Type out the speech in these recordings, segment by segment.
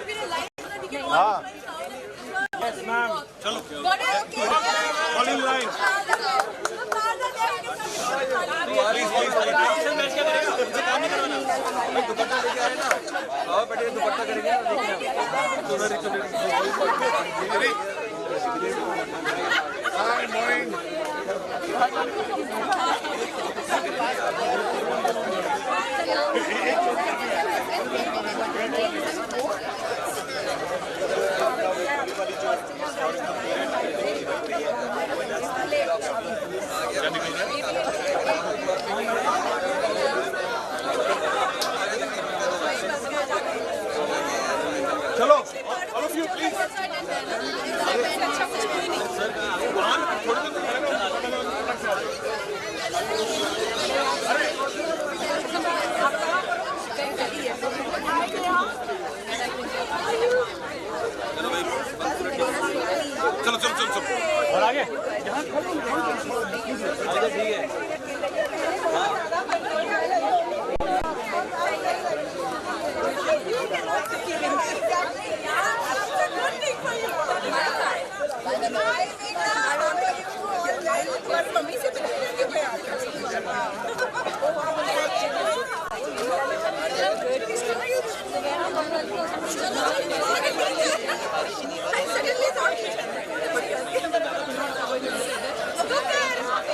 हाँ yes ma'am चलो all in line please match क्या करेगा मुझे काम नहीं करवाना दुपट्टा लेके आए ना आओ बेटे दुपट्टा करेंगे हाय मॉर्निंग चलो ऑल ऑफ यू प्लीज चलो चलो चलो चलो और आगे ठीक है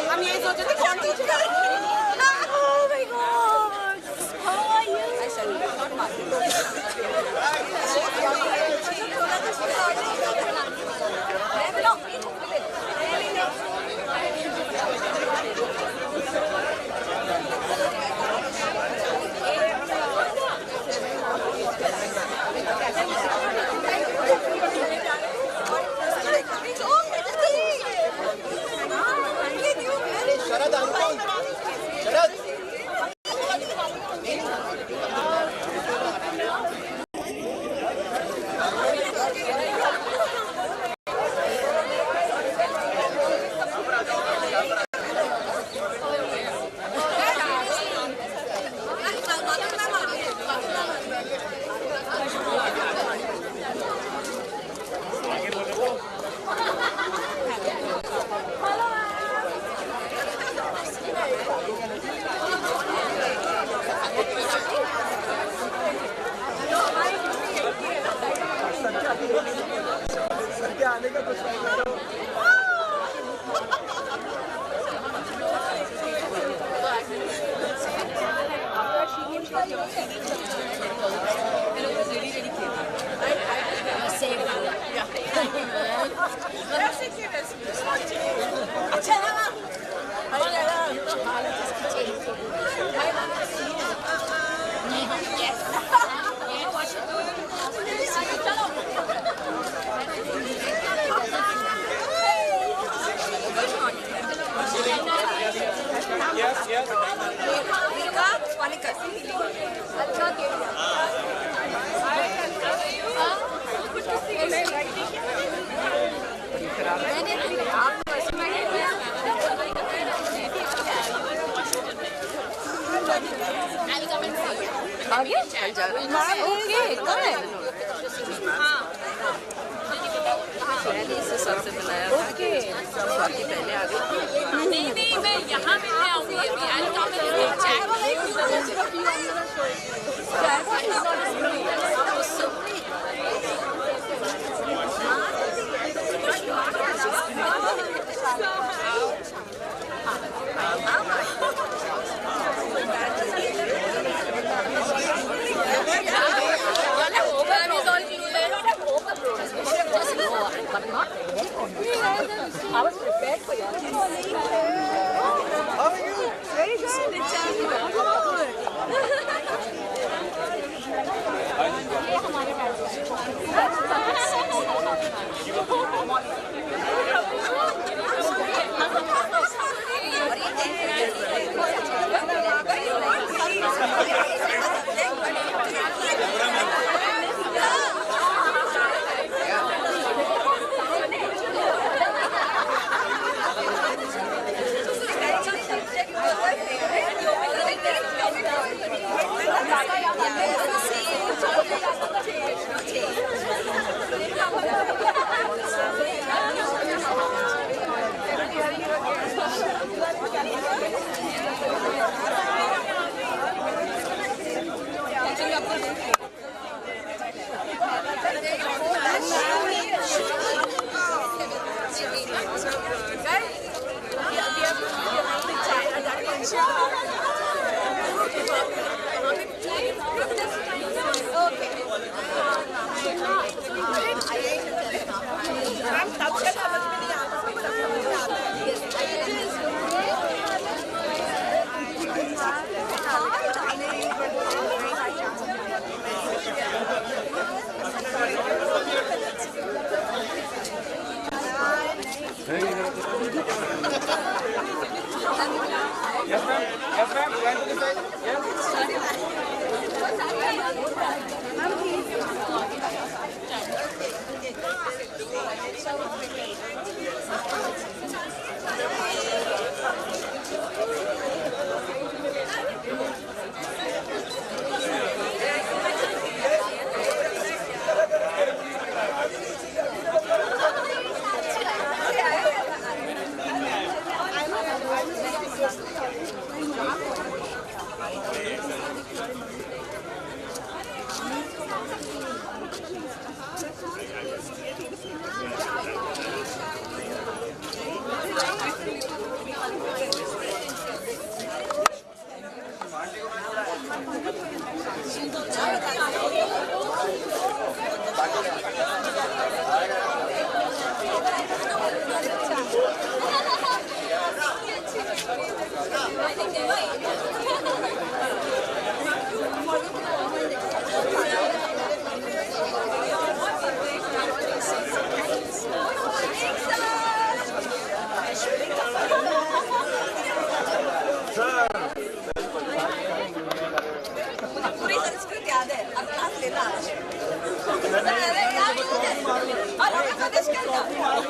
हम यही सोचे थे कौन टीचर है? Oh my God! How are you? I said not आने का कुछ आगे चल जा रहा है ओके कौन है पहले इसे सबसे बुलाया ओके स्वाति पहले आ गई नहीं नहीं मैं यहाँ मिलने आऊँगी अभी आई कम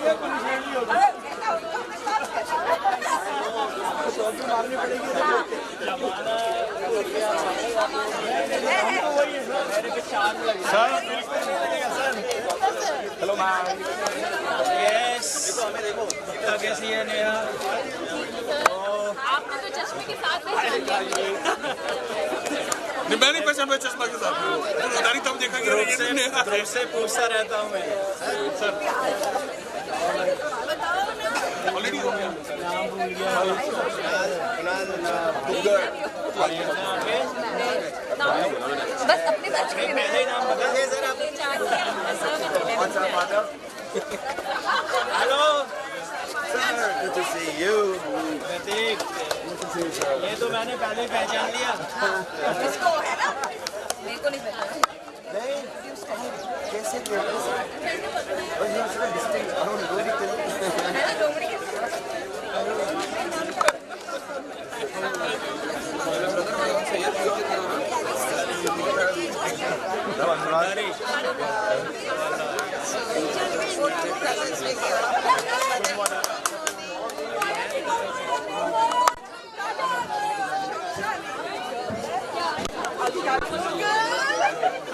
हेलो मैम। यस कैसी है नेहा? आपने तो चश्मे के साथ पहचान लिया। नहीं मैं नहीं पहचान मैं चश्मा के साथ उधारी तब देखा कि ग्रुप से पूछता रहता हूँ मैं सर। ऑलरेडी हो गया बस अपने बच्चे के पहले ही नाम बताइए सर आप। Hello Sir, good to see you. प्रतीक, ये तो मैंने पहले ही पहचान लिया। इसको है ना, मेरे को नहीं पता। नहीं, कैसे थे? और ये उसका डिस्टिंक्ट अराउंड डोगरी के लिए। है ना डोगरी के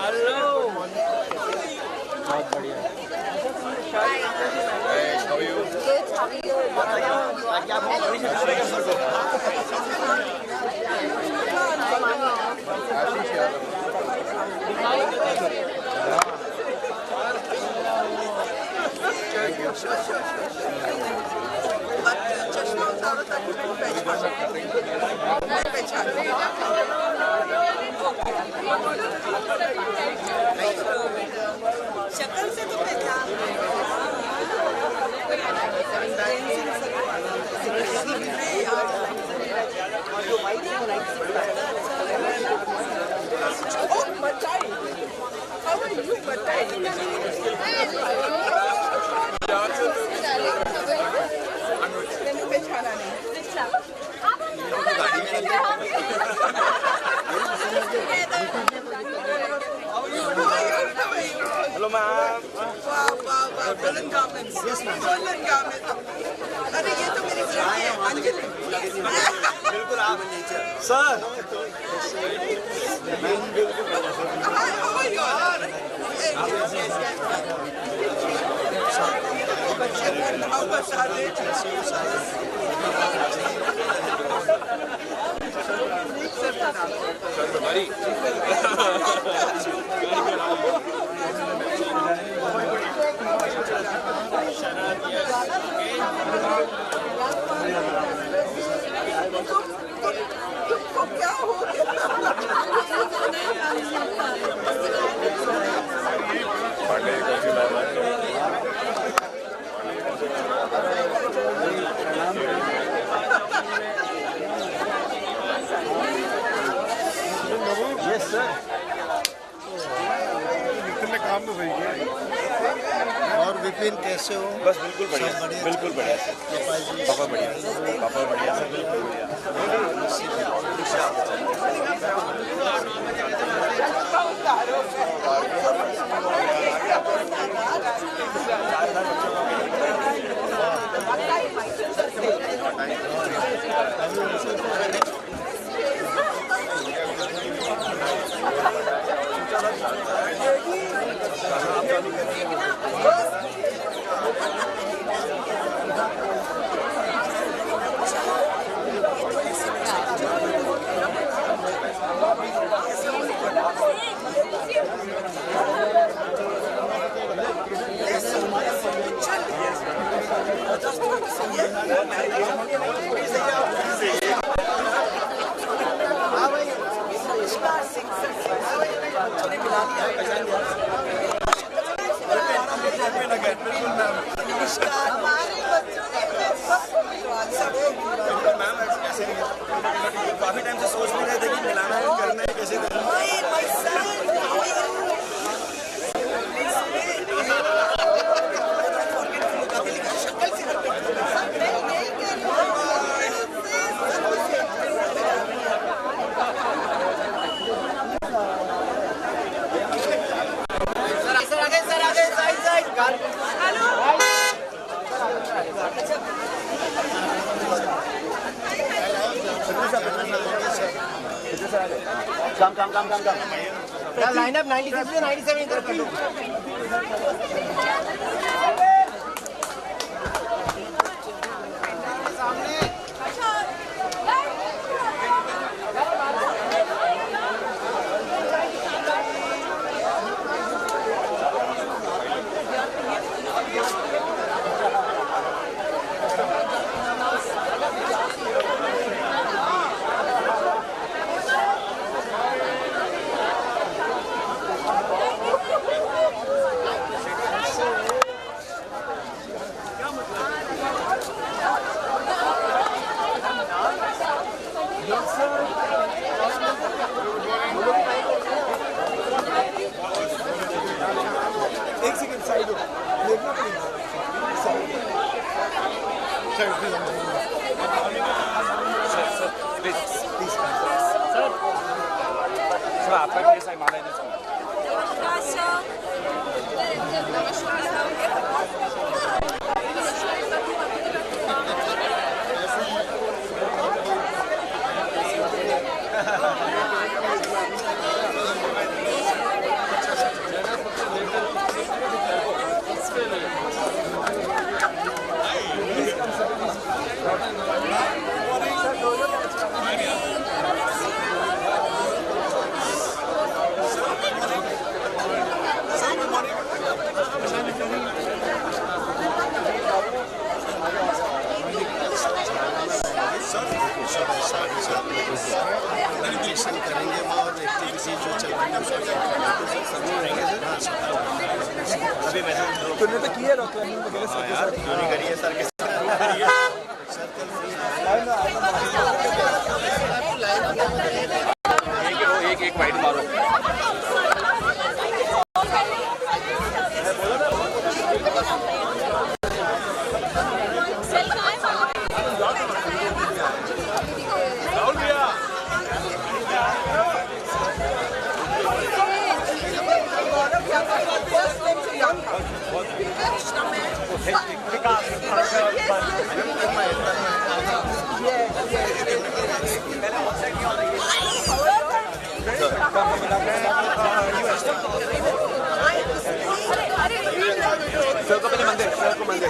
हेलो बहुत बढ़िया। चश्मा उतारो ताकि पहचान शक्ल से तो पहचान hello ma'am. golden garments. Yes, ma'am. Golden garments. अरे ये तो मेरी फ्रेंड है अंजलि। बिल्कुल आप सर। क्या हो यस सर। काम तो सही है। और विपिन कैसे हो? बस बिल्कुल बढ़िया, बिल्कुल बढ़िया सर। पापा बढ़िया, पापा बढ़िया सर, बिल्कुल बढ़िया। काफी टाइम से सोच नहीं रहे थे कि मिलाना है करना है कैसे करना है। The lineup 96 to 97 इधर कर लो. तूने तो किया रॉक क्लाइंबिंग वगैरह सब यार क्यों नहीं करी है सर के साथ एक वाइड मारो सर को पहले मंदिर सर को मंदिर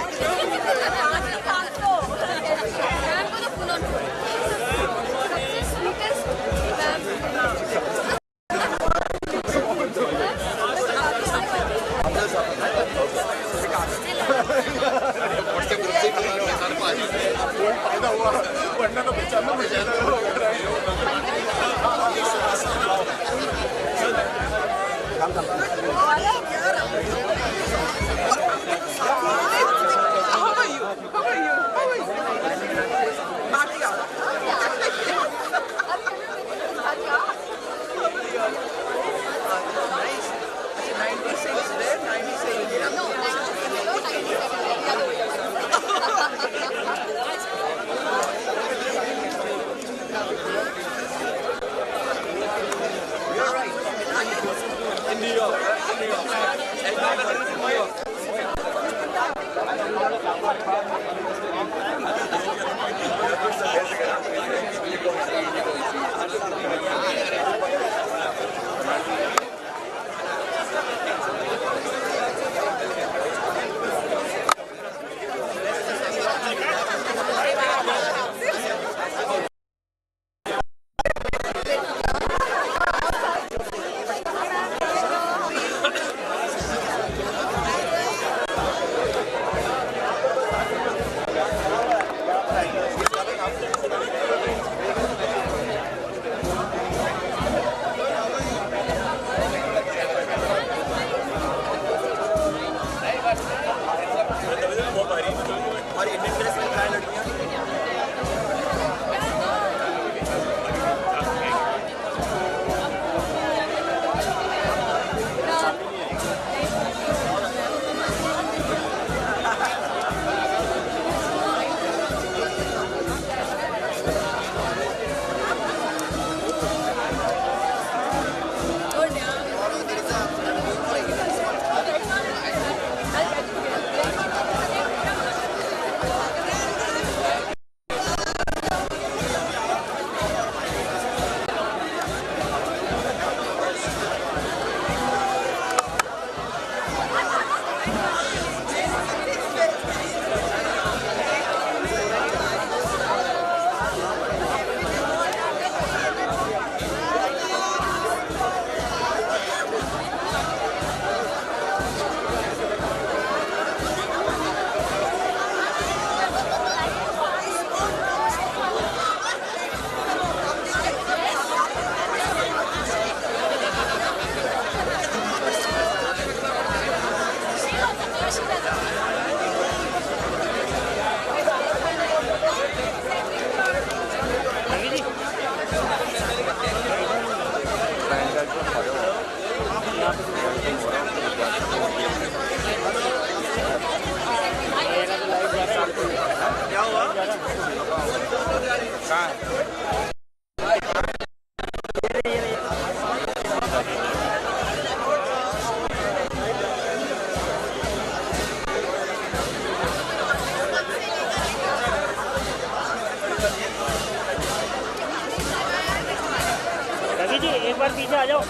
रवि जी एक बार पीछे आ जाओ।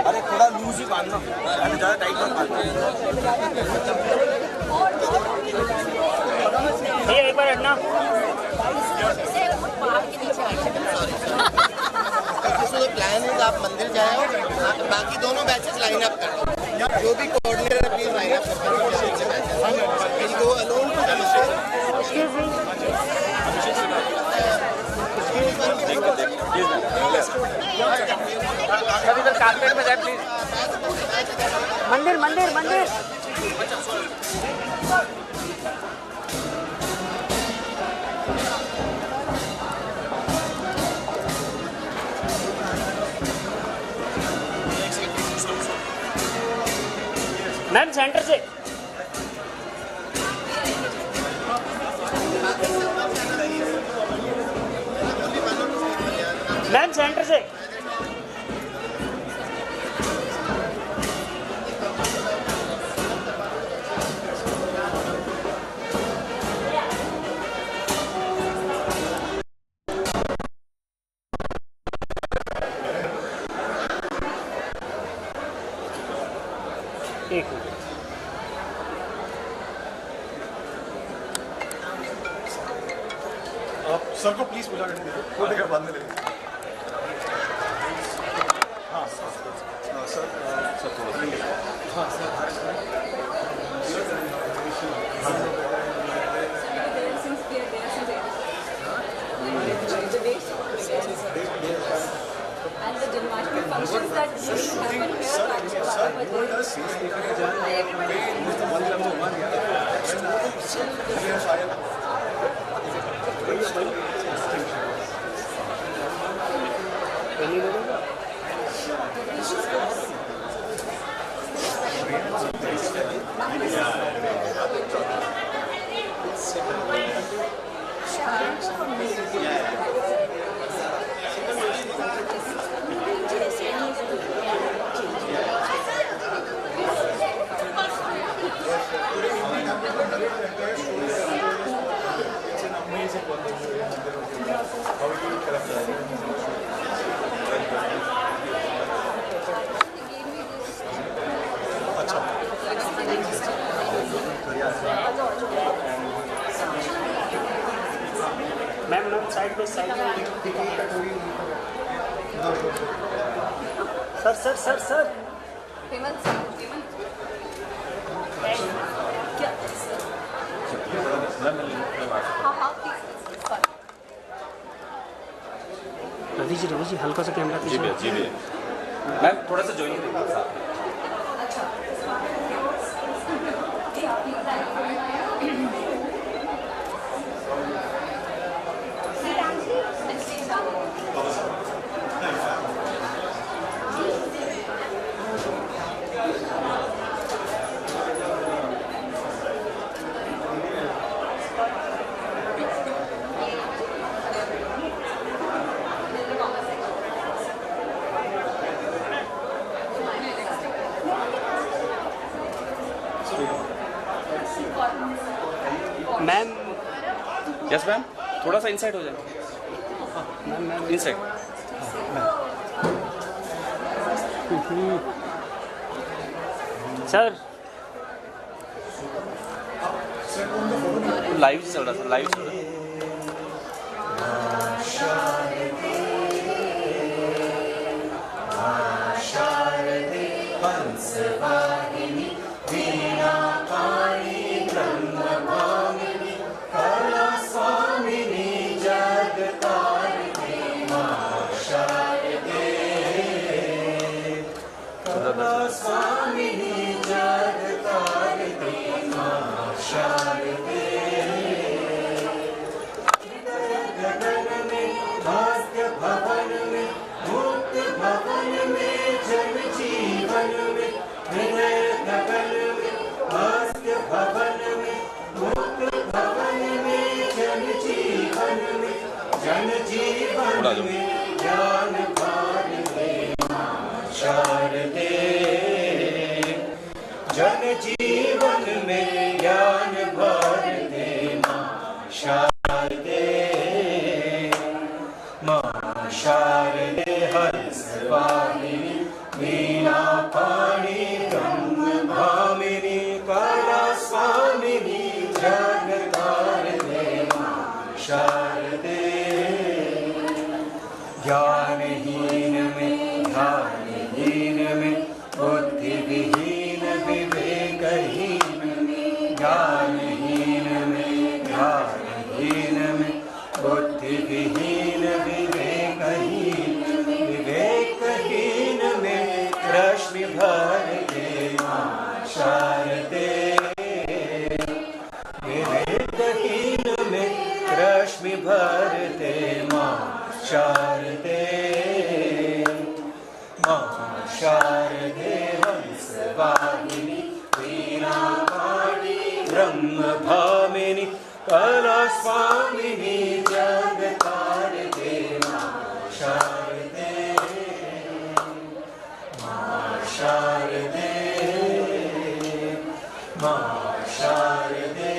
अरे थोड़ा लूज ही बांधना, अरे ज़्यादा टाइट मत बांधना। भैया एक बार हटना। प्लान है आप मंदिर जाए, बाकी दोनों बैचेस लाइन अप कर दो। जो भी कोऑर्डिनेटर है प्लीज लाइन अप कर दो। अलोन कारपेट में जाए प्लीज। मंदिर मंदिर मंदिर। मैम सेंटर से। मैम सेंटर से। एक आप सर को प्लीज पूजा करने दीजिए, फोटो के बाद में ले। हाँ सर हाँ And the Janmashtami functions that usually happen sir sir sir sir Hemant क्या हाँ हाँ प्लीज रवि जी हल्का सा कैमरा जी भैया जी भैया मैम थोड़ा सा ज्वाइन करिए साथ में। मैम यस मैम थोड़ा सा इनसाइड हो जाए मैम इनसाइड सर लाइव चल रहा था लाइव चल रहा था उड़ा दो जन जीवन में ज्ञान भर दे मां शारदे मां शारदे हंस वाहिनी वीणा पाणी ब्रह्म भामिनी कला स्वामिनी जगतारिणी मां शारदे ज्ञानहीन में ध्यानहीन में बुद्धिविहीन विवेकहीन में ज्ञानहीन में ध्यानहीन में बुद्धिविहीन विवेकहीन विवेकहीन में रश्मि भर दे मां शारदे विवेकहीन में रश्मि भर दे मां शारदे मां शारदे हंस वाहिनी वीणा पाणी ब्रह्म भामिनी कला स्वामिनी जगतारिणी मां शारदे मां शारदे मां शारदे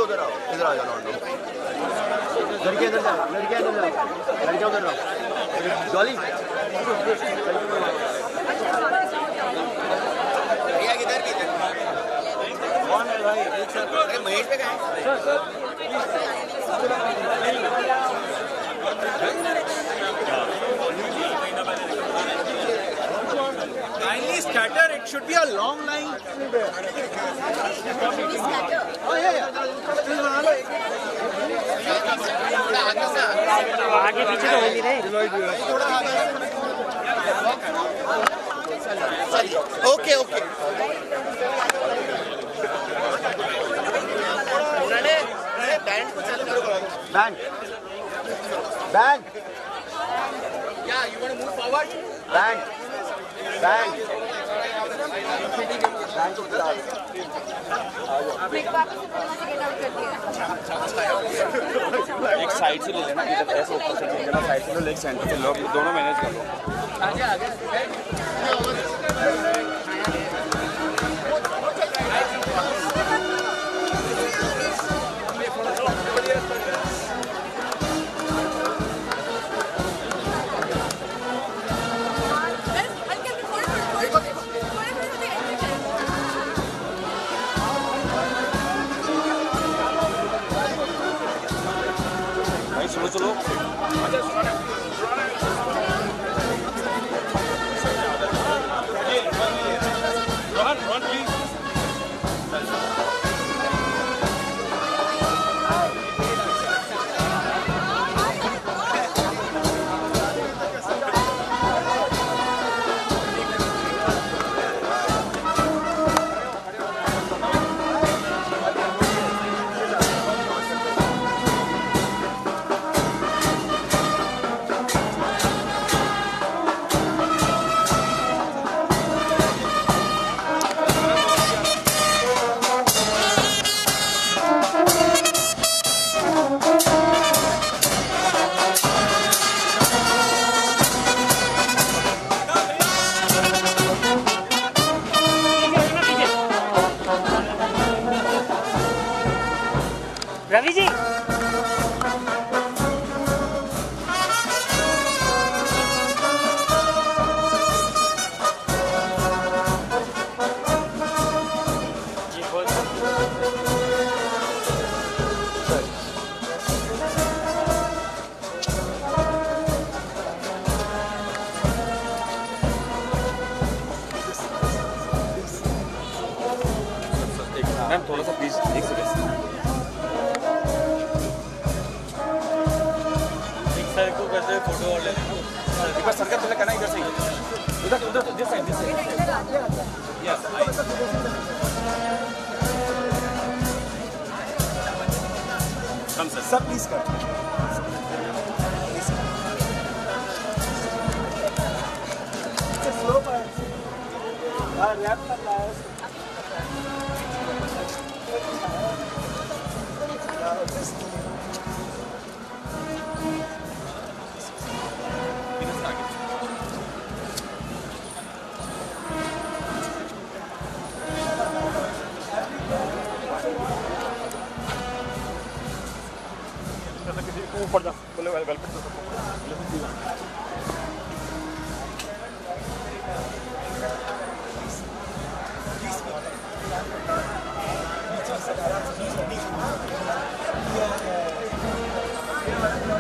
उधर आओ, इधर आ जाओ लड़के इधर जाओ, लड़कियां इधर जाओ, लड़कियां उधर रहो। जॉली भैया किधर कौन है भाई? अरे महेश पे कहाँ है? Kindly scatter. It should be a long line. Oh yeah. आगे पीछे तो हो नहीं रहे। ओके ओके बैंड को चालू करो Bang. या you want to move forward Bang. Bang. एक साइड से ले लेना, इधर ऐसे ऊपर से ले लेना, साइड से लो, लेग सेंटर से लो, दोनों मैनेज कर लो। भाई सुनो चलो। रवि जी मैम थोड़ा सा प्लीज एक सेकंड। सर को कैसे फोटो और ले लेना। एक बार सर्कल पहले करना, इधर से उधर उधर this side yes come sir सब प्लीज कर। स्लो पर रैप कर रहा है। ऊपर जा बोले welcome to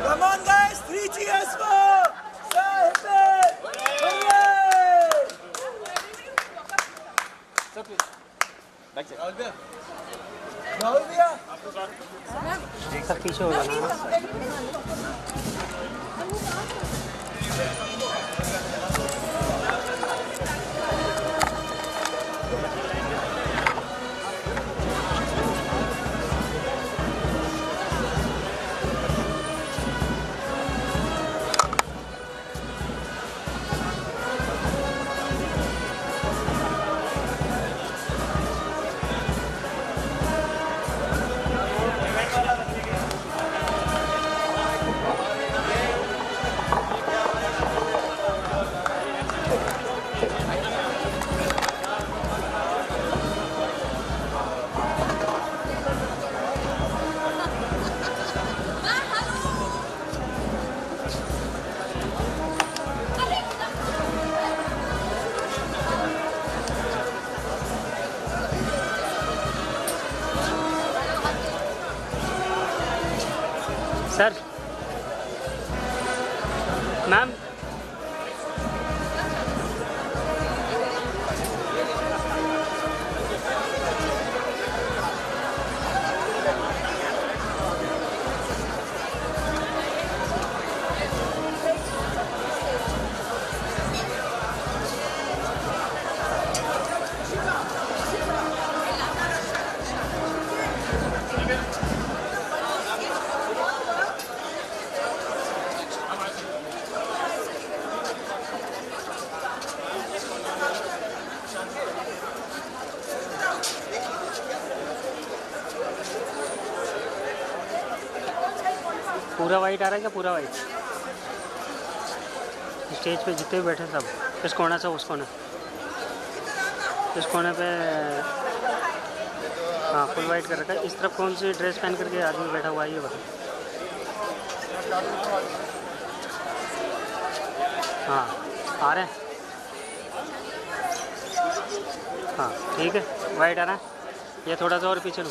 Come on guys, 3 cheers for Sahib! Hooray! Back से राहुल भैया सब पीछे होगा ना। सर मैम पूरा वाइट आ रहा है क्या? पूरा वाइट स्टेज पे जितने भी बैठे सब, इस कोने से उस कोने, इस कोने पे हाँ फुल वाइट कर रखा है। इस तरफ कौन सी ड्रेस पहन करके आदमी बैठा हुआ है ये बताओ। हाँ आ रहे हैं, हाँ ठीक है वाइट आ रहा है। ये थोड़ा सा और पीछे लो।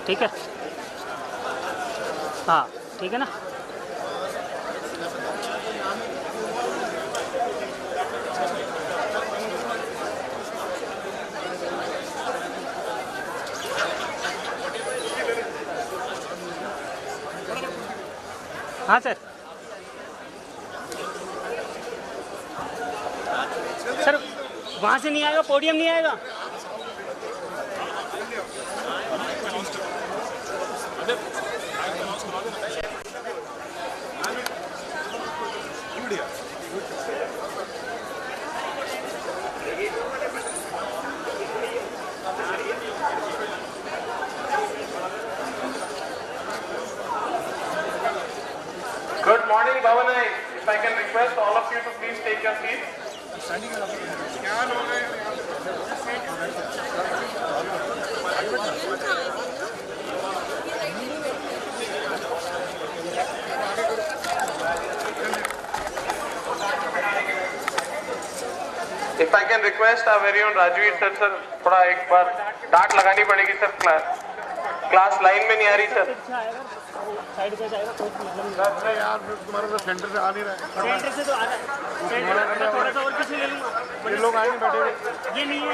ठीक है हाँ ठीक है ना। हाँ सर सर वहाँ से नहीं आएगा, पोडियम नहीं आएगा। Good morning, Bhavanai. If I can request all of you to please take your seats. If I can request our very own Rajveer sir, थोड़ा एक बार डांट लगानी पड़ेगी सर, क्लास लाइन में नहीं आ रही सर। साइड पे जाएगा कोई मतलब नहीं यार, तुम्हारा तो सेंटर से आ नहीं रहा है। सेंटर से तो आ रहा है, सेंटर थोड़ा सा और पीछे ले लूँगा। ये लोग आएंगे बैठे हुए, ये नहीं है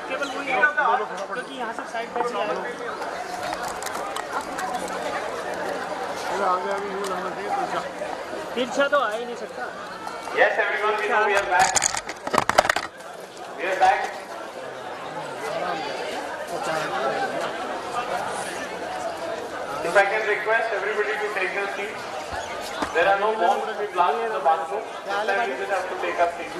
केवल वही है क्योंकि यहाँ से साइड पे से आएगा। आगे आगे यूँ लगना चाहिए, तिरछा तो आ ही नहीं सकता। Yes everyone, we know we are back. We are back. If I can request everybody to take their seats. There are no bombs to be blasted in the bathroom. This time we just have to take our seats.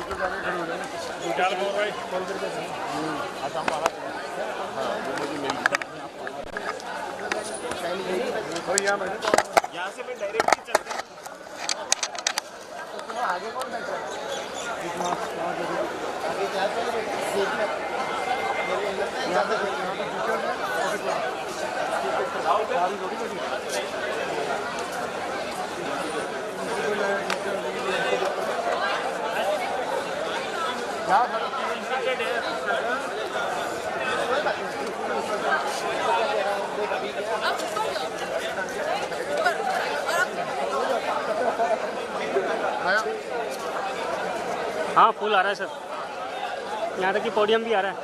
यहाँ से मैं directly चलते हैं। आगे कौन बैठा है? हाँ फुल आ रहा है सर, यहाँ तक कि पोडियम भी आ रहा है।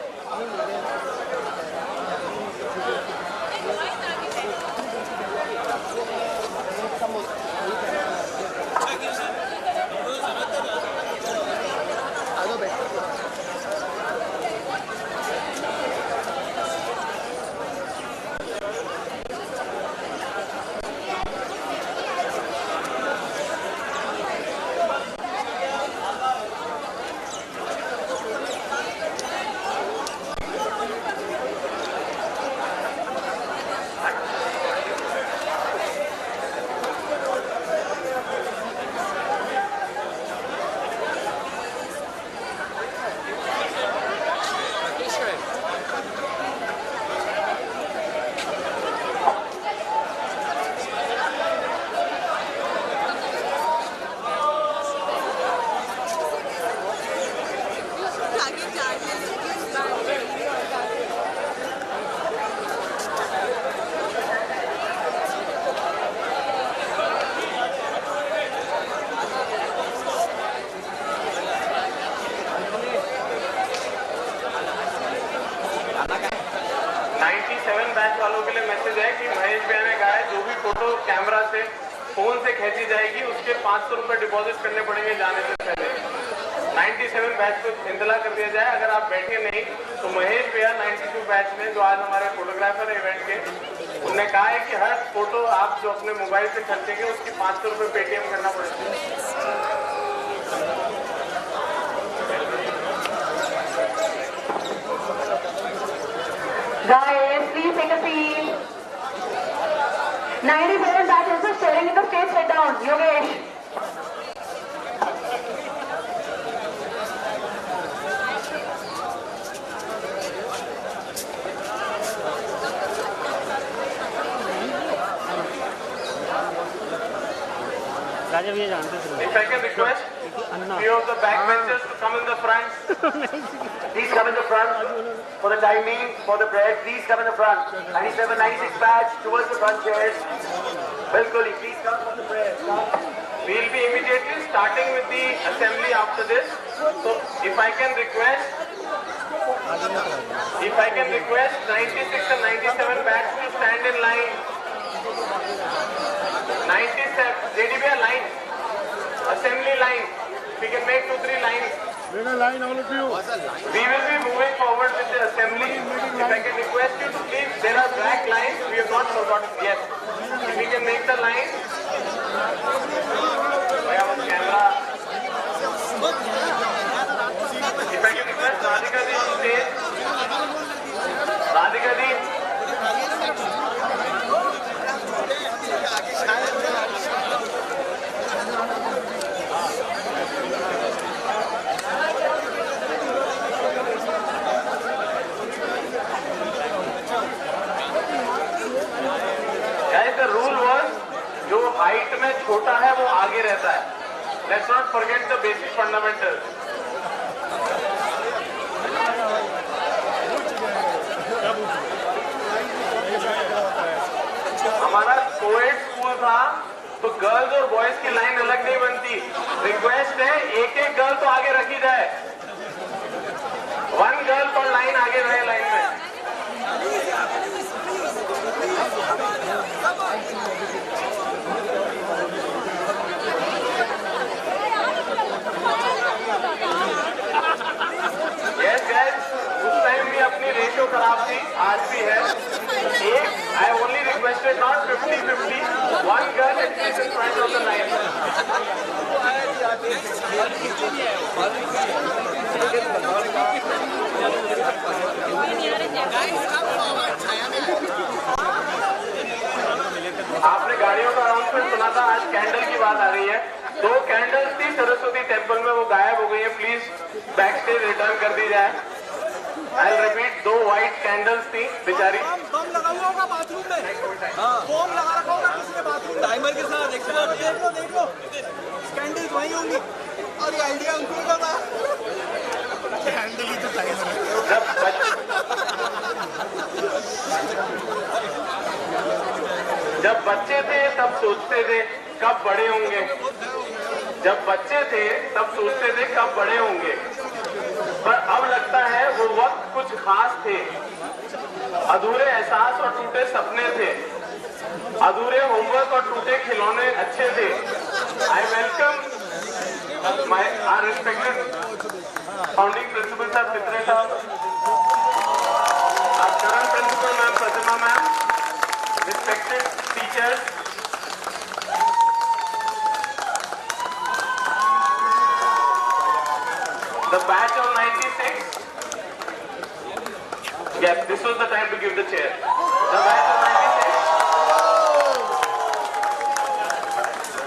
न्यूज है कि महेश भैया ने कहा है जो भी फोटो कैमरा से फोन से खींची जाएगी उसके 500 रुपए डिपॉजिट करने पड़ेंगे जाने से पहले। 97 बैच को इंतला कर दिया जाए। अगर आप बैठे नहीं तो महेश भैया 92 बैच में जो आज हमारे फोटोग्राफर इवेंट के, उन्होंने कहा है कि हर फोटो आप जो अपने मोबाइल से खर्चेंगे उसकी 500 रुपए पेटीएम करना पड़ेगा। Guys, please take a seat. 97 batches are staring in the stage. Sit down. Yogesh. राजा भैया जानते थे। If I can request few of the backbenchers to come in the front. Please come in the front for the timing, for the bread. Please come in the front. 97, 96 batch towards the front chairs. Bilkul, please come for the bread. We'll be immediately starting with the assembly after this. So if I can request 96 and 97 batch to stand in line. 97, JDB line, assembly line. We can make 2-3 lines. Make a line, all of you. We will be moving forward with the assembly. If I can request you to please, there are black lines. We have not forgotten. Yes. If we can make the line. I have a camera. If I can request Radhika ji to stage. Radhika ji. Guys, the rule was जो height में छोटा है वो आगे रहता है. Let's not forget the basic fundamentals. हमारा coed school था तो गर्ल्स और बॉयज की लाइन अलग नहीं बनती. रिक्वेस्ट है एक एक गर्ल तो आगे रखी जाए. 1 गर्ल पर लाइन आगे रहे लाइन में. Yes guys, उस टाइम भी अपनी रेशियो खराब थी, आज भी है. एक, I only requested not 50-50, 1 girl at least in front of the line. आपने गाड़ियों का अनाउंसमेंट सुना था. आज कैंडल की बात आ रही है. 2 कैंडल्स थी सरस्वती टेम्पल में, वो गायब हो गई है. प्लीज बैक स्टेज रिटर्न कर दी जाए. I'll repeat, 2 व्हाइट कैंडल्स थी बेचारी. बम लगा हुआ होगा बाथरूम में. बम लगा रखा होगा किसी ने बाथरूम में. टाइमर के साथ देख लो कैंडल्स वहीं होंगी. और ये आइडिया उनको का था. कैंडल ही तो टाइमर है. जब बच्चे थे तब सोचते थे कब बड़े होंगे. जब बच्चे थे तब सोचते थे कब बड़े होंगे. पर अब लगता है वो वक्त कुछ खास थे. अधूरे एहसास और टूटे सपने थे. अधूरे होमवर्क और टूटे खिलौने अच्छे थे. I welcome my our respected founding principal साहब चित्रे साहब, our current principal ma'am Pratima ma'am, respected teachers, the batch of 96. Yes, this was the time to give the chair. The batch of 96.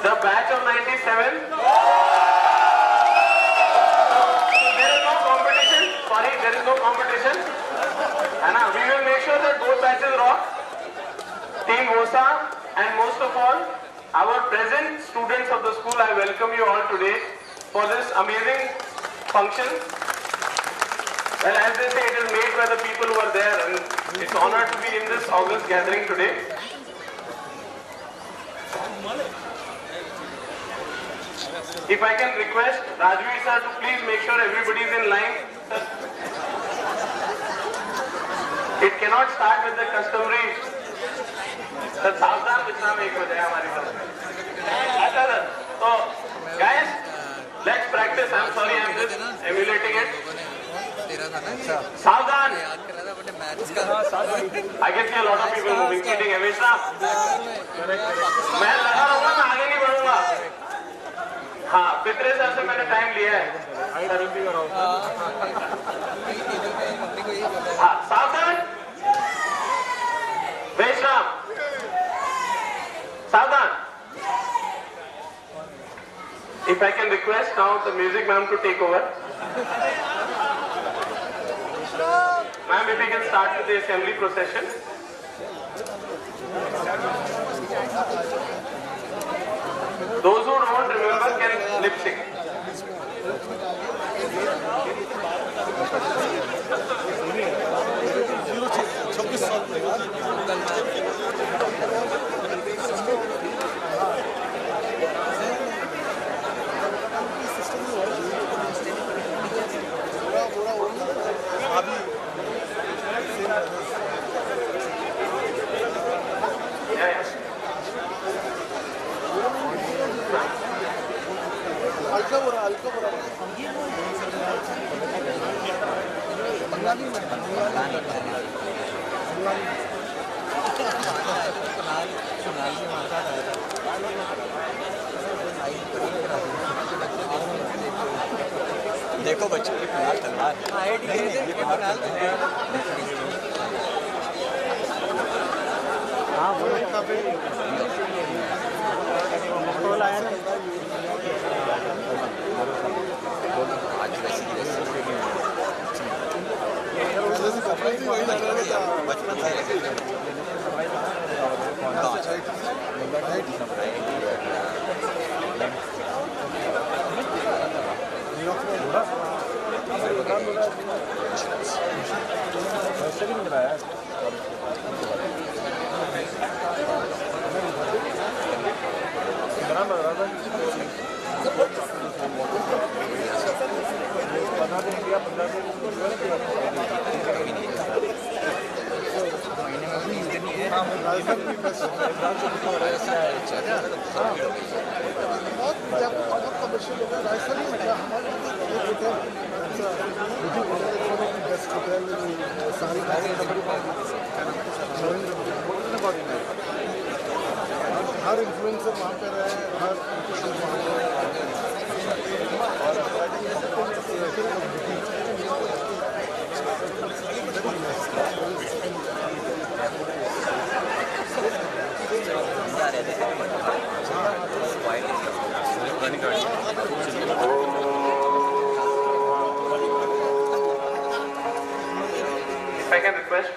The batch of 97. There is no competition. Sorry, there is no competition. And we will make sure that both batches rock. Team Vosa and most of all, our present students of the school, I welcome you all today for this amazing function. Well, as they say, it is made by the people who are there, and it's an honor to be in this August gathering today. If I can request Rajveer sir to please make sure everybody is in line. It cannot start with the customary sir सावधान विश्राम 1 बजे हमारी तरफ। अच्छा sir, तो guys let's practise. I am sorry, I am just emulating it. सावधान। I can see a lot of people moving, cheating है। विश्राम, मैं लगा रहूंगा, मैं आगे नहीं बढ़ूंगा। हाँ, पितरे सर से मैंने टाइम लिया है। हाँ, सावधान, विश्राम, सावधान। If I can request now the music ma'am to take over. Ma'am, if we can start with the assembly procession. Those who don't remember can lip sync. देखो बच्चों की फिलहाल तलवार हर इन्फ्लुएंसर वहाँ पे रहे, हर If I can request.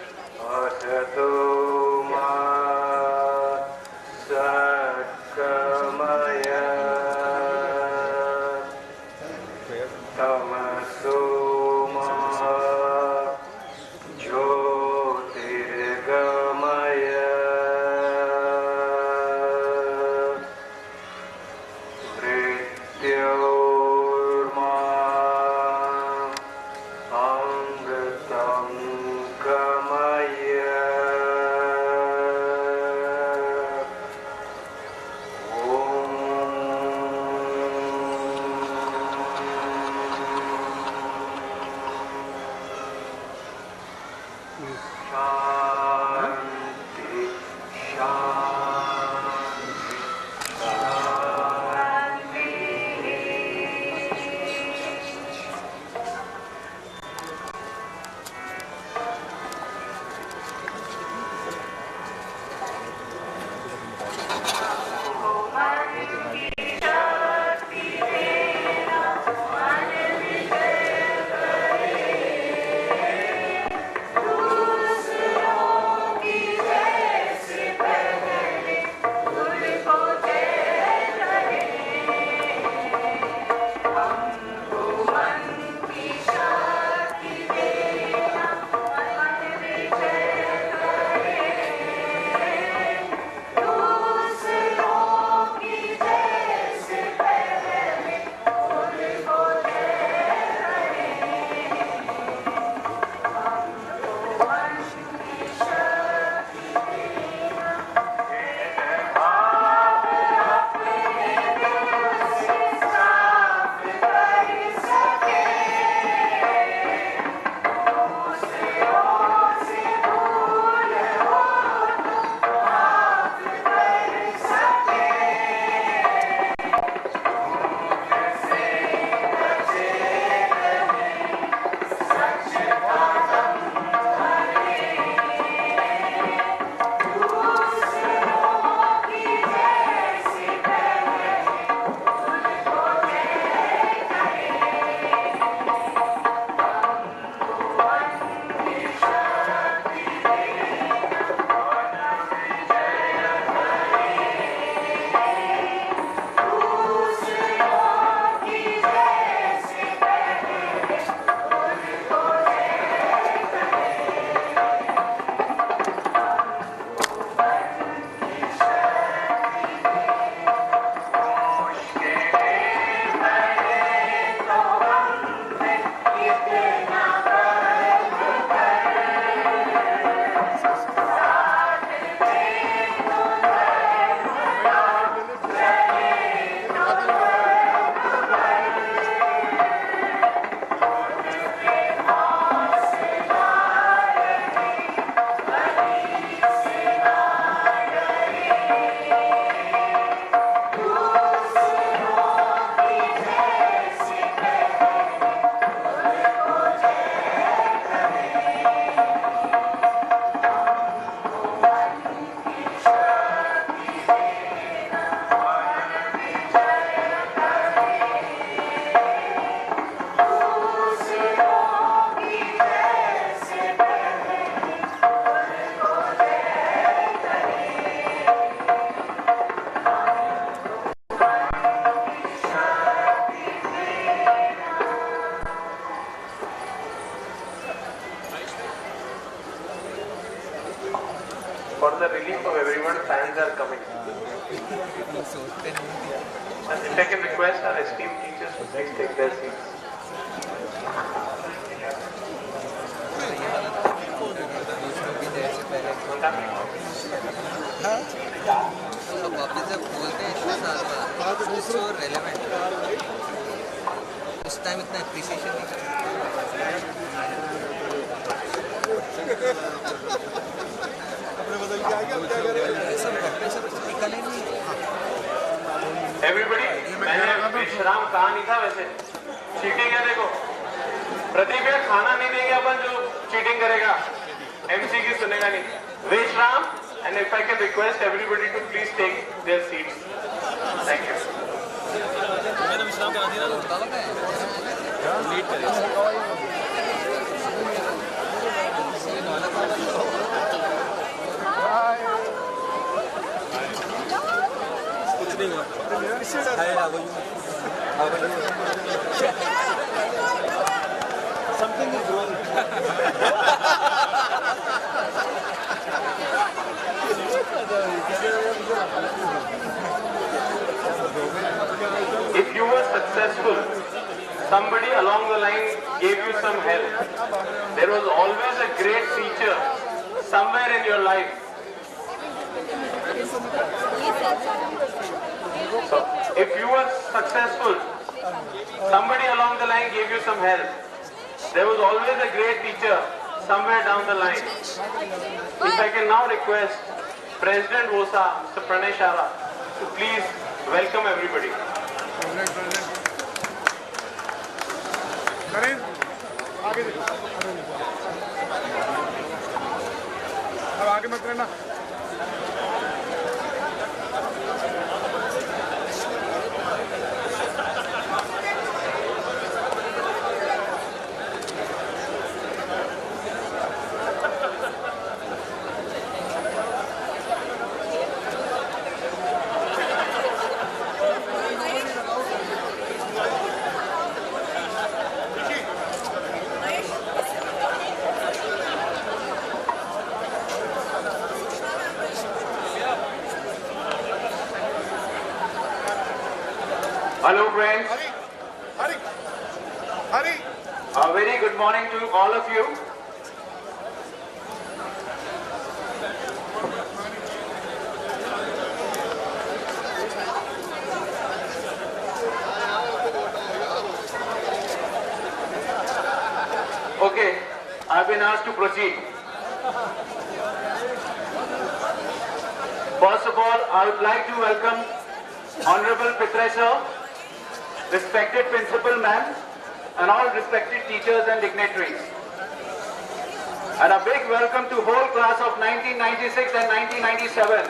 For the relief of everyone, fans are coming. And if I can request our esteemed teachers to please take their seats. वापस जब बोलते हैं इतने साल बाद सो रेलेवेंट उस टाइम इतना एप्रिसिएशन नहीं करते Everybody, मैंने विश्राम कहा नहीं था वैसे चीटिंग है देखो प्रदीप यार खाना नहीं देंगे अपन जो चीटिंग करेगा MC की सुनेगा नहीं विश्राम and if I can request everybody to please take their seats. Thank you. मैंने विश्राम करा दिया लीड करेगा कुछ नहीं हुआ Something is wrong. If you were successful, somebody along the line gave you some help. There was always a great teacher somewhere in your life. So, if you were successful, somebody along the line gave you some help. There was always a great teacher somewhere down the line. If I can now request President VOSA, Mr. Pranay Shara, to please welcome everybody. Narendra आगे देखो अब आगे मत रहना Hello friends. Hari. A very good morning to all of you. Okay, I've been asked to proceed. First of all, I would like to welcome Honorable Pitre sir, respected principal ma'am, and all respected teachers and dignitaries. And a big welcome to whole class of 1996 and 1997.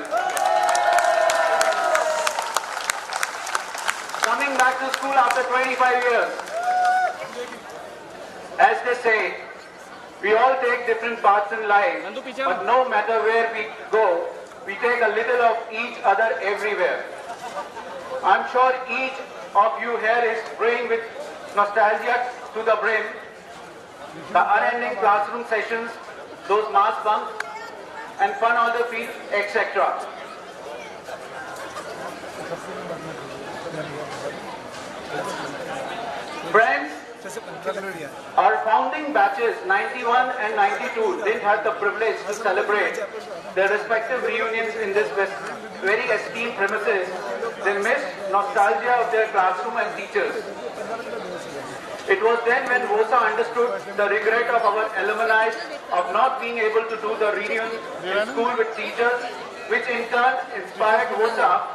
Coming back to school after 25 years. As they say, we all take different paths in life, but no matter where we go, we take a little of each other everywhere. I'm sure each of you here is brewing with nostalgia to the brim. The unending classroom sessions, those mass bunks, and fun on the field, etc. Friends, our founding batches 91 and 92 didn't have the privilege to celebrate their respective reunions in this very esteemed premises. They missed nostalgia of their classroom and teachers. It was then when VOSA understood the regret of our alumni of not being able to do the reunion in school with teachers, which in turn inspired VOSA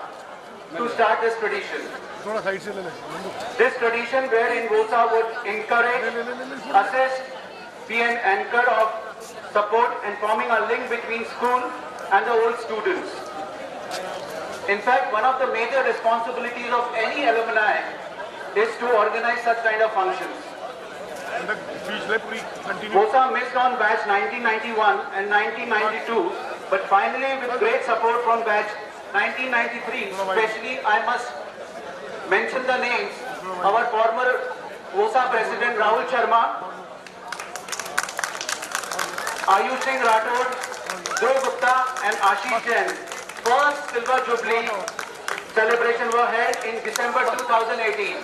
to start this tradition. This tradition wherein VOSA would encourage, assist, be an anchor of support and forming a link between school and the old students. In fact, one of the major responsibilities of any alumni is to organize such kind of functions. VOSA missed on batch 1991 and 1992, but finally with great support from batch 1993, especially I must mention the names, our former VOSA President Rahul Sharma, Ayush Singh Rathod, Dhruv Gupta and Ashish Jain, first Silver Jubilee celebration were held in December 2018.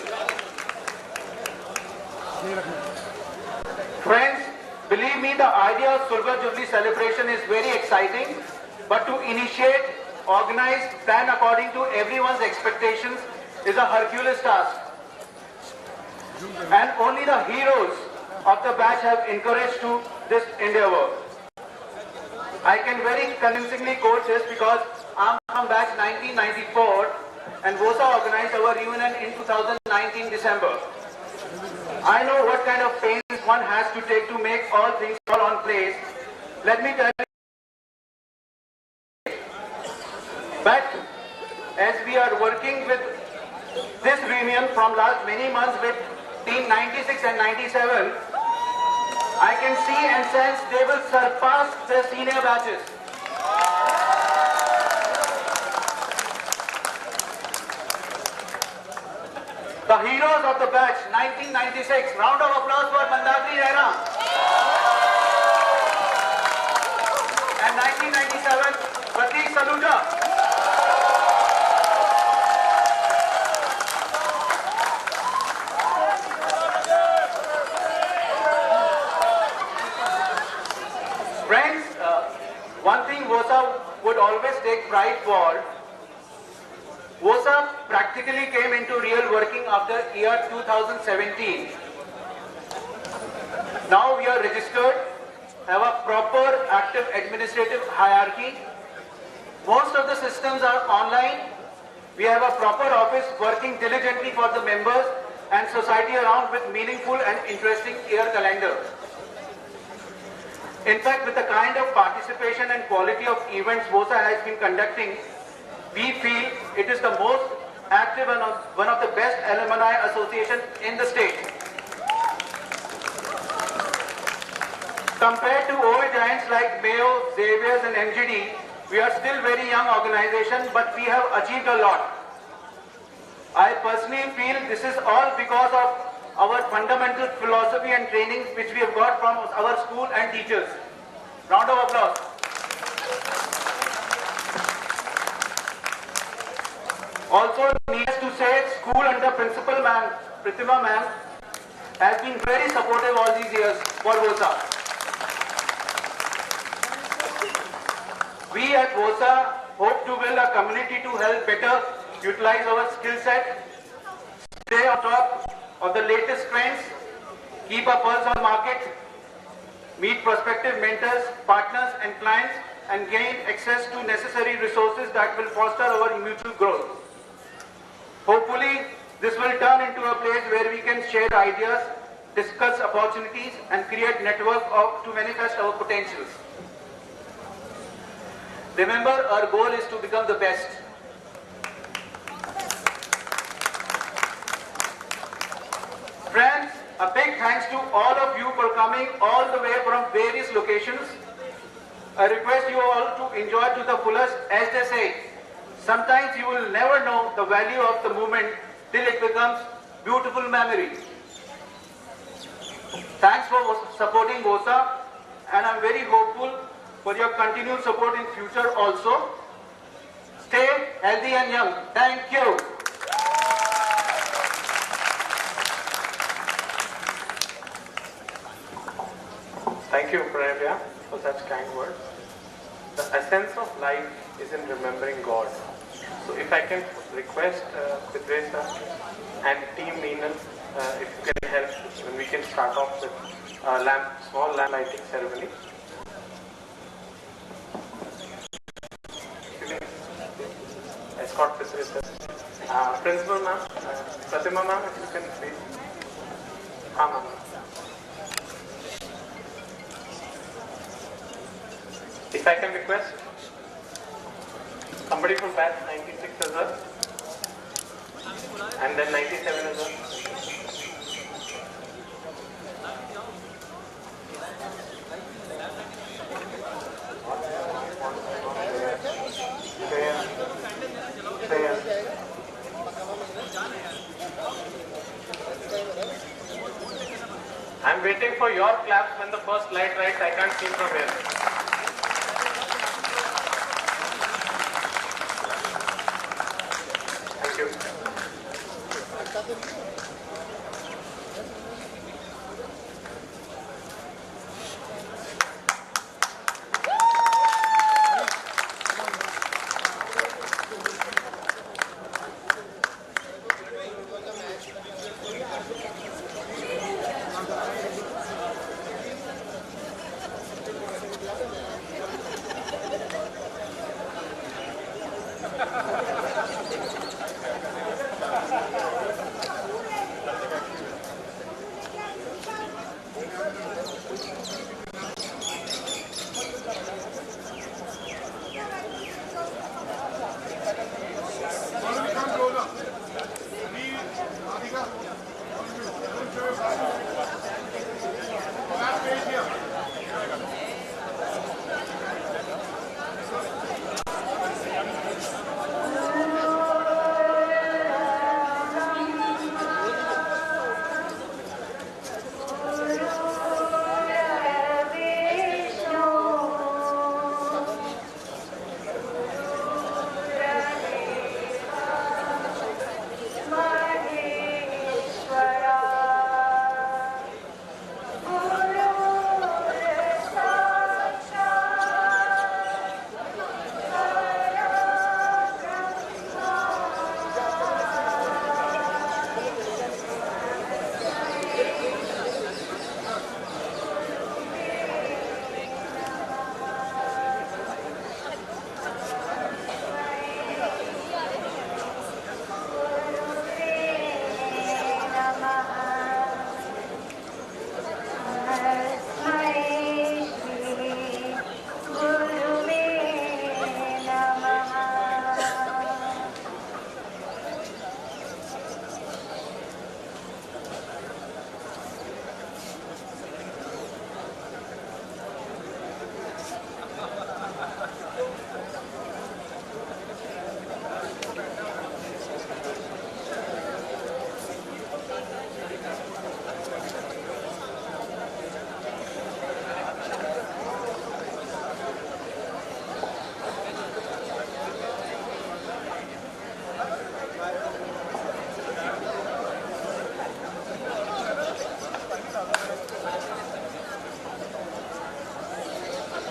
Friends, believe me, the idea of Silver Jubilee celebration is very exciting, but to initiate, organize, plan according to everyone's expectations is a Herculean task. And only the heroes of the batch have encouraged to this endeavor. I can very convincingly quote this because I'm from batch 1994 and VOSA organized our reunion in 2019 December. I know what kind of pains one has to take to make all things fall on place. Let me tell you. But as we are working with this reunion from last many months with team 96 and 97, I can see and sense they will surpass the senior batches. The heroes of the batch 1996. Round of applause for Mandakri Rehra. And 1997, Pratik Saluja. Friends, one thing VOSA would always take pride for, VOSA practically came into real working after year 2017. Now we are registered, have a proper active administrative hierarchy. Most of the systems are online. We have a proper office working diligently for the members and society around with meaningful and interesting year calendar. In fact, with the kind of participation and quality of events VOSA has been conducting, we feel it is the most active and one of the best alumni associations in the state. Compared to old giants like Mayo, Xavier's and MGD, we are still very young organization, but we have achieved a lot. I personally feel this is all because of our fundamental philosophy and training which we have got from our school and teachers. Round of applause. Also, needless to say, school under Principal Ma'am, Pratima Ma'am, has been very supportive all these years for VOSA. We at VOSA hope to build a community to help better utilize our skill set, stay on top of the latest trends, keep a pulse on market, meet prospective mentors, partners and clients, and gain access to necessary resources that will foster our mutual growth. Hopefully, this will turn into a place where we can share ideas, discuss opportunities, and create network to manifest our potentials. Remember, our goal is to become the best. Friends, a big thanks to all of you for coming all the way from various locations. I request you all to enjoy to the fullest, as they say. Sometimes you will never know the value of the moment till it becomes beautiful memory. Thanks for supporting VOSA, and I'm very hopeful for your continued support in future also. Stay healthy and young. Thank you. Thank you, Pravya, for such kind words. The essence of life is in remembering God. So if I can request Pitresa and Team Meenal, if you can help, when we can start off with a small lamp lighting ceremony. Escort Pitresa. Principal ma'am, Pratima ma'am, if you can please. Ma'am. If I can request somebody from batch 96 as well, and then 97 as well. I'm waiting for your claps when the first light lights. I can't see from here.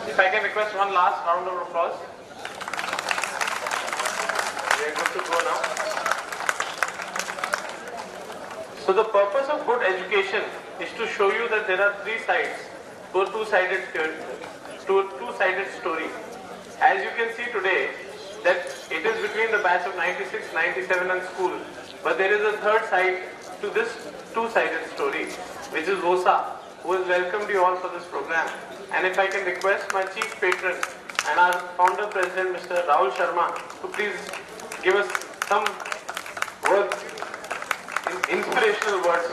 If I can request one last round of applause. We are good to go now. So the purpose of good education is to show you that there are three sides to a two-sided story. As you can see today, that it is between the batch of 96, 97 and school. But there is a third side to this two-sided story, which is VOSA, who has welcomed you all for this program. And if I can request my chief patron and our founder president, Mr. Rahul Sharma, to please give us some words, inspirational words.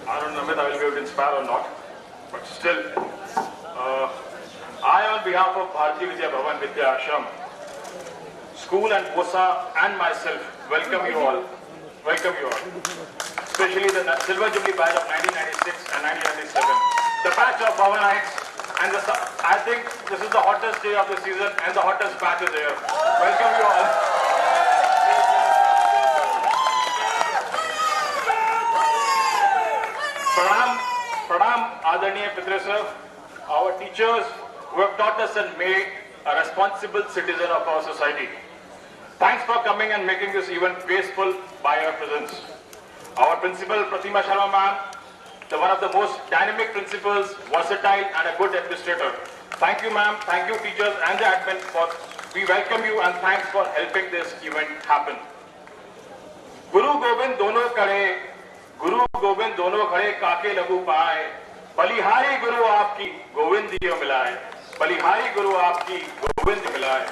I don't know whether I will be able to inspire or not, but still, I on behalf of Bharati Vidya Bhavan Vidya Ashram, school and VOSA and myself welcome you all. Welcome you all. Especially the Silver Jubilee batch of 1996 and 1997. The batch of Bhavanites, and I think this is the hottest day of the season and the hottest batch is here. Welcome you all. Pranam Adharniya Pitre sir, our teachers who have taught us and made a responsible citizen of our society. Thanks for coming and making this event graceful by your presence. Our principal Pratima Sharma ma'am, one of the most dynamic principals, versatile and a good administrator. Thank you ma'am, thank you teachers and the admin we welcome you and thanks for helping this event happen. Guru Gobind dono khade kaake lagu paaye, balihari Guru aapki Govind diyo milaye, balihari Guru aapki Govind milaye.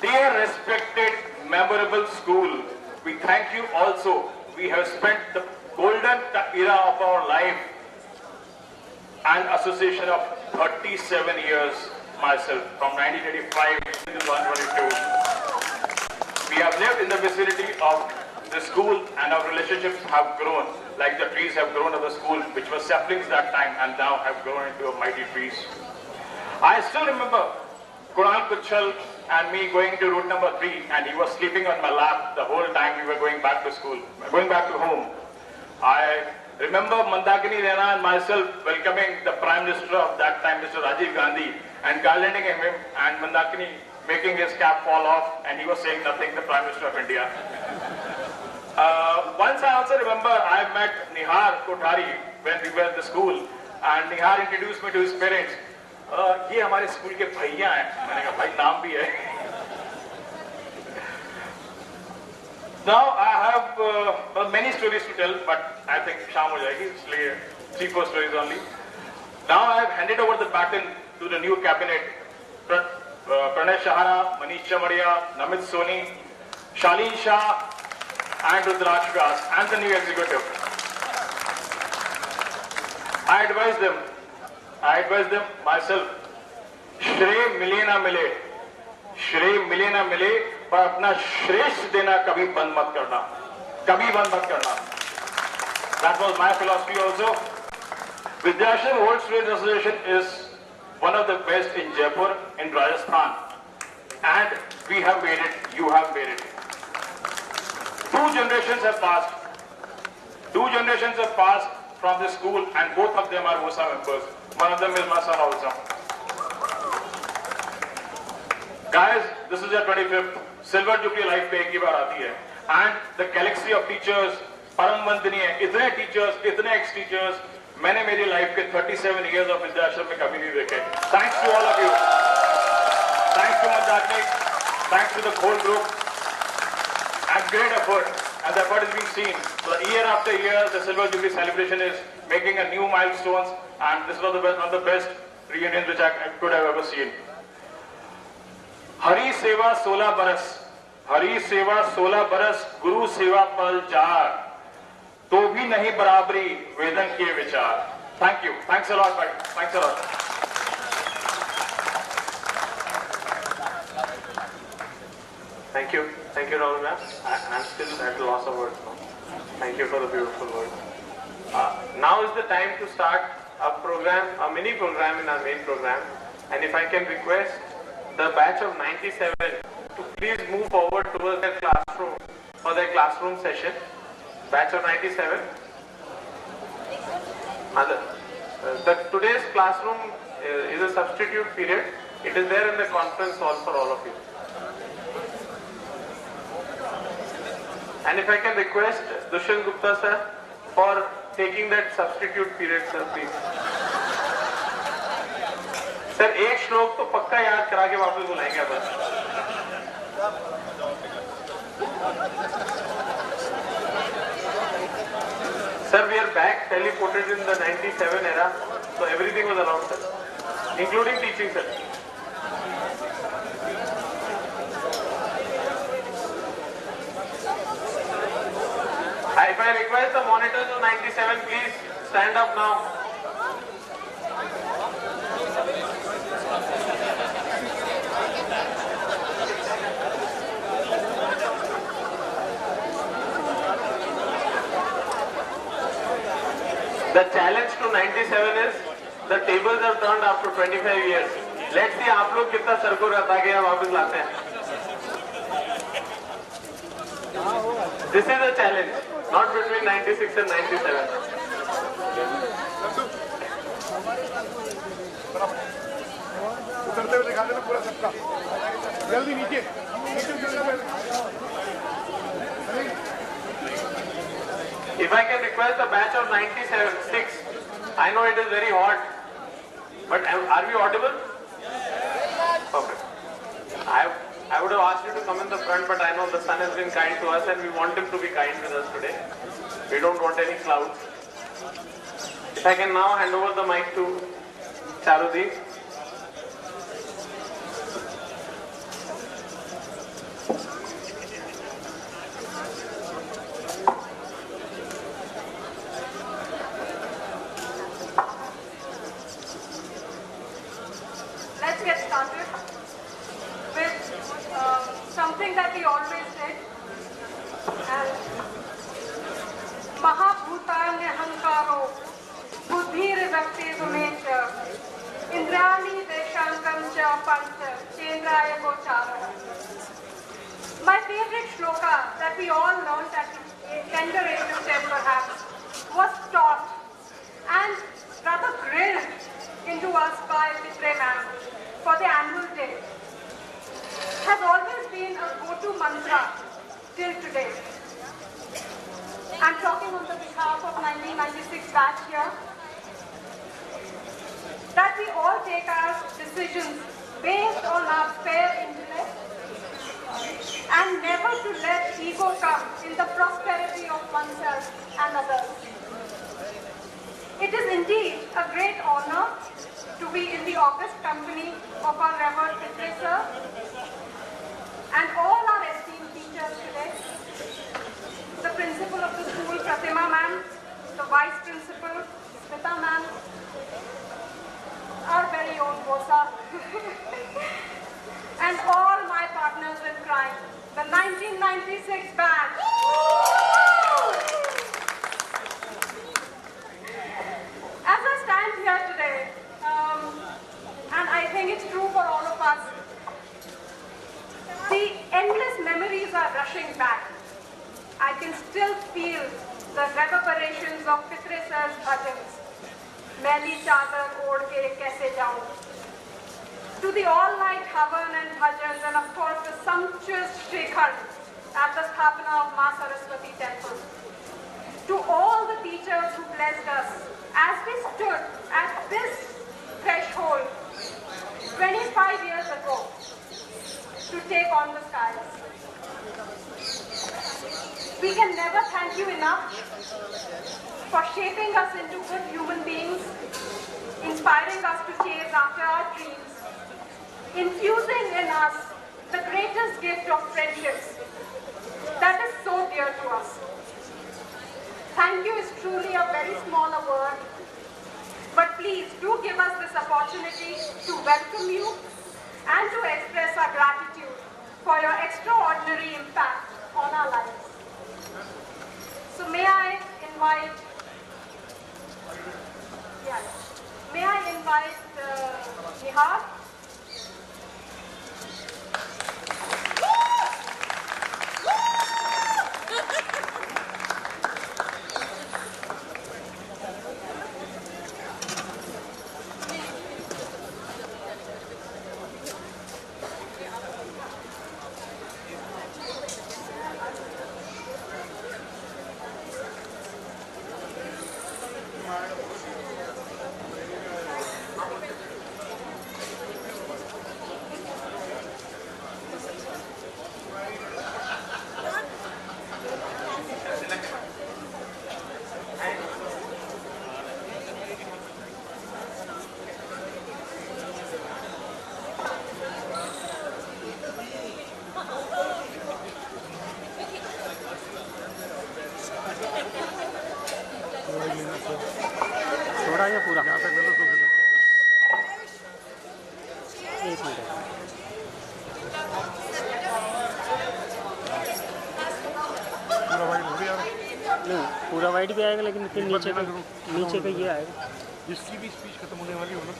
Dear respected, memorable school, we thank you also. We have spent the golden era of our life and association of 37 years myself, from 1985 to 122. We have lived in the vicinity of the school and our relationships have grown, like the trees have grown of the school, which was saplings that time and now have grown into a mighty trees. I still remember Kunal Kuchal and me going to route number 3 and he was sleeping on my lap the whole time we were going back to school, going back to home. I remember Mandakini Rana and myself welcoming the Prime Minister of that time, Mr. Rajiv Gandhi, and garlanding him and Mandakini making his cap fall off and he was saying nothing, the Prime Minister of India. Once I also remember I met Nihar Kothari when we were at the school and Nihar introduced me to his parents. ये हमारे school के भैया हैं, मैंने कहा भाई नाम भी है. Now I have many stories to tell, but I think शाम हो जाएगी, इसलिए 3-4 stories only. Now I have handed over the baton to the new cabinet. Pranay Shahara, Manish Chamadia, Namit Soni, Shalin Shah, and Rudraksh Vyas, and the new executive. I advise them myself. श्रेय मिले ना मिले, पर अपना श्रेष्ठ देना कभी बंद मत करना. That was my philosophy also. Vidyashram Old Students Association is one of the best in Jaipur, in Rajasthan, and we have made it. You have made it. 2 generations have passed from this school, and both of them are VOSA members. One of them is my son also. Guys, this is your 25th Silver Jubilee life पे एक ही बार आती है, and the galaxy of teachers, परम वंदनीय, इतने teachers, इतने ex-teachers, मैंने मेरी life के 37 years of विद्याश्रम में कभी नहीं देखे. Thanks to all of you. Thanks to Mandakini. Thanks to the whole group. And great effort, and the effort is being seen. So year after year, the Silver Jubilee celebration is making a new milestones, and this was one of the best reunions which I could have ever seen. हरी सेवा 16 बरस, गुरु सेवा पल 4, तो भी नहीं बराबरी वेदन के विचार. Thank you. Thanks a lot, buddy. Thanks a lot. Thank you, Rahul ma'am. I'm still at a loss of words now. Thank you for the beautiful words. Now is the time to start a program, a mini program in our main program. And if I can request the batch of 97 to please move forward towards their classroom for their classroom session. Batch of 97. Today's classroom is a substitute period. It is there in the conference hall for all of you. And if I can request Dushyant Gupta sir for taking that substitute period, sir, please. Sir, एक श्लोक तो पक्का याद करा के वापस बुलाएंगे अपन. Sir, we are back, teleported in the 97 era, so everything was allowed, sir, including teaching, sir. If I request the monitors of 97, please stand up now. The challenge to 97 is the tables have turned after 25 years. Let's see आप लोग कितना sir को रता गया वापस लाते हैं. This is a challenge, not between 96 and 97. उतरते हुए दिखा देना पूरा सबका. जल्दी नीचे. If I can request the batch of 96, I know it is very hot, but are we audible? Perfect. I would have asked you to come in the front, but I know the sun has been kind to us and we want him to be kind with us today. We don't want any clouds. If I can now hand over the mic to Charudi. Let's get started with something that we always did. And Mahabhutanya Hankaro Buddhir Vakti Indrani Deshankam Cha Pancha Chendraya Gochara. My favorite shloka that we all learned at tender age of 10 perhaps was taught and rather grilled into us by Pitre ma'am for the annual day. Has always been a go-to mantra till today. I'm talking on the behalf of 1996 batch here, that we all take our decisions based on our fair intellect and never to let ego come in the prosperity of oneself and others. It is indeed a great honor to be in the august company of our revered Pitre sir and all our esteemed teachers today, the principal of the school, Pratima ma'am, the vice principal, Smita ma'am, our very own Bosa, and all my partners in crime, the 1996 batch. As I stand here today, and I think it's true for all of us, the endless memories are rushing back. I can still feel the reverberations of Pitre sir's bhajans. Maili chadar od ke kaise jaun. To the all-night havan and bhajans, and of course the sumptuous Shrikhand at the Sthapana of Ma Saraswati temple. To all the teachers who blessed us as we stood at this threshold 25 years ago to take on the skies. We can never thank you enough for shaping us into good human beings, inspiring us to chase after our dreams, infusing in us the greatest gift of friendships that is so dear to us. Thank you is truly a very small word, but please do give us this opportunity to welcome you and to express our gratitude for your extraordinary impact on our lives. So may I invite Nihar. थोड़ा या पूरा यहाँ तक ले लो सोफे तक। एक minute पूरा वाइट हो गया नहीं, पूरा वाइट भी आएगा लेकिन फिर नीचे का ये आएगा। जिसकी भी स्पीच खत्म होने वाली हो ना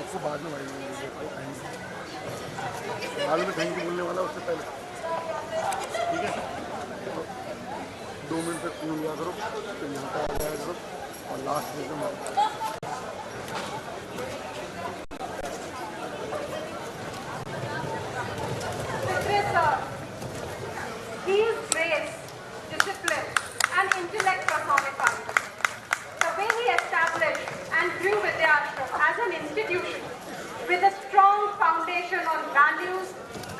उसको बाद में वाइट मिलेगी, बाद में थैंक यू बोलने वाला उससे पहले, ठीक है। तो 2 मिनट तक स्कूल लिया करो, फिर यहाँ पर आ जाया करो और लास्ट में He is grace, discipline, and intellect personified. The way he established and grew Vidyashram as an institution with a strong foundation on values,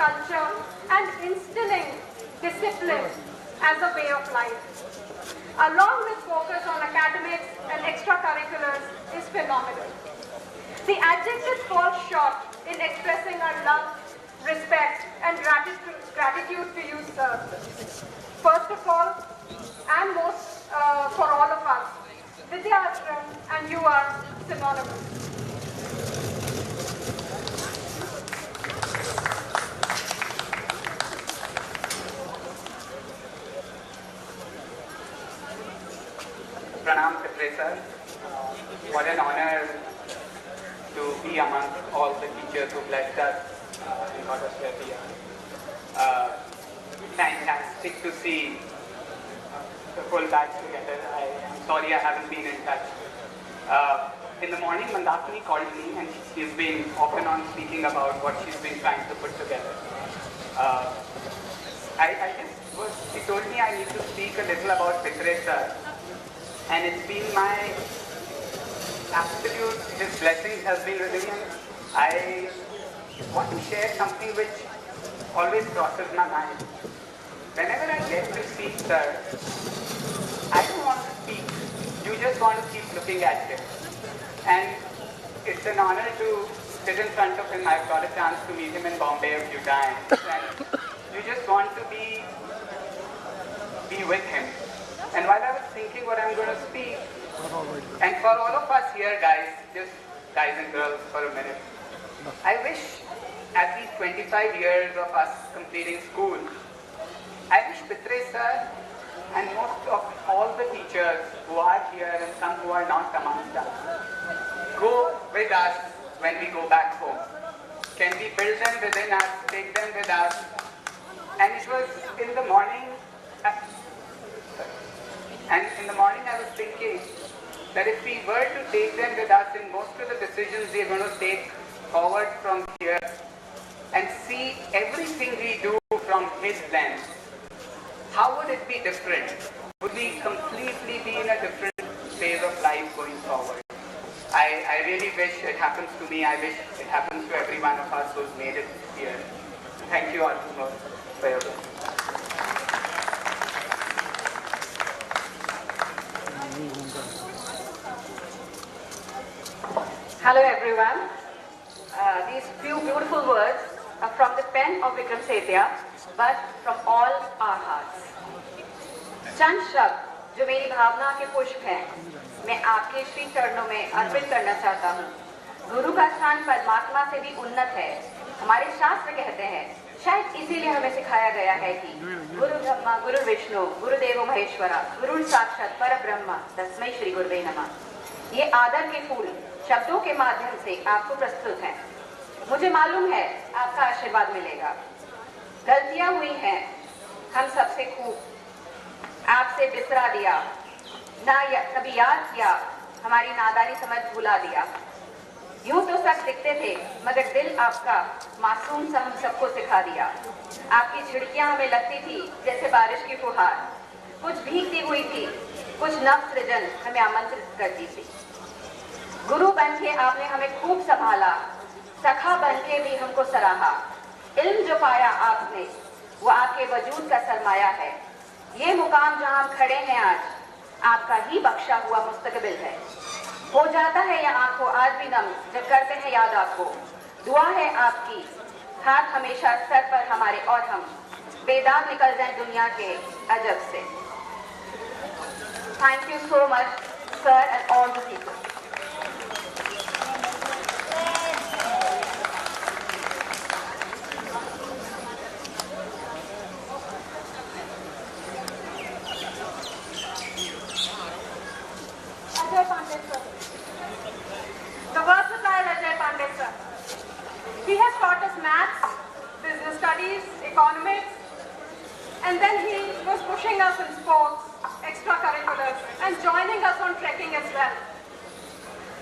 culture, and instilling discipline as a way of life, along with focus on academics and extracurriculars, is phenomenal. The adjectives fall short in expressing our love, respect, and gratitude to you, sir. First of all, and most for all of us, Vidyashram and you are synonymous. Pranam Sir. What an honor to be among all the teachers who blessed us and got us where we are. Fantastic to see the full batch together. I am sorry I haven't been in touch. In the morning, Mandakini called me and she's been off and on speaking about what she's been trying to put together. She told me I need to speak a little about Pitre sir, and it's been my absolute, his blessings has been with me. I want to share something which always crosses my mind. Whenever I get to speak, sir, I don't want to speak. You just want to keep looking at him. And it's an honor to sit in front of him. I've got a chance to meet him in Bombay a few times. And you just want to be with him. And while I was thinking what I'm going to speak, and for all of us here, guys, just guys and girls for a minute, I wish at least 25 years of us completing school, I wish Pitre sir and most of all the teachers who are here and some who are not amongst us, go with us when we go back home. Can we build them within us, take them with us? And it was in the morning, I was thinking that if we were to take them with us in most of the decisions we are going to take forward from here and see everything we do from his lens, how would it be different? Would we completely be in a different phase of life going forward? I really wish it happens to me. I wish it happens to every one of us who's made it here. Thank you all for your time. Hello everyone. These few beautiful words are from the pen of Vikram Sethia, but from all our hearts. चंद शब्द जो मेरी भावना के पुष्प हैं, मैं आपके श्री चरणों में अर्पित करना चाहता हूँ। गुरु का स्थान परमात्मा से भी उन्नत है। हमारे शास्त्र कहते हैं, शायद इसीलिए हमें सिखाया गया है कि गुरु ब्रह्मा गुरु विष्णु गुरुदेवो महेश्वरा गुरु साक्षात पर ब्रह्म तस्मै श्री गुरुवे नमः। ये आदर के फूल शब्दों के माध्यम से आपको प्रस्तुत हैं। मुझे मालूम है आपका आशीर्वाद मिलेगा। गलतियां हुई हैं, हम सबसे खूब, आपसे बिसरा दिया, कभी याद किया, हमारी नादानी समझ भुला दिया। यूं तो सख्त दिखते थे, मगर दिल आपका मासूम सा हम सबको सिखा दिया। आपकी झिड़कियां हमें लगती थी जैसे बारिश की फुहार, कुछ भीगती हुई थी, कुछ नव सृजन हमें आमंत्रित करती थी। गुरु बन के आपने हमें खूब संभाला, सखा बन के भी हमको सराहा। इल्म जो पाया आपने वो आपके वजूद का सरमाया है। ये मुकाम जहां हम खड़े हैं आज, आपका ही बख्शा हुआ मुस्तकबिल है। हो जाता है यह आंखों आज भी नम जब करते हैं याद आपको। दुआ है आपकी, हाथ हमेशा सर पर हमारे और हम बेदाग निकल जाएं दुनिया के अजब से। Thank you so much, sir, and all the people. Ajay Pandey sir. The versatile Ajay Pandey sir. He has taught us maths, business studies, economics, and then he was pushing us in sports, extracurriculars, and joining us on trekking as well.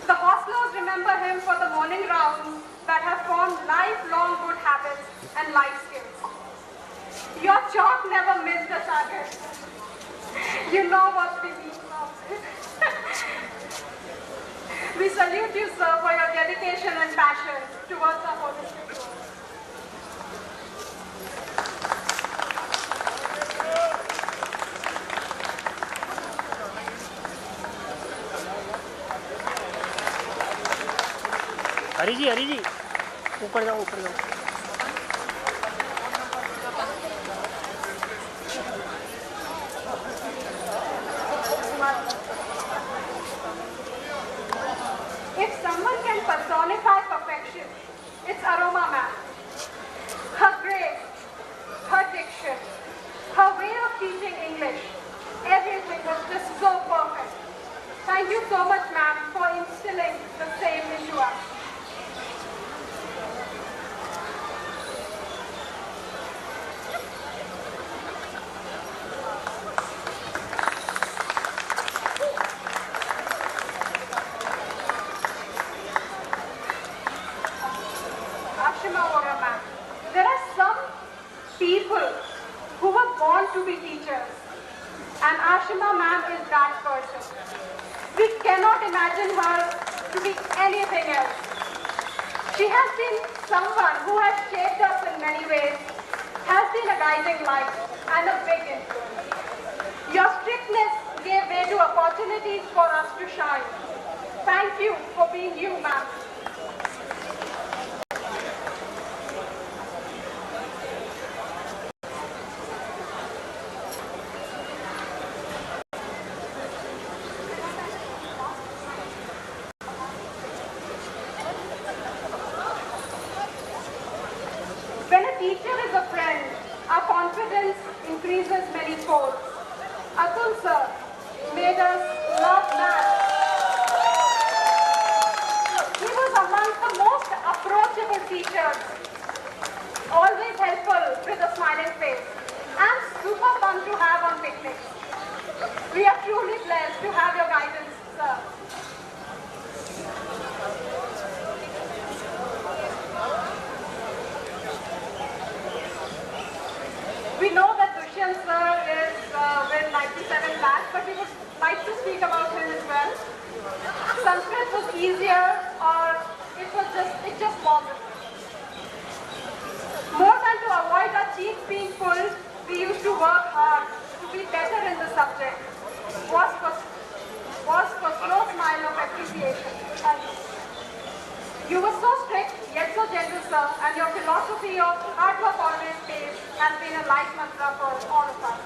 The hostlers remember him for the morning rounds that have formed lifelong good habits and life skills. Your chalk never missed a target. You know what we mean now. We salute you, sir, for your dedication and passion towards our holistic goals. हरी जी ऊपर जाओ ऊपर जाओ। If someone can personify perfection, it's Aroma ma'am. Her grace, her diction, her way of teaching English, everything was just so perfect. Thank you so much, ma'am, for instilling the same into us. There are some people who were born to be teachers, and Ashima ma'am is that person. We cannot imagine her to be anything else. She has been someone who has shaped us in many ways, has been a guiding light and a big influence. Your strictness gave way to opportunities for us to shine. Thank you for being you, ma'am. When a teacher is a friend, our confidence increases many folds. Atul sir made us love math. He was among the most approachable teachers, always helpful with a smiling face, and super fun to have on picnics. We are truly blessed to have your guidance, sir. We know that Dushyant sir is with 97 lakhs, but we would like to speak about him as well. Sanskrit was easier, or it just wasn't. More than to avoid our cheeks being pulled, we used to work hard to be better in the subject. Was for slow smile of appreciation. You were so strict, yet so gentle, sir, and your philosophy of hard work always pays has been a life mantra for all of us.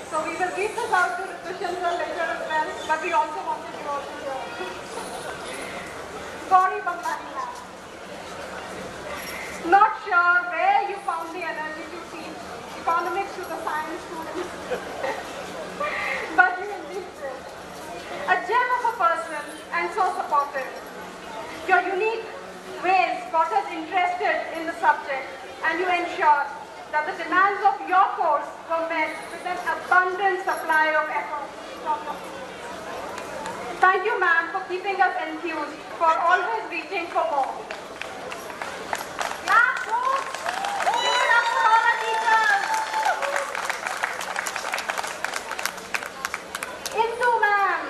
So we will give this out to Dushyant sir later as well, but we also wanted you all to hear. Gauri Bambani ma'am. Not sure where you found the energy to teach economics to the science students, but you indeed did. A gem of a person and so supportive. Your unique ways got us interested in the subject, and you ensured that the demands of your course were met with an abundant supply of effort from your students. Thank you, ma'am, for keeping us enthused, for always reaching for more. Clap, folks! Give it up for all our teachers! Indu, ma'am.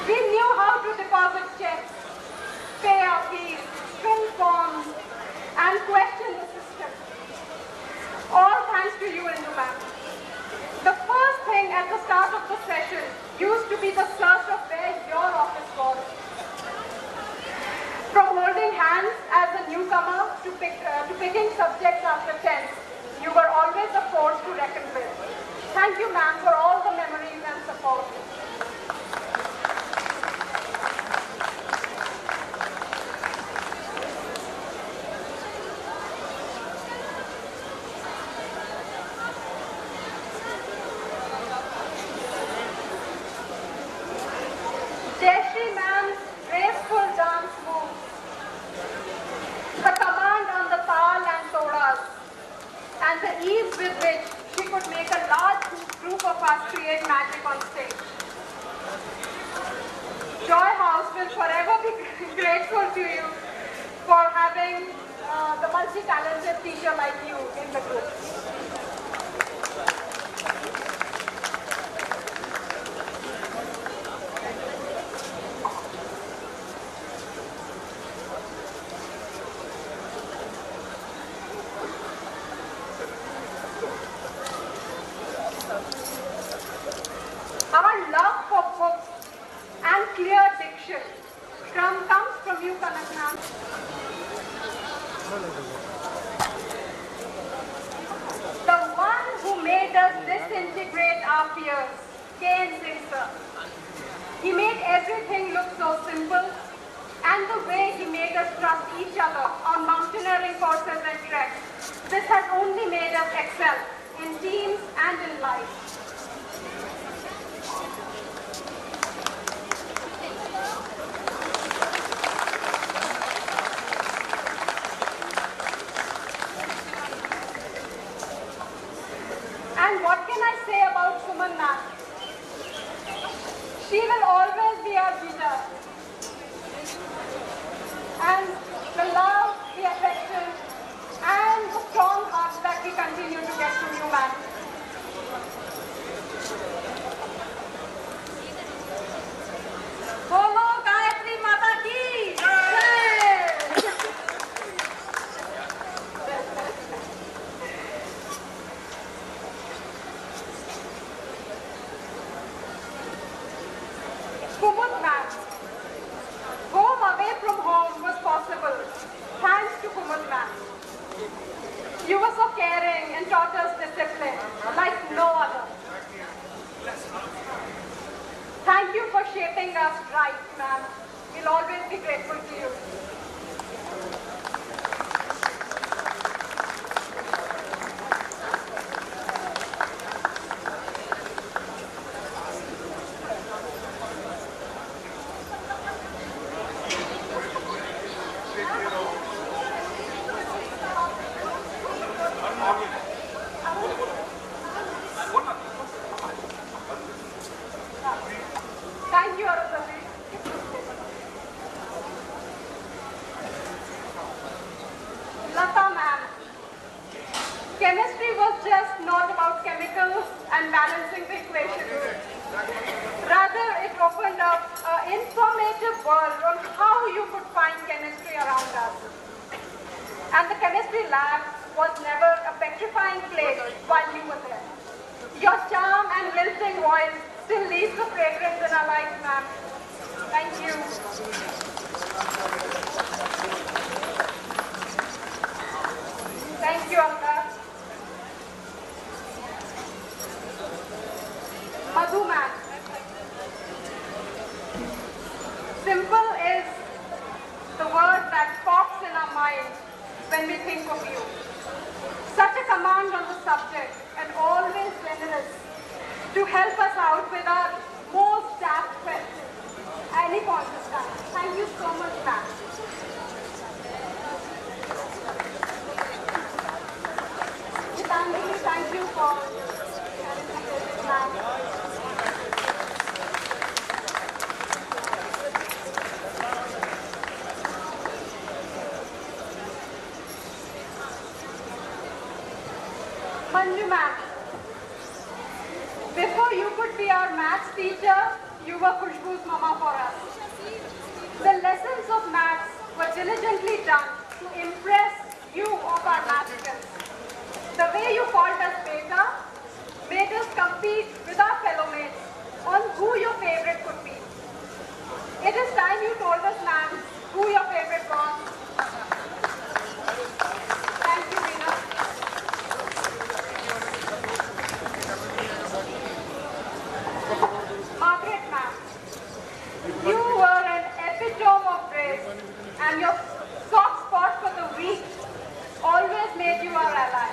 We knew how to deposit checks, pay our fees, fill forms, and question the system. All thanks to you, Indu ma'am. The first thing at the start of the session used to be the search of where your office was. ease with which she could make a large group of us create magic on stage. Joy House will forever be grateful to you for having the multi-talented teacher like you in the group. Our love for books and clear diction comes from you, Kanak ma'am. The one who made us disintegrate our fears, K.N. Singh sir. He made everything look so simple, and the way he made us trust each other on mountaineering courses and treks. This has only made us excel in teams and in life. And what can I say about Suman ma'am? She will always be our leader. And the love, the affection, and the strong heart that we continue to get from you, ma'am. Bolo Gayatri Mata ki jai! Kumud ma'am. Home away from home was possible thanks to Kumud ma'am. You were so caring and taught us discipline like no other. Thank you for shaping us right, ma'am. We'll always be grateful to you. Thank you, Arundhati. Lata ma'am. Chemistry was just not about chemicals and balancing the equations. Rather, it opened up an informative world on how you could find chemistry around us. And the chemistry lab was never a petrifying place while you were there. Your charm and lilting voice still leaves the fragrance in our lives, ma'am. Thank you. Thank you, Alka. Madhu, ma'am. Simple is the word that pops in our mind when we think of you. Such a command on the subject and always generous to help us out with our most daft questions at any point of time. Thank you so much, ma'am. Gitanjali, thank you for sharing the message, ma'am. Manju ma'am, before you could be our maths teacher, you were Khushbu's mama for us. The lessons of maths were diligently done to impress you of our math skills. The way you called us beta made us compete with our fellow mates on who your favorite could be. It is time you told us, ma'am, who your favorite was. Thank you, Veena. Margaret, ma'am, you were an epitome of grace, and your soft spot for the weak always made you our ally.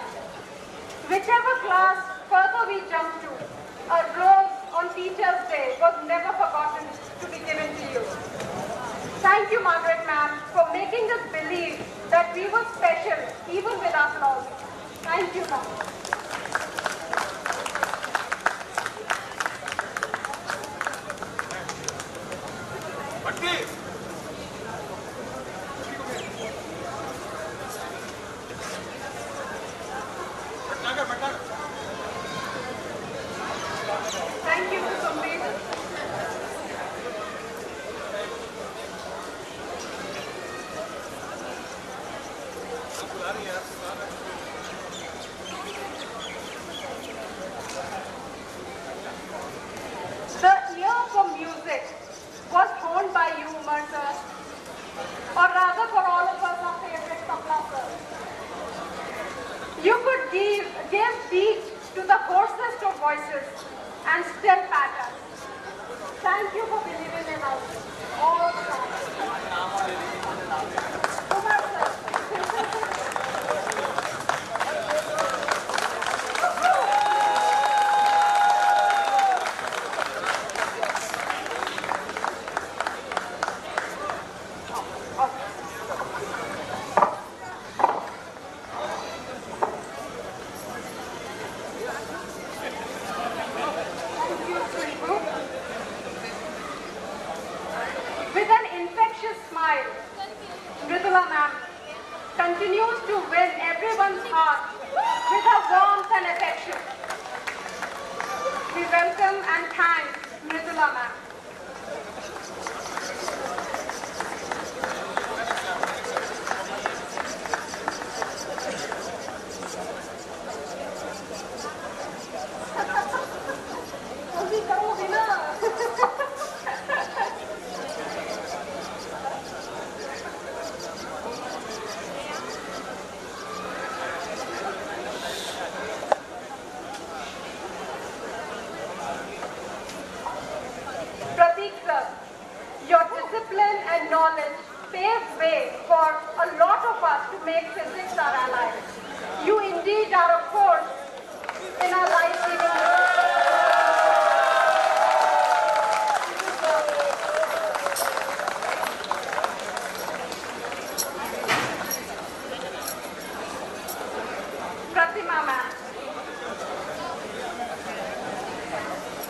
Whichever class further we jumped to, a rose on Teacher's Day was never forgotten to be given to you. Thank you, Margaret ma'am, for making us believe that we were special even with our flaws. Thank you, ma'am. Thank you, Sumit. The ear for music was honed by you, Mercer, or rather for all of us, our favorite tabla sir. You could give beat to the hoarsest of voices and still pattern. Thank you for believing in us all the time. Kumar sir. With an infectious smile, Mridula ma'am continues to win everyone's heart with her warmth and affection. We welcome and thank Mridula ma'am. Pratik sir, your discipline and knowledge paved way for a lot of us to make physics our ally. You indeed are a force in our life-giving. Pratima ma'am.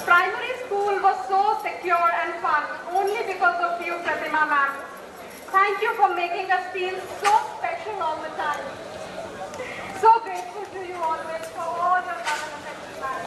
Primary school was so secure and fun only because of you, Pratima ma'am. Thank you for making us feel so special all the time. So grateful to you always for all your love and affection, ma'am.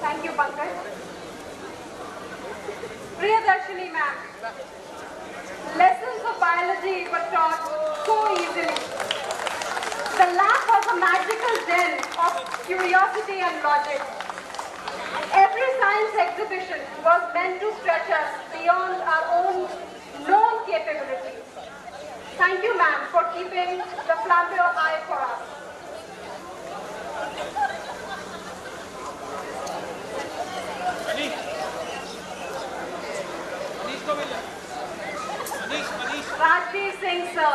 Thank you, Pankaj. Priyadarshini ma'am. Lessons of biology were taught so easily. The lab was a magical den of curiosity and logic. Every science exhibition was meant to stretch us beyond our own known capabilities. Thank you, ma'am, for keeping the flambeau high for us. Rajveer Singh sir.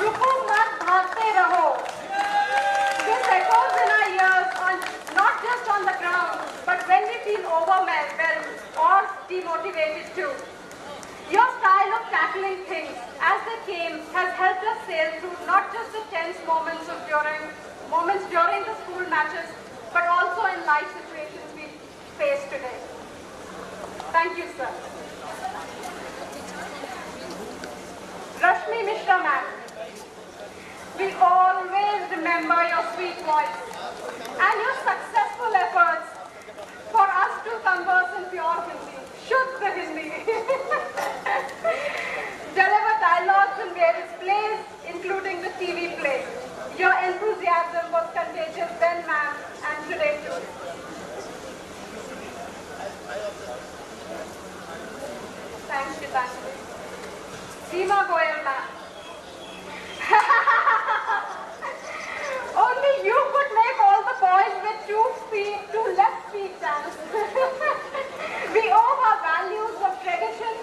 Ruko mat bhagte raho. This echoes in our ears not just on the ground, but when we feel overwhelmed or demotivated too. Your style of tackling things as they came has helped us sail through not just the tense moments during the school matches, but also in life situations we face today. Thank you, sir. Rashmi Mishra ma'am, we always remember your sweet voice and your successful efforts for us to converse in pure Hindi, Shuddha Hindi. Deliver dialogues in various plays, including the TV play. Your enthusiasm was contagious then, ma'am, and today too. Thank you, thank you. Seema Goyal ma'am. Only you could make all the boys with two left feet dance. We owe our values of tradition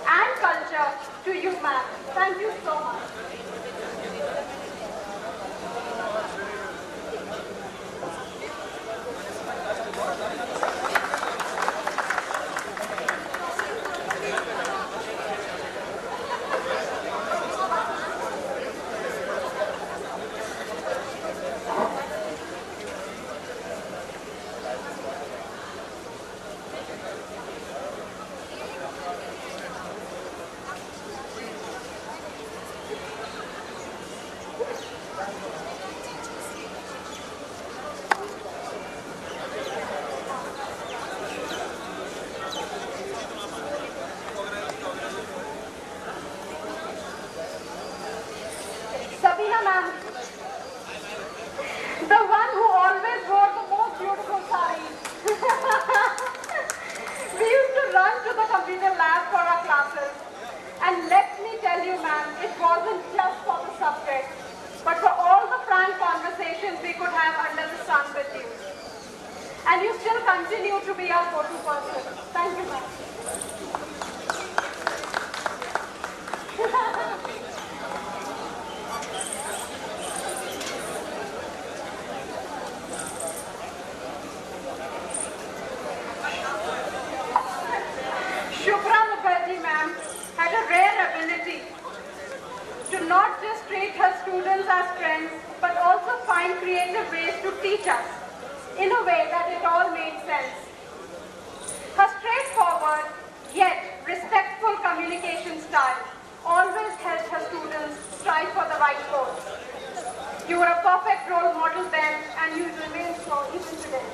and culture to you, ma'am. Thank you so much. ma'am. The one who always wore the most beautiful sarees. We used to run to the computer lab for our classes. And let me tell you, ma'am, it wasn't just for the subject, but for all the frank conversations we could have under the sun with you. And you still continue to be our go-to person. Thank you, ma'am. Shubhra Mukherjee, ma'am, had a rare ability to not just treat her students as friends, but also find creative ways to teach us in a way that it all made sense. Her straightforward, yet respectful communication style always helped her students strive for the right course. You were a perfect role model then, and you remain so even today.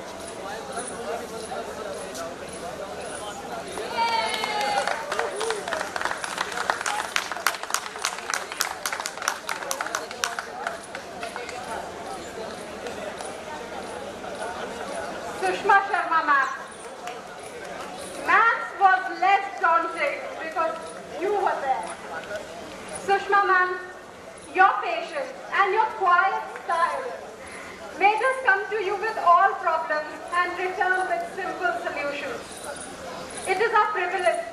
Sushma Sharma, ma'am. Maths was less daunting because you were there. Sushma, ma'am, your patience and your quiet style made us come to you with all problems and return with simple solutions. It is our privilege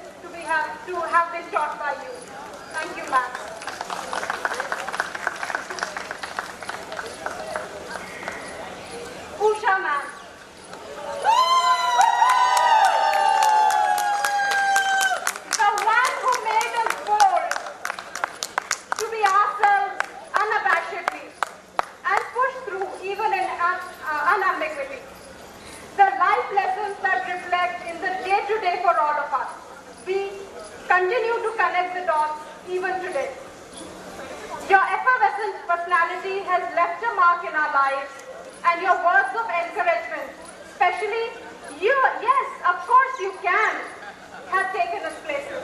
to have been taught by you. Thank you, ma'am. Usha, ma'am. The one who made us bold to be ourselves unabashedly and push through even in unambiguity. The life lessons that reflect in the day-to-day for all of us. We continue to connect the dots even today. Your effervescent personality has left a mark in our lives, and your words of encouragement, especially you, yes, of course you can, have taken us places.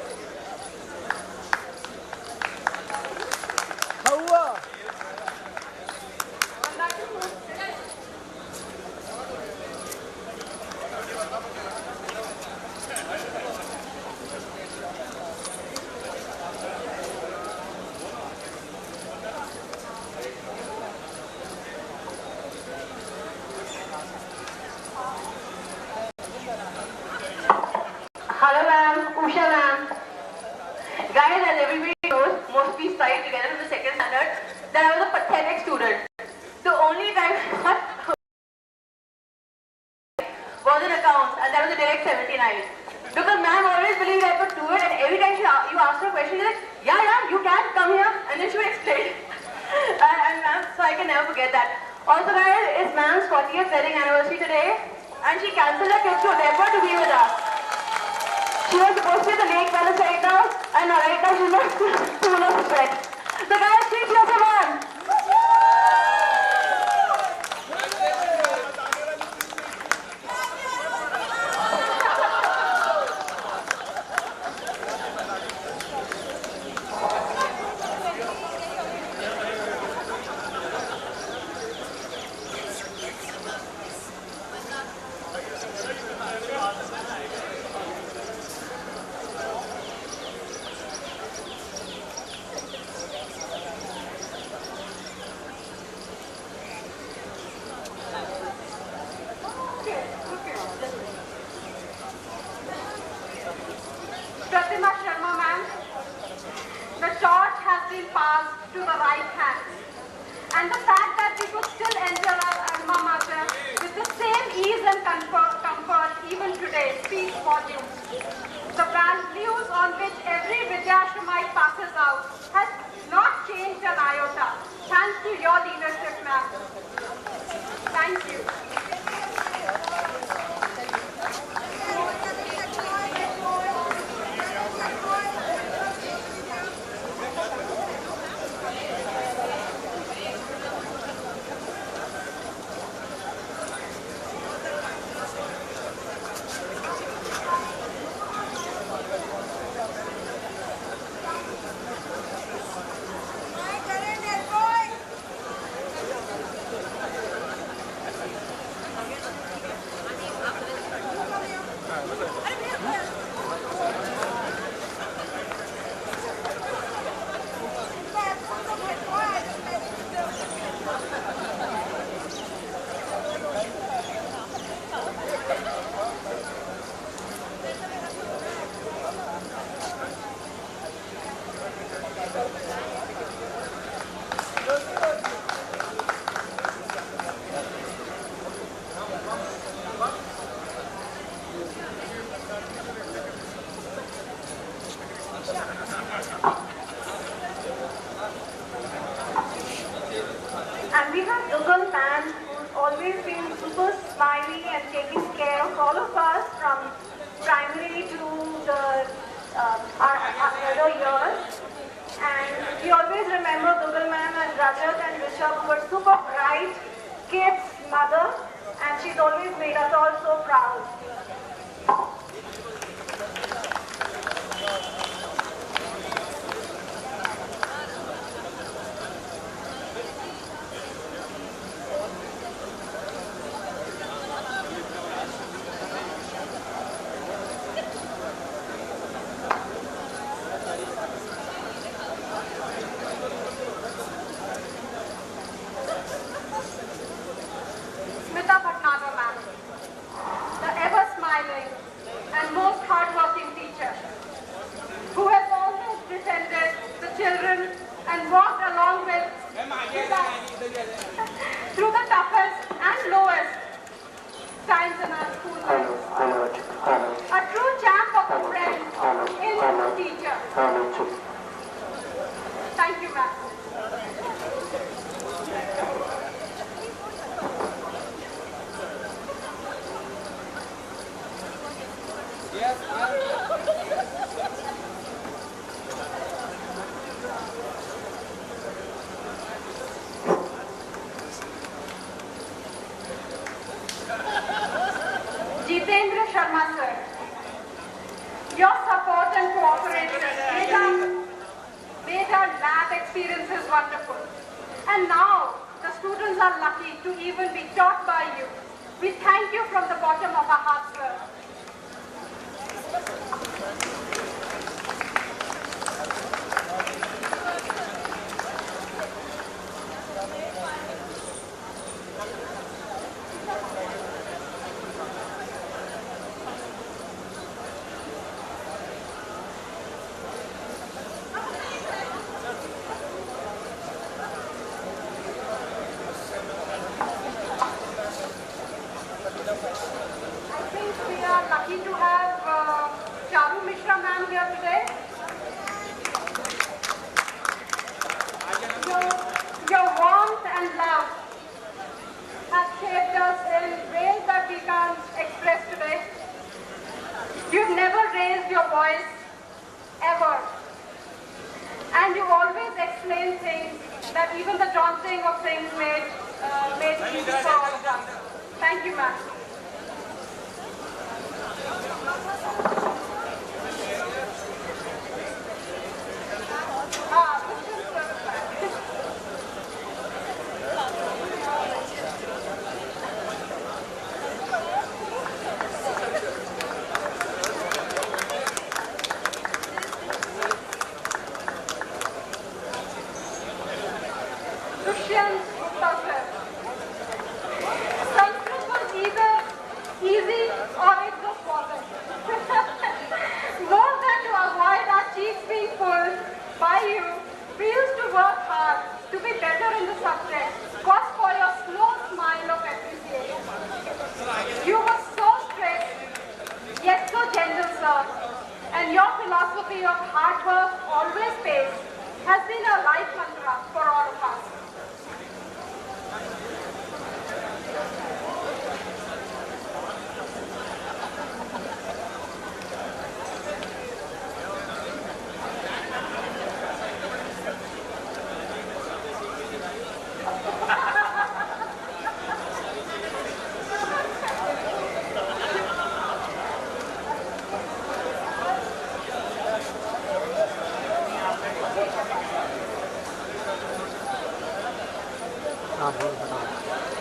Hello ma'am, Usha ma'am. Guys, as everybody knows, most we studied together in the second standard, that I was a pathetic student. The only time was in accounts, and that was a direct 79. Because ma'am always believed I could do it, and every time you asked her a question, she's like, yeah, you can, come here, and then she would explain. and ma'am, so I can never forget that. Also guys, it's ma'am's 40th wedding anniversary today, and she cancelled her trip to Udaipur to be with us. She was supposed to be at the lake palace right now, and right now she's not full of sweat. So guys, please show someone. Pratima Sharma, ma'am, the torch has been passed to the right hand. And the fact that we could still enter our alma mater with the same ease and comfort even today speaks volumes. The values on which every Vidyashramite passes out has not changed an iota. Thanks to your leadership, ma'am. Thank you. Rajat and Rishabh, who were super bright kids, mother, and she's always made us all so proud. The ever-smiling and most hard-working teacher, who has always defended the children and walked along with through the toughest and lowest times in our school life. A true champ of a friend in his teacher. Thank you, ma'am. Jitendra Sharma sir, your support and cooperation made our lab experiences wonderful. And now the students are lucky to even be taught by you. We thank you from the bottom of our hearts, sir. To have Charu Mishra ma'am here today. Your warmth and love have shaped us in ways that we can't express today. You've never raised your voice, ever. And you always explain things that even the daunting of things made easy for us. Thank you, ma'am. Sanskrit was either easy or it just wasn't. More than to avoid our cheeks being pulled by you, we used to work hard to be better in the subject was for your slow smile of appreciation. You were so strict, yet so gentle, sir, and your philosophy of hard work always pays has been a life mantra for all of us.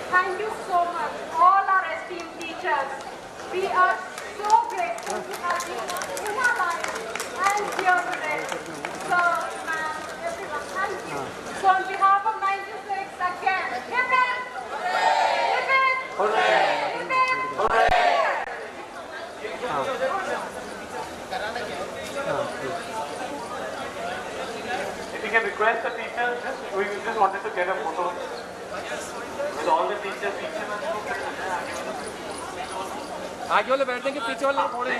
Thank you so much, all our esteemed teachers. We are so grateful to have you in our lives and here today. So, ma'am, everyone, thank you. So, on behalf of 96, again, hip hip! Hip hip! Hooray! Hip hip! Hooray! If you can request the teachers, we just wanted to get a photo with all the teachers. आगे वाले बैठ देंगे, पीछे वाले थोड़े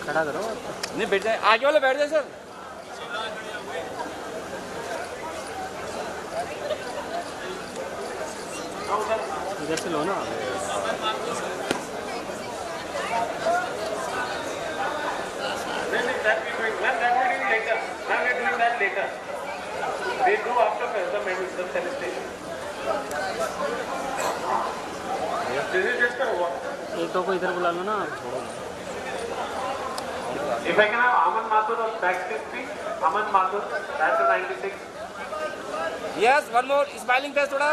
खड़ा करो, नहीं बैठ जाए, आगे वाले बैठ जाए सर। इधर से लो ना। That we doing later. they do after the medals, the celebration. This is just a walk. एक तो को इधर बुला लो ना. If I can have Aman Mathur on backstage, please. Aman Mathur, batch of 96. Yes, one more smiling face थोड़ा.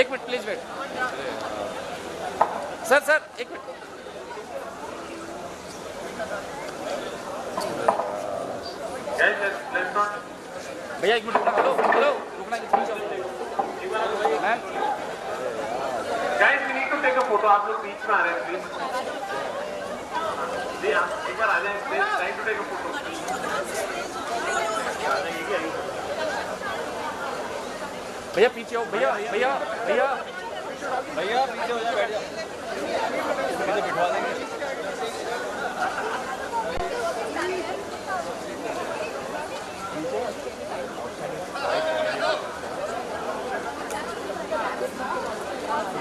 एक minute please wait. Sir एक minute. Guys, let's not. भैया एक मिनट रुकना. हेलो रुकना ma'am. Guys, we need to take a photo. आप लोग बीच में आ रहे हैं, please. जी हाँ, एक बार आ जाएं. Trying to take a photo. भैया पीछे हो. भैया पीछे हो जाए, बैठ जाओ. पीछे बिठवा देंगे.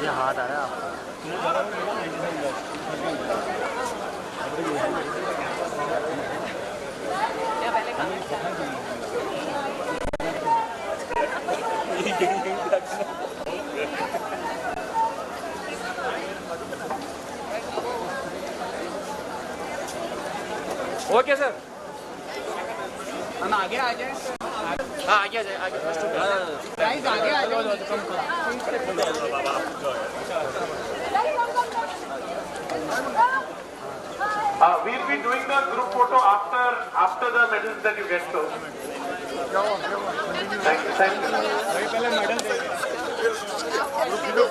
ये हाथ आ रहा है आपका. Okay sir. हम आगे आ जाए. हाँ आगे आ जाए. आगे गाइस आगे आ जाओ. We'll be doing the group photo after the medals that you get. So. Thank you.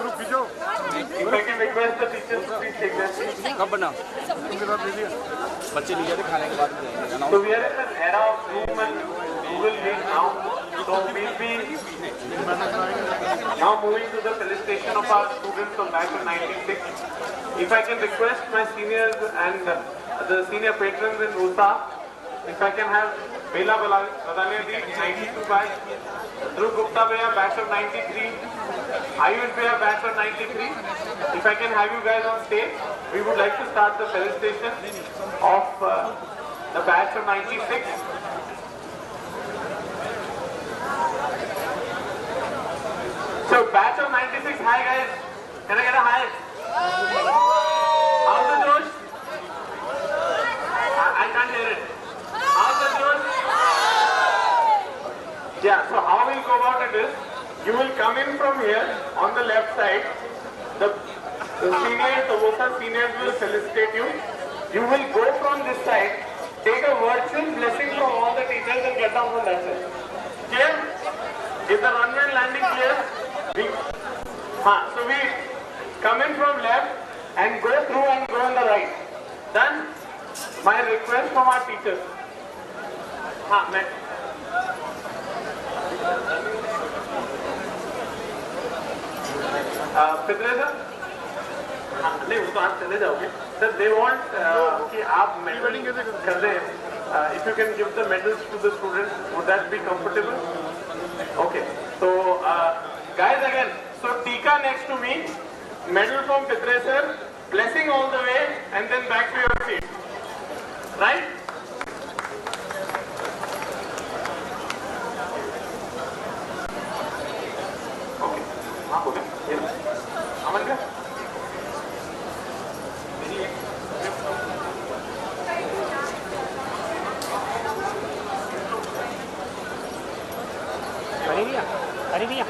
Group खींचो. If I can request the teachers to please take their seats. कब बना? बच्चे लिए थे खाने के बाद. So we are in an era of Zoom and Google Meet now. So we'll be now moving to the felicitation of our students from back in 96. If I can request my seniors and the senior patrons in USA, if I can have Bela Badalia Di, 92 batch, Dhruv Gupta Bhaiya, batch of 93, Ayush Bhaiya, batch of 93. If I can have you guys on stage, we would like to start the felicitation of the batch of 96. So batch of 96, hi guys. Can I get a hi? How's the Josh? I can't hear it. How's the Josh? Yeah, so how we'll go about it is, you will come in from here on the left side. The seniors, the VOSA seniors will felicitate you. You will go from this side, take a virtual blessing from all the teachers and get down from that side. Clear? Is the runway landing clear? So we come in from left and go through and go on the right. Done? My request from our teachers. Pitre sir नहीं वो तो आप चले जाओगे sir they want कि आप medal कर दें if you can give the medals to the students would that be comfortable? Okay, so guys again, so Tika next to me, medal from Pitre sir, blessing all the way and then back to your seat, right? Okay, okay. Aman ka? अरे भैया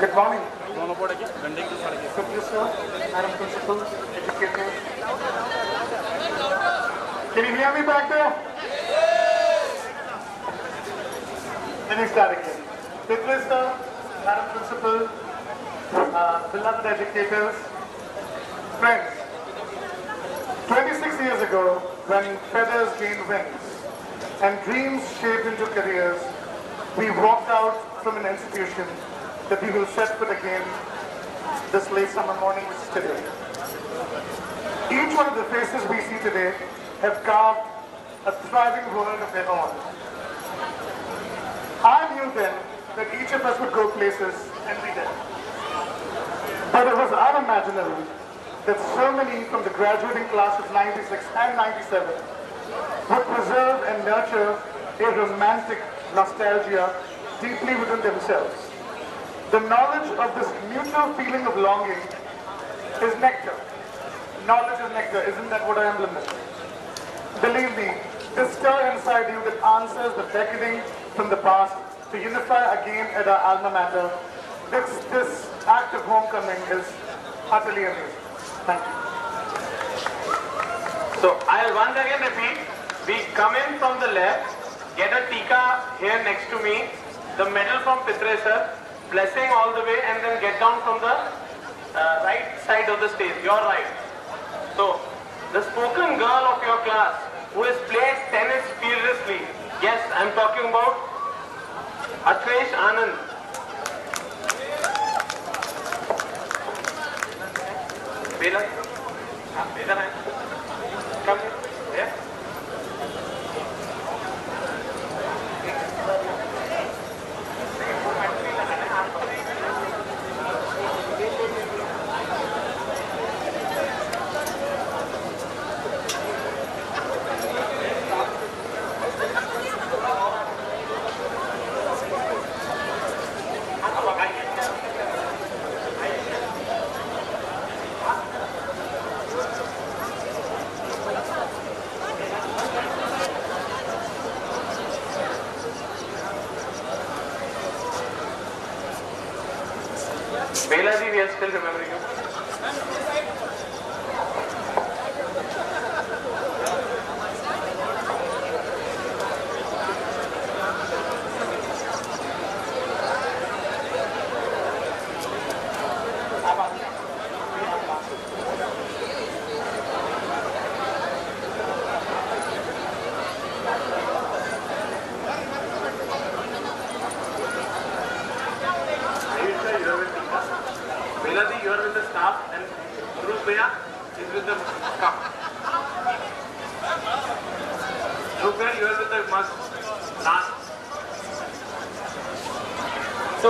Good morning. दोनों पड़े क्या? डंडे की सारे के. Sir, Madam Principal, educators. Can you hear me back there? Let me start again. Pitre sir, Madam Principal, beloved educators, friends. 26 years ago, when feathers gained wings and dreams shaped into careers, we walked out from an institution that we will set foot again this late summer morning, which is today. Each one of the faces we see today have carved a thriving world of their own. I knew then that each of us would go places, and we did. But it was unimaginable that so many from the graduating class of 96 and 97 would preserve and nurture a romantic nostalgia deeply within themselves. The knowledge of this mutual feeling of longing is nectar. Knowledge is nectar, isn't that what our emblem is? Believe me, this stir inside you that answers the beckoning from the past to unify again at our alma mater, this act of homecoming is utterly amazing. Thank you. So I'll once again repeat. We come in from the left, get a tika here next to me, the medal from Pitre sir, blessing all the way, and then get down from the right side of the stage, your right. So the spoken girl of your class who has played tennis fearlessly, yes, I'm talking about Atresh Anand. Bela, come here. Bela ji, we are still remembering you. You are with the staff and Dhruv Bhaiya is with the cup. Dhruv Bhaiya, you are with the mug. Last. So,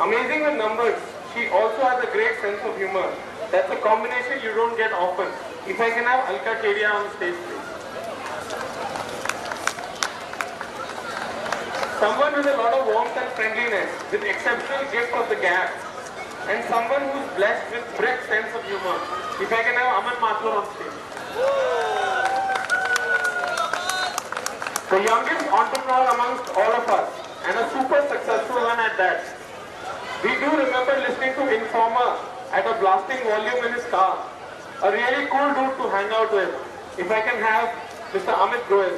amazing with numbers. She also has a great sense of humor. That's a combination you don't get often. If I can have Alka Kedia on stage, please. Someone with a lot of warmth and friendliness, with exceptional gift of the gab. And someone who's blessed with great sense of humor. If I can have Aman Mathur on stage. The youngest entrepreneur amongst all of us, and a super successful one at that. We do remember listening to Informer at a blasting volume in his car. A really cool dude to hang out with. If I can have Mr. Amit Goel.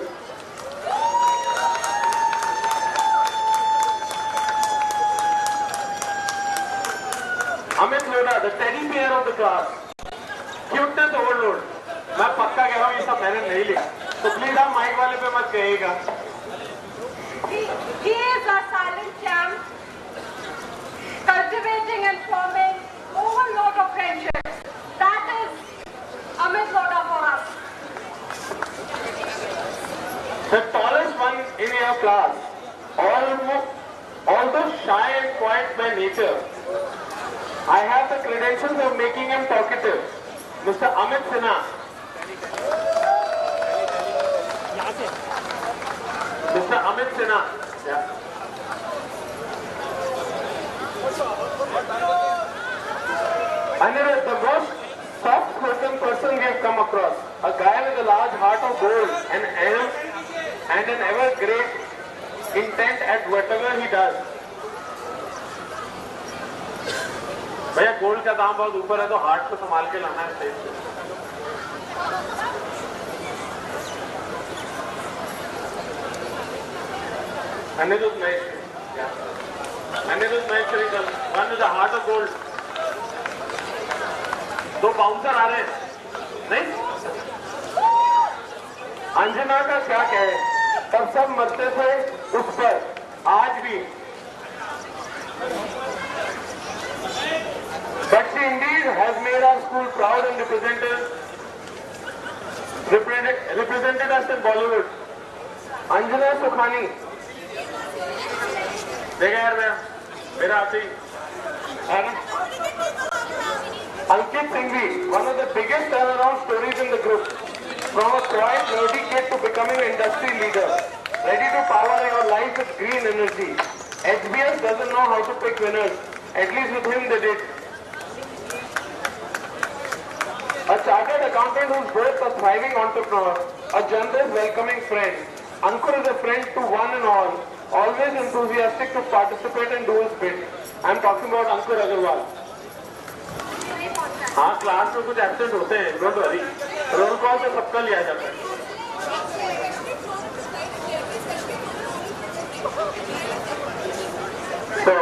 Amit Loda, the teddy bear of the class. Cuteness overload. मैं पक्का कह रहा हूँ ये सब मैंने नहीं लिखा. So please आप माइक वाले पे मत कहिएगा. He is a silent champ, cultivating and forming overload of friendships. That is Amit Loda for us. The tallest one in your class, although shy and quiet by nature, I have the credentials of making him talkative. Mr. Amit Sinha. Mr. Amit Sinha. Yeah. Anirudh, the most soft-spoken person we have come across. A guy with a large heart of gold and an ever great intent at whatever he does. भैया gold का दाम बहुत ऊपर है तो heart को संभाल के लाना है स्टेज पे. Anirudh Maheshwari. Yeah. Anirudh Maheshwari, one with a heart of gold. दो बाउंसर आ रहे हैं नहीं. अंजना का क्या कहे, तब सब मरते थे उस पर, आज भी. But she indeed has made our school proud and represented us in Bollywood. Anjana Sukhani. देखा यार मेरा आते ही Ankit Singhvi, one of the biggest turnaround stories in the group. From a quiet, nerdy kid to becoming an industry leader. Ready to power your life with green energy. HBS doesn't know how to pick winners. At least with him they did. A chartered accountant who's both a thriving entrepreneur, a generous, welcoming friend. Ankur is a friend to one and all, always enthusiastic to participate and do his bit. I'm talking about Ankur Agarwal. हाँ class में कुछ absent होते हैं, don't worry, roll call से सबका लिया जाता है. तो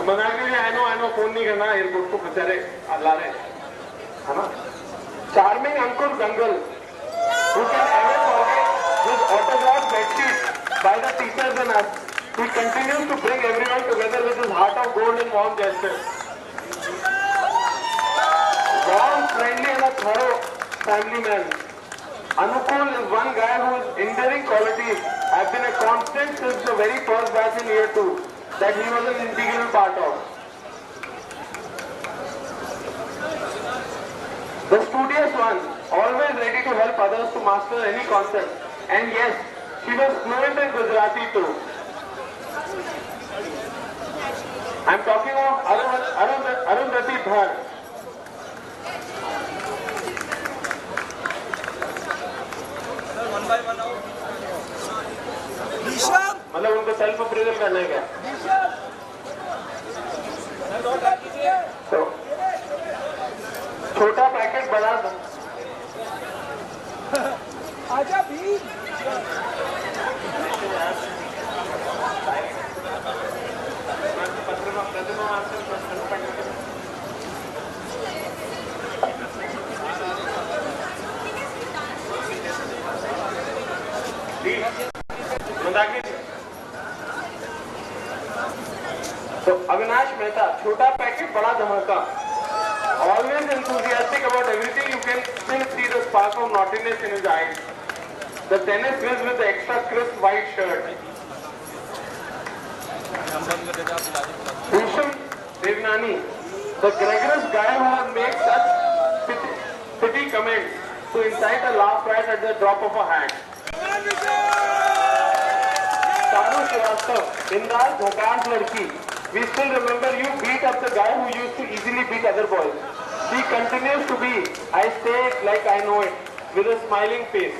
मना के लिए आई नो फोन नहीं करना, एयरपोर्ट को बेचारे ला रहे है ना. Charming Ankur Dangal, who can ever forget his autographed bedsheet by the teachers and us. He continues to bring everyone together with his heart of gold and warm gestures. Warm, friendly and a thorough family man. Anukul is one guy whose endearing qualities have been a constant since the very first batch in year 2 that he was an integral part of. The studious one, always ready to help others to master any concept. And yes, she was fluent in Gujarati too. I'm talking of Arundhati Dhar. मतलब उनको self appraisal करना है क्या? तो छोटा packet बड़ा आजा भी तो अविनाश मेहता, छोटा पैकेट बड़ा धमाका. Always enthusiastic about everything, you can still see the spark of naughtiness in his eyes. The tennis whiz with the extra crisp white shirt. Bhusham Devnani, the gregarious guy who would make such pithy comments to incite a laugh right at the drop of a hat. Taru Srivastav, Bindas Dhakash Ladki. We still remember you beat up the guy who used to easily beat other boys. He continues to be, I say it like I know it, with a smiling face.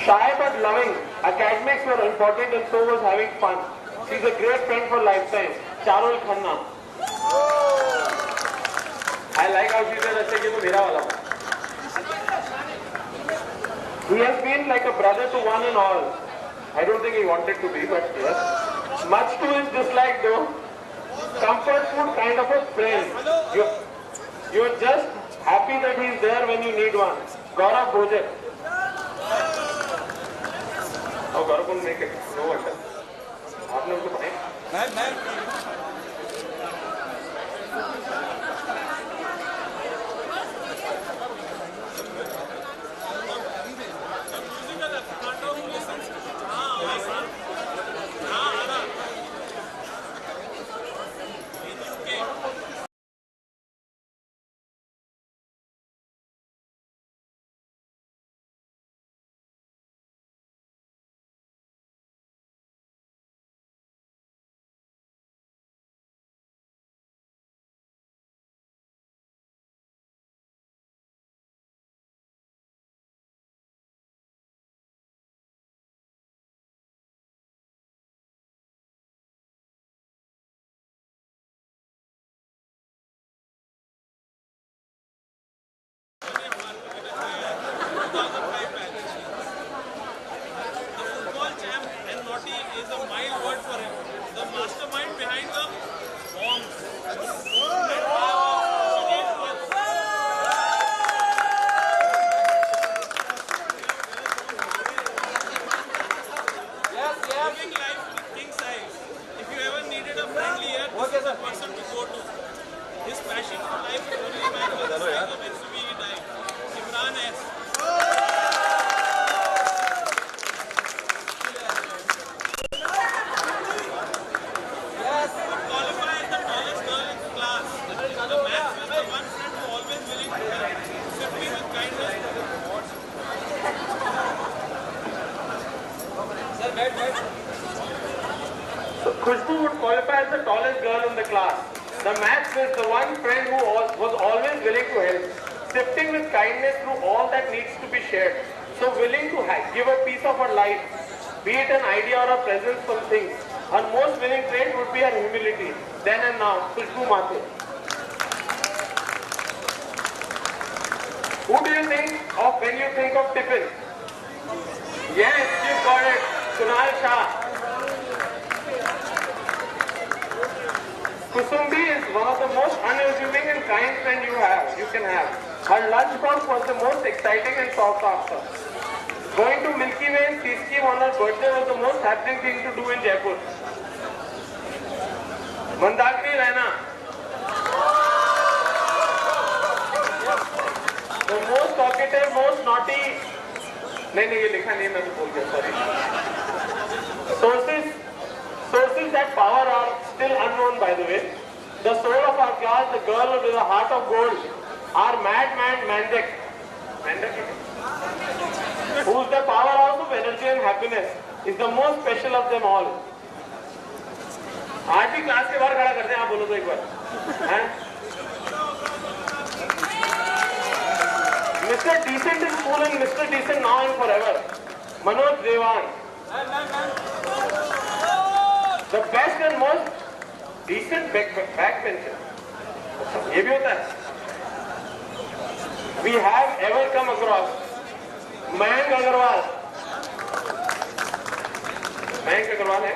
Shy but loving, academics were important and so was having fun. She's a great friend for lifetime. Charul Khanna. I like how she said, "Acha ye to mera wala." He has been like a brother to one and all. I don't think he wanted to be, but yes. Much to his dislike though, comfort food kind of a friend. You're just happy that he's there when you need one. Gaurav Bojek. Oh, Gaurav couldn't make it. No wonder. आपने उनको बताया? मैं So Khushbu would qualify as the tallest girl in the class. The maths is the one friend who was always willing to help, sifting with kindness through all that needs to be shared. So willing to give a piece of her life, be it an idea or a presence from things. Her most winning trait would be her humility. Then and now, Khushbu Mathe. Who do you think of when you think of tiffin? Yes, you got it. Kunal Shah. Kusumbi is one of the most unassuming and kind friend you can have. Her lunchbox was the most exciting and soft answer. Going to Milky Way and sea scheme on her birthday was the most happening thing to do in Jaipur. Mandakini Raina. The most talkative, most naughty. नहीं ये लिखा नहीं मैं तो बोल गया sorry. Sources that power are still unknown by the way. The soul of our class, the girl with a heart of gold, our madman Mandak, who's the powerhouse of energy and happiness, is the most special of them all. आज भी class के बाहर खड़ा करते हैं आप बोलो तो एक बार. Mr. Decent in school and Mr. Decent now and forever. Manoj Devan. The best and most decent backbencher. ये भी होता है. We have ever come across Mayank Agarwal. Mayank Agarwal है.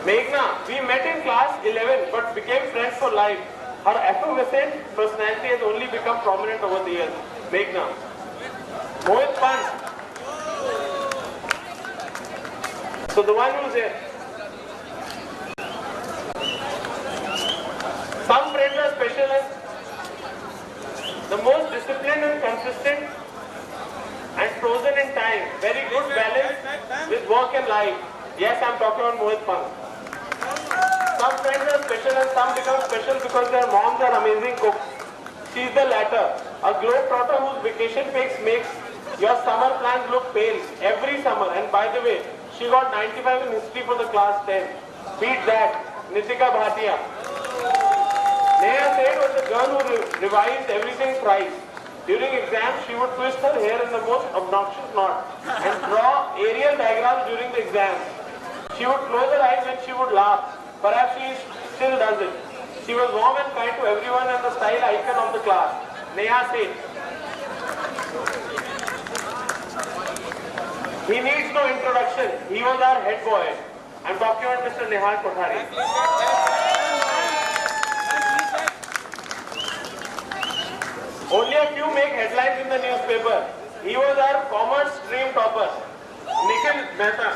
Meghna, we met in class 11 but became friends for life. Her effervescent personality has only become prominent over the years. Meghna. Mohit Pant. So the one who's here. Some friends are special as the most disciplined and consistent and frozen in time. Very good balance with work and life. Yes, I'm talking about Mohit Pant. Some friends are special and some become special because their moms are amazing cooks. She's the latter. A globetrotter whose vacation pics makes your summer plans look pale every summer. And by the way, she got 95 in history for the class 10. Beat that. Nitika Bhatia. Neha said was the girl who revised everything thrice. During exams, she would twist her hair in the most obnoxious knot and draw aerial diagrams during the exams. She would close her eyes when she would laugh. Perhaps she still does it. She was warm and kind to everyone and the style icon of the class. Neha said, he needs no introduction. He was our head boy. I'm talking about Mr. Nehal Kothari. Only a few make headlines in the newspaper. He was our commerce stream topper. Nikhil Mehta.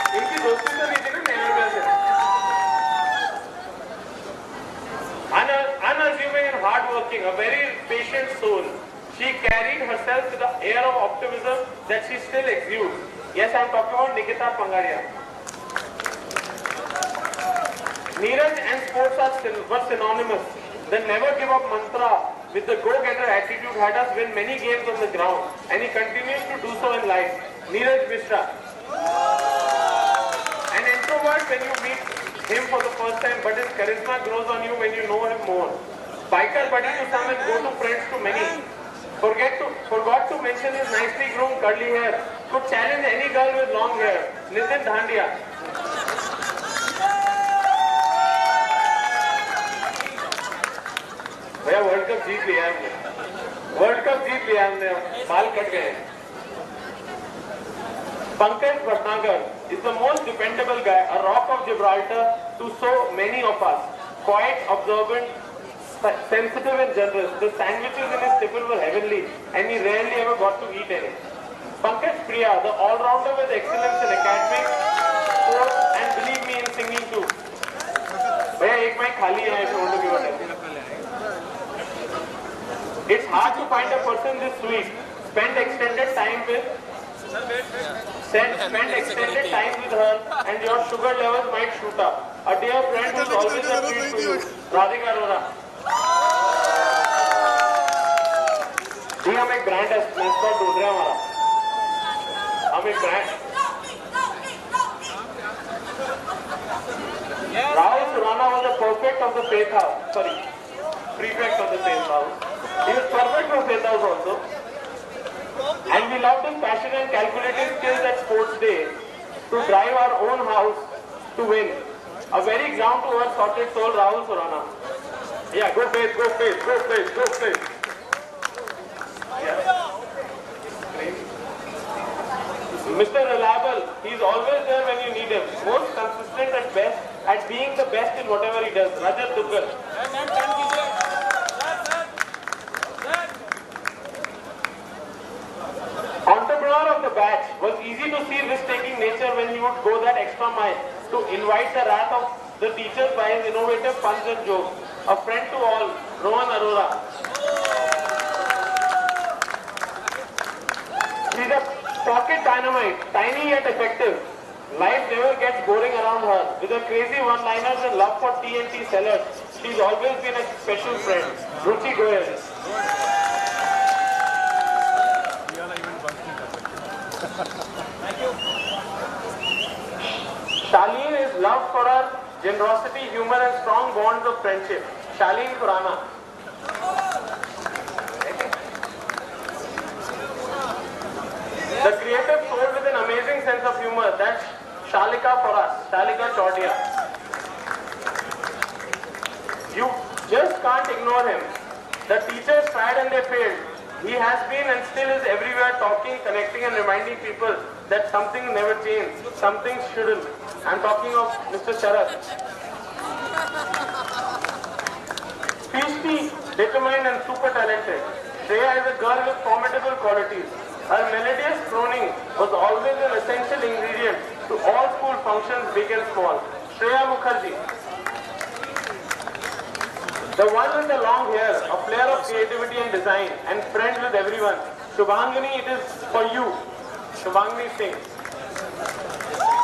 इनकी दोस्ती तो नहीं थी ना नेहा से. Unassuming and hardworking, a very patient soul. She carried herself with the air of optimism that she still exudes. Yes, I'm talking about Nikita Pangaria. Neeraj and sports were synonymous. The never give up mantra with the go-getter attitude had us win many games on the ground, and he continues to do so in life. Neeraj Mishra. An introvert when you meet him for the first time, but his charisma grows on you when you know him more. Biker buddy to some and go-to friends to many. Forgot to mention his nicely groomed curly hair. Could challenge any girl with long hair. Nitin Dhandia. भैया world cup जीत लिया हमने. World cup जीत लिया हमने. बाल cut गए. Pankaj Bhatnagar is the most dependable guy, a rock of Gibraltar to so many of us. Quiet, observant, sensitive and generous. The sandwiches in his tiffin were heavenly and he rarely ever got to eat any. Pankaj Priya, the all-rounder with excellence in academics, sports and believe me in singing too. भैया एक mic खाली है if you want to give a test. It's hard to find a person this sweet. Spend extended time with her and your sugar levels might shoot up. A dear friend who is always a treat to you. Radhika Arora. जी हम एक brand mascot ढूंढ रहे हैं हमारा. हम a grand. Rahul Surana was a prefect of the Faith House. Prefect of the Faith House. He was perfect for Faith House also. And we loved his passion and calculated skills at sports day to drive our own house to win. A very ground-to-earth, sorted soul, Rahul Surana. Yeah, go Faith, go Faith, go Faith, go Faith. Yeah. Mr. Reliable, he's always there when you need him. Most consistent at best, at being the best in whatever he does. Rajat Duggal. Entrepreneur of the batch, was easy to see risk-taking nature when he would go that extra mile to invite the wrath of the teachers by his innovative puns and jokes. A friend to all, Rohan Arora. She's a pocket dynamite, tiny yet effective. Life never gets boring around her. With her crazy one-liners and love for TNT sellers, she's always been a special friend. Ruchi Goyal. Shaleen is loved for her generosity, humor and strong bonds of friendship. Shaleen Khurana. The creative soul with an amazing sense of humor. That's Shalika for us. Shalika Chaudia. You just can't ignore him. The teachers tried and they failed. He has been and still is everywhere talking, connecting and reminding people that something never changed. Something shouldn't. I'm talking of Mr. Sharat. Feisty, determined and super talented. Shreya is a girl with formidable qualities. Her melodious croning was always an essential ingredient to all school functions, big and small. Shreya Mukherjee. The one with the long hair, a flair of creativity and design, and friends with everyone. Shubhangini, it is for you. Shubhangini Singh.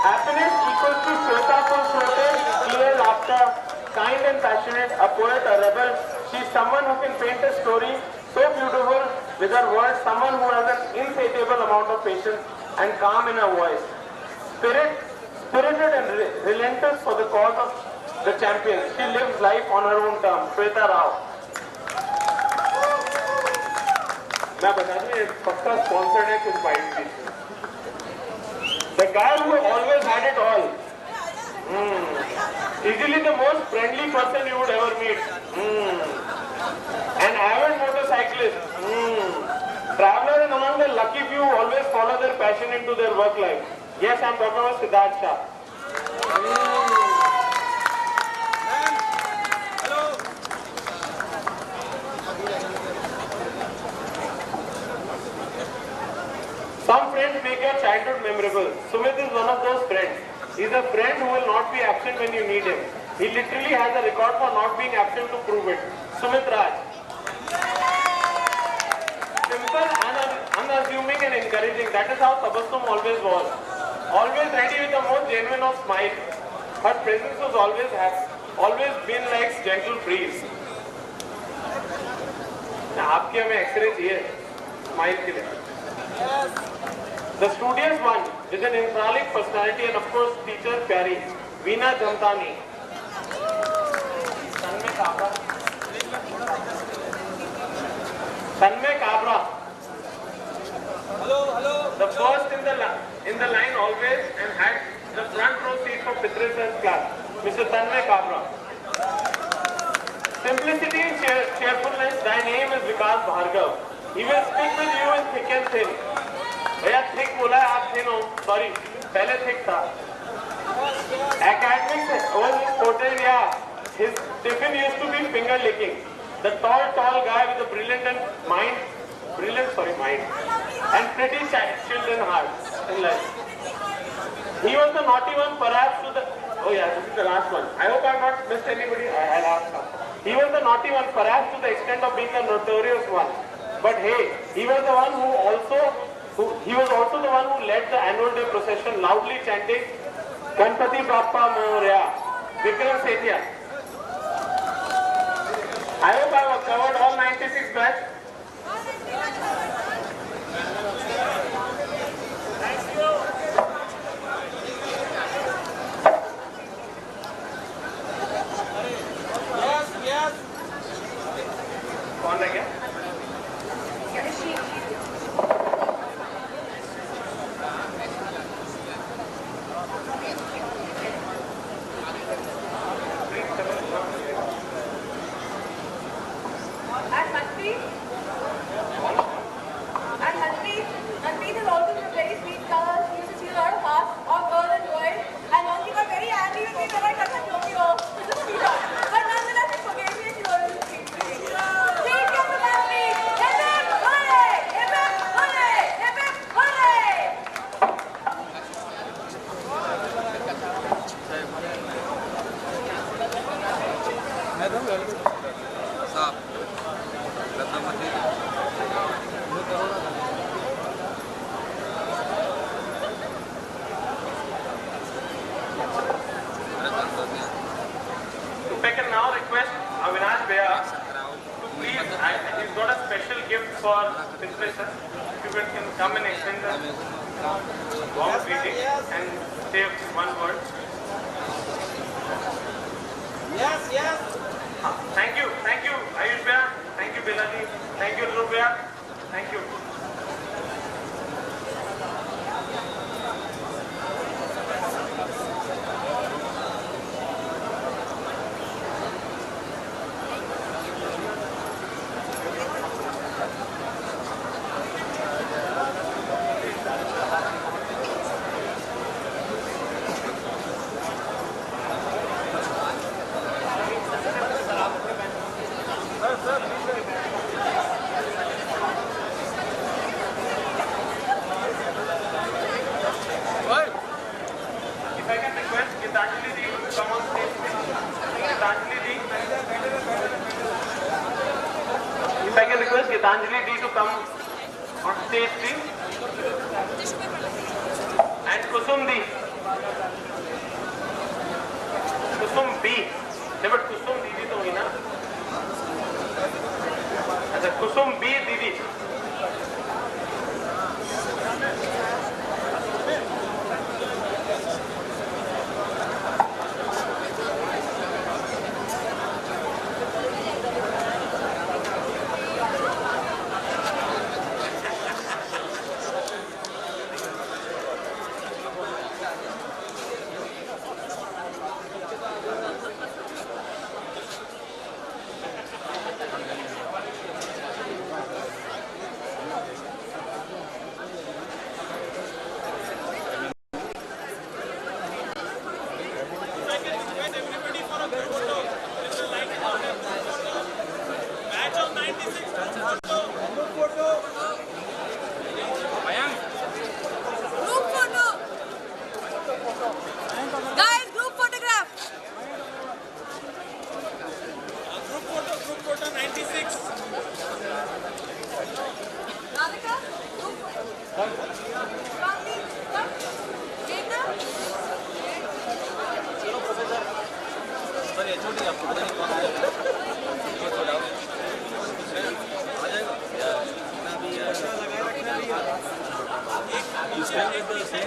Happiness equals to Shweta full-throated, clear laughter, kind and passionate, a poet, a rebel. She is someone who can paint a story so beautiful with her words, someone who has an insatiable amount of patience and calm in her voice. Spirited and relentless for the cause of the champion. She lives life on her own terms. Shweta Rao. मैं बता दूं ये पक्का sponsored है कुछ bite भी. The guy who always had it all. Easily the most friendly person you would ever meet. An avid motorcyclist. Traveler and among the lucky few who always follow their passion into their work life. Yes, I'm talking about Siddharth Shah. Some friends make your childhood memorable. Sumit is one of those friends. He's a friend who will not be absent when you need him. He literally has a record for not being absent to prove it. Sumit Raj. Simple and unassuming and encouraging. That is how Tabassum always was. Always ready with the most genuine of smiles. Her presence was always been like gentle breeze. आपके हमें x ray चाहिए smile के लिए. The studious one with an enthralling personality and of course teacher Pyari, Veena Jamtani. Tanmay Kabra. Hello. The first in the line always and had the front row seat for Pitres's class. Mr. Tanmay Kabra. Simplicity and cheerfulness. Thy name is Vikas Bhargav. He will stick with you in thick and thin. भैया thick बोला है आप thin हो. Sorry, पहले thick था. Academics was his forte. Yeah, his tiffin used to be finger licking. The tall guy with a brilliant mind and pretty children heart in life. He was the naughty one, perhaps to the. Oh yeah, this is the last one. I hope I have not missed anybody. I'll ask some. He was the naughty one, perhaps to the extent of being the notorious one. But hey, he was the one who also the one who led the annual day procession, loudly chanting Ganpati Bappa Moria. Vikram Sethia. I hope I have covered all 96 batch. Thank you. for Fitzpatrick, if you can come and extend the warm greeting and say one word. Yes, yes. Thank you, Ayush Bhaiya, thank you Belaji, thank you Dhruv Bhaiya, thank you. If I can request Gitanjali ji to come on stage, please. Gitanjali ji. If I can request Gitanjali ji to come on stage, please. And Kusum ji. Kusum B. नहीं but कुसुम दीदी तो हुई ना. अच्छा कुसुम B दीदी. Guys, group photograph. Group photo 96. Radhika, group photo. Kavli, come. Jeta. Sir ये छोटी आपको पता नहीं कौन सा ये थोड़ा आ जाएगा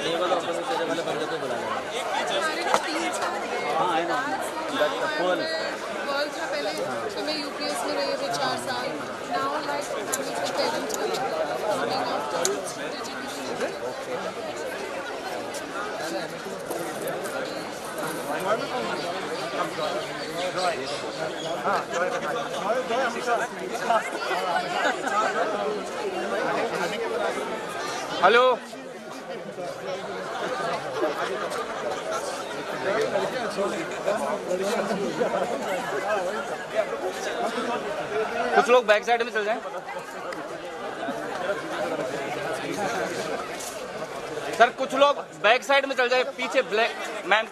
ये वाला ऑफिस से वाले बंदे को बुला लेना हाँ है ना फुल गर्ल्स था पहले तो मैं यूपीएस में रही थी 4 साल. Now like the parents looking after hello कुछ लोग बैक साइड में चल जाएं. सर कुछ लोग बैक साइड में चल जाए पीछे ब्लैक मैम.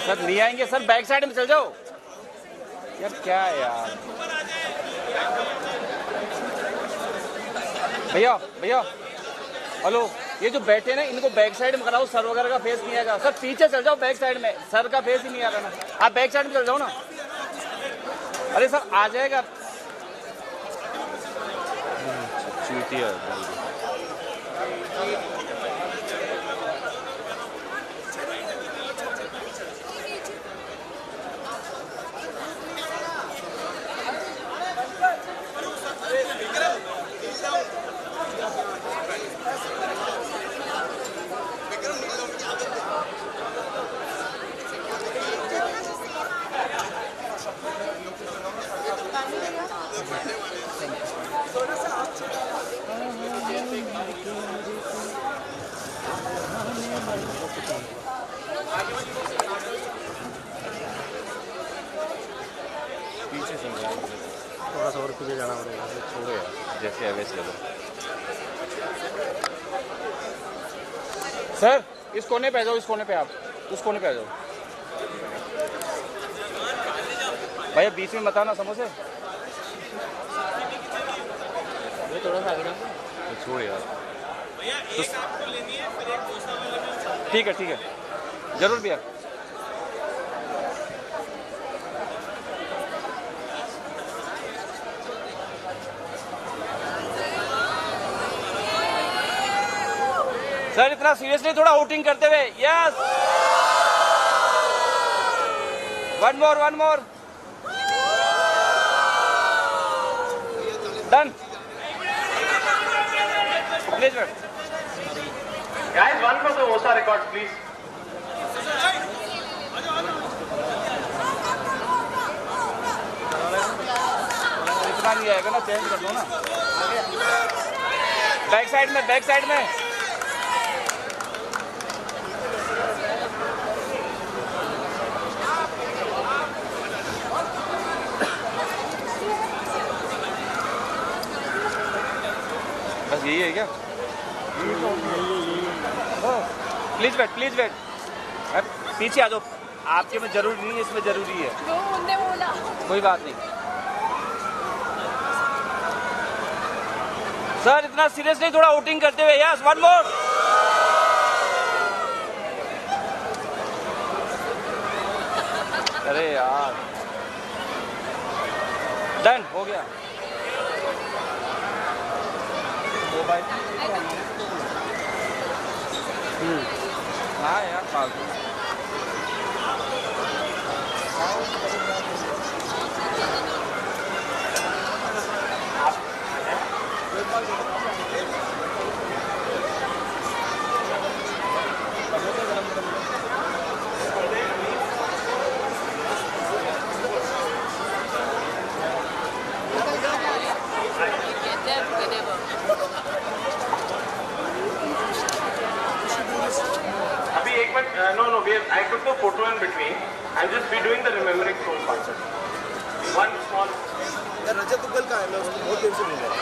सर नहीं आएंगे सर बैक साइड में चल जाओ यार क्या है यार. भैया भैया हेलो ये जो बैठे ना इनको बैक साइड में कराओ. सर वगैरह का फेस नहीं आएगा. सर पीछे चल जाओ बैक साइड में. सर का फेस ही नहीं आ रहा ना. आप बैक साइड में चल जाओ ना. अरे सर आ जाएगा. चूतिया पीछे चल रहा है. थोड़ा सा और पीछे जाना पड़ेगा. छोड़ो यार जैसे है वैसे चलो. सर इस कोने पे आ जाओ. इस कोने पे आप उस कोने पे आ जाओ. भैया बीच में मत आना समोसे. थोड़ा सा आगे छोड़ यार. ठीक है जरूर भैया. सर इतना सीरियसली थोड़ा आउटिंग करते हुए. Yes. One more. Done. Please wait. Guys, one for the OSA records, please. इतना नहीं आएगा ना, चेंज कर दो ना. बैक साइड में. बस यही है क्या? Please wait. पीछे आ जाओ. आपके में जरूरी नहीं है, इसमें जरूरी है. वो उनने बोला. कोई बात नहीं. सर इतना सीरियसली थोड़ा आउटिंग करते हुए. यस. वन मोर. अरे यार. डन हो गया. हाँ यार फालतू. No, I took the photo in between. I'm just redoing the remembering soul part. One small. यार रजत दुग्गल का है, मैं उसको बहुत देर से मिल रहा हूँ.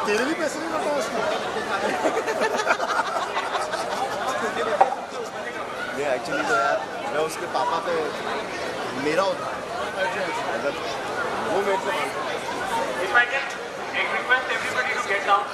तेरे भी पैसे नहीं लगा उसको. ये एक्चुअली तो यार मैं उसके पापा पे मेरा होता है. वो मेरे से If I can request everybody to get down.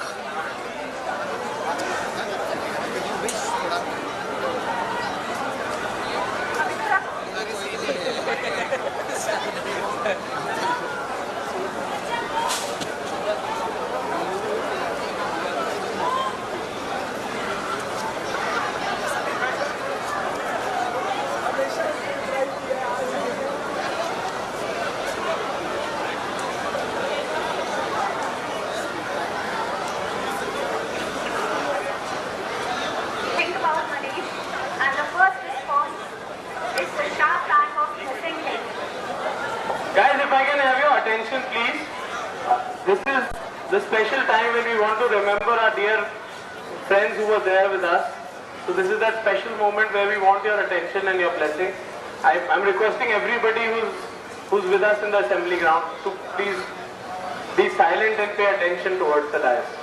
Think about Manish, and the first response is the sharp time of missing him. Guys, if I can have your attention, please. This is the special time when we want to remember our dear friends who were there with us. So this is that special moment where we want your attention and your blessing. I'm requesting everybody who's with us in the assembly ground to please be silent and pay attention towards the dais.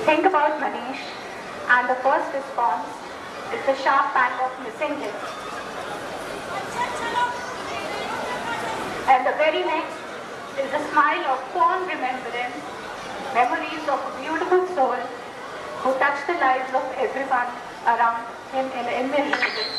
Think about Manish, and the first response is the sharp pang of missing him. And the very next is the smile of fond remembrance, memories of a beautiful soul who touched the lives of everyone around him in immeasurable ways.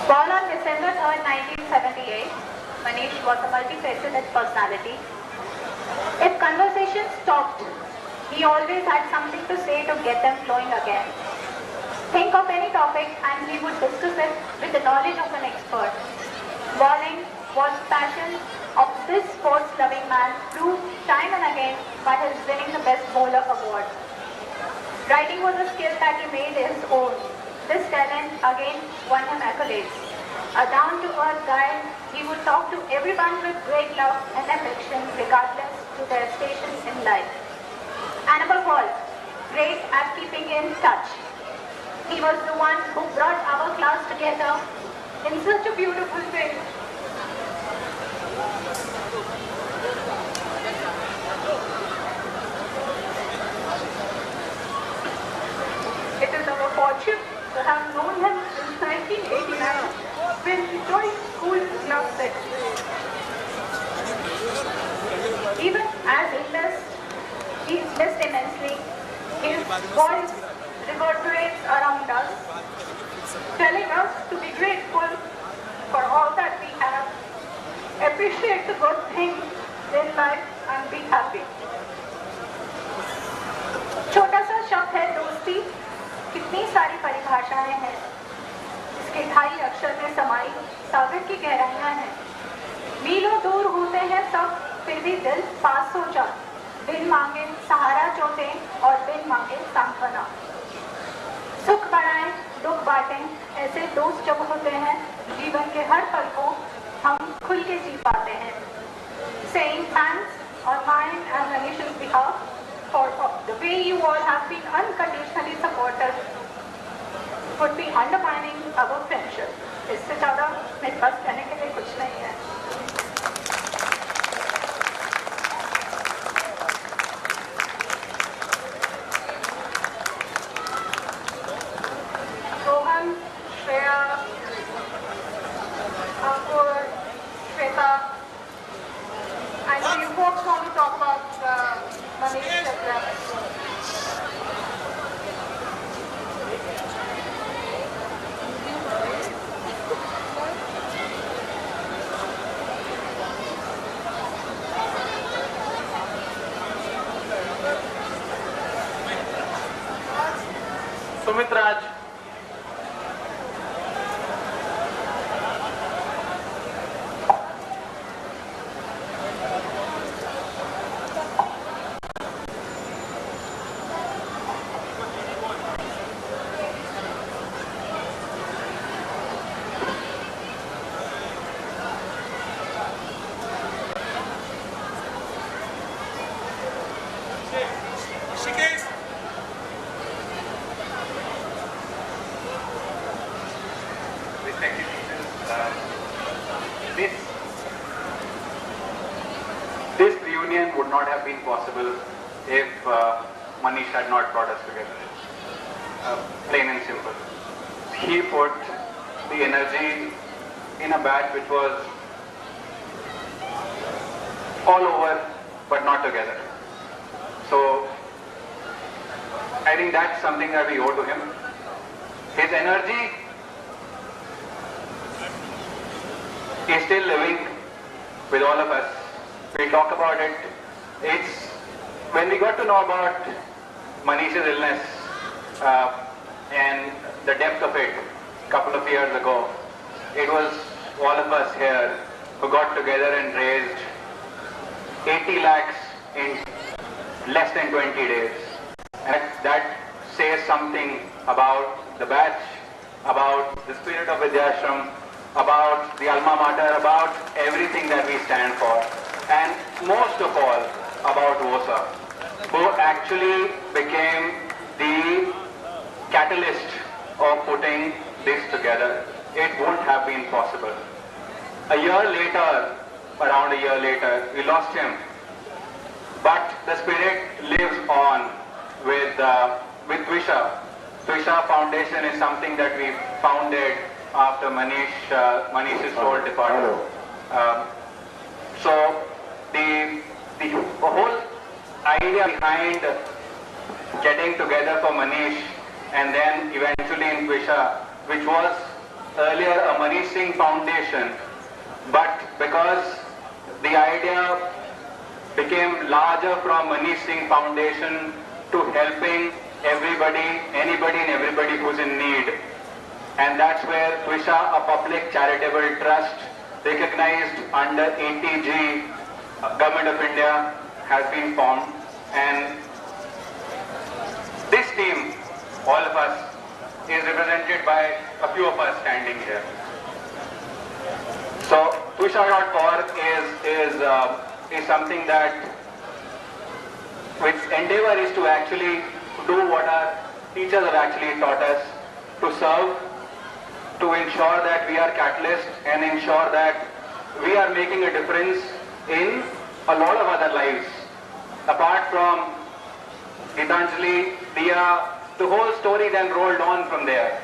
Born on December 3rd, 1978, Manish was a multifaceted personality. If conversation stopped, he always had something to say to get them flowing again. Think of any topic and he would discuss it with the knowledge of an expert. Bowling was passion of this sports-loving man proved time and again by his winning the Best Bowler award. Writing was a skill that he made his own. This talent again won him accolades. A down-to-earth guy, he would talk to everyone with great love and affection regardless to their station in life. And above all, great at keeping in touch. He was the one who brought our class together in such a beautiful way. It is our fortune to have known him since 1989 when he joined school in Club 6. Even as he is missed immensely, his voice reverberates around us, telling us to be grateful for all that we have, appreciate the good things in life and be happy. छोटा सा शब्द है दोस्ती, कितनी सारी परिभाषाएं हैं, इसके ढाई अक्षर में समाई सागर की गहराइयां हैं। मीलों दूर होते हैं सब, फिर भी दिल पास हो जा, बिन मांगे सहारा चोटे और बिन मांगे सांत्वना। सुख बढ़ाएं, दुख बांटें, ऐसे दोस्त जब होते हैं, जीवन के हर पल को हम खुल के जी पाते हैं। Saying thanks on mine and Manish's behalf for the way you all have been unconditionally supportive would be undermining our friendship. इससे ज़्यादा मेरे पास कहने के लिए कुछ नहीं है। रोहन, श्रेया, अंकुर, Shweta, I know you folks want to talk about Manish as well. Sumit Raj. This reunion would not have been possible if Manish had not brought us together. Plain and simple. He put the energy in a batch which was all over but not together. So I think that's something that we owe to him. His energy is still living with all of us. We talk about it. It's when we got to know about Manish's illness and the depth of it a couple of years ago, it was all of us here who got together and raised 80 lakhs in less than 20 days. And that says something about the batch, about the spirit of Vidyashram, about the alma mater, about everything that we stand for, and most of all about VOSA, who actually became the catalyst of putting this together. It wouldn't have been possible. A year later, around a year later, we lost him, but the spirit lives on with Twisha. Twisha Foundation is something that we founded after Manish's soul departed. So the whole idea behind getting together for Manish and then eventually in Twisha, which was earlier a Manish Singh Foundation, but because the idea became larger from Manish Singh Foundation to helping everybody, anybody and everybody who's in need. And that's where Twisha, a public charitable trust recognized under ATG, Government of India, has been formed. And this team, all of us, is represented by a few of us standing here. Twisha.org is something that its endeavor is to actually do what our teachers have actually taught us, to serve, to ensure that we are catalysts and ensure that we are making a difference in a lot of other lives. Apart from Gitanjali, Diya, the whole story then rolled on from there.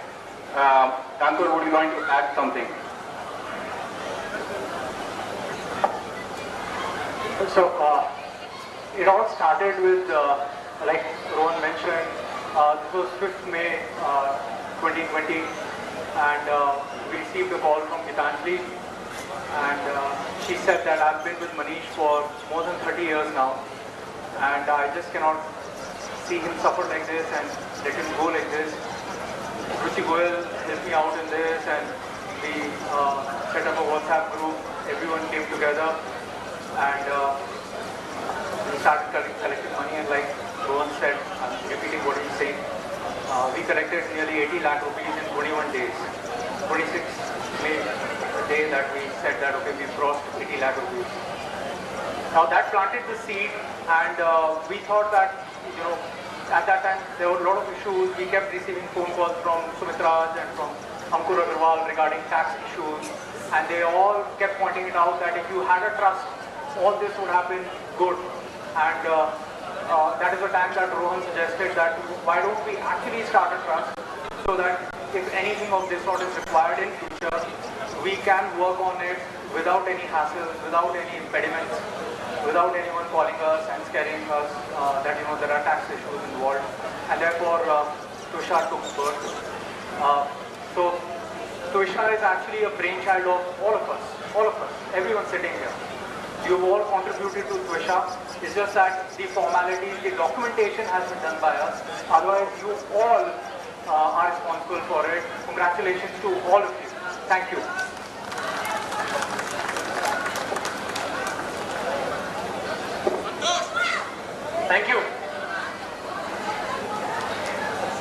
Ankur, would you like to add something? So it all started with, like Rohan mentioned, this was 5th May 2020, and we received a call from Gitanjali, and she said that I've been with Manish for more than 30 years now, and I just cannot see him suffer like this and let him go like this. Ruchi Goyal helped me out in this, and we set up a WhatsApp group. Everyone came together, and we started collecting money, and like Rohan said, I'm repeating what he's saying, we collected nearly 80 lakh rupees in 21 days. 26th May, the day that we said that, okay, we've crossed 80 lakh rupees. Now that planted the seed, and we thought that, you know, at that time there were a lot of issues. We kept receiving phone calls from Sumitraj and from Ankur Agarwal regarding tax issues, and they all kept pointing it out that if you had a trust, all this would have been good. And that is the time that Rohan suggested that why don't we actually start a trust, so that if anything of this sort is required in future, we can work on it without any hassles, without any impediments, without anyone calling us and scaring us that, you know, there are tax issues involved. And therefore Twisha took birth. So Twisha is actually a brainchild of all of us, everyone sitting here. You've all contributed to Twisha. It's just that the formalities, the documentation has been done by us. Otherwise, you all are responsible for it. Congratulations to all of you. Thank you. Thank you.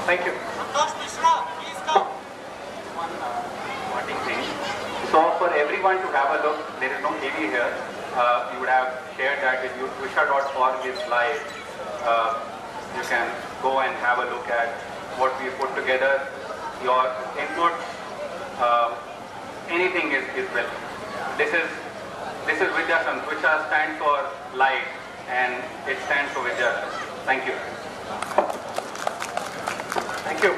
Thank you. One thing. So for everyone to have a look, there is no TV here. You would have shared that with you. Twisha.org is live. You can go and have a look at what we put together. Your input, anything is welcome. This is Vidyasam. Twisha stands for light, and it stands for Vidya. Thank you. Thank you.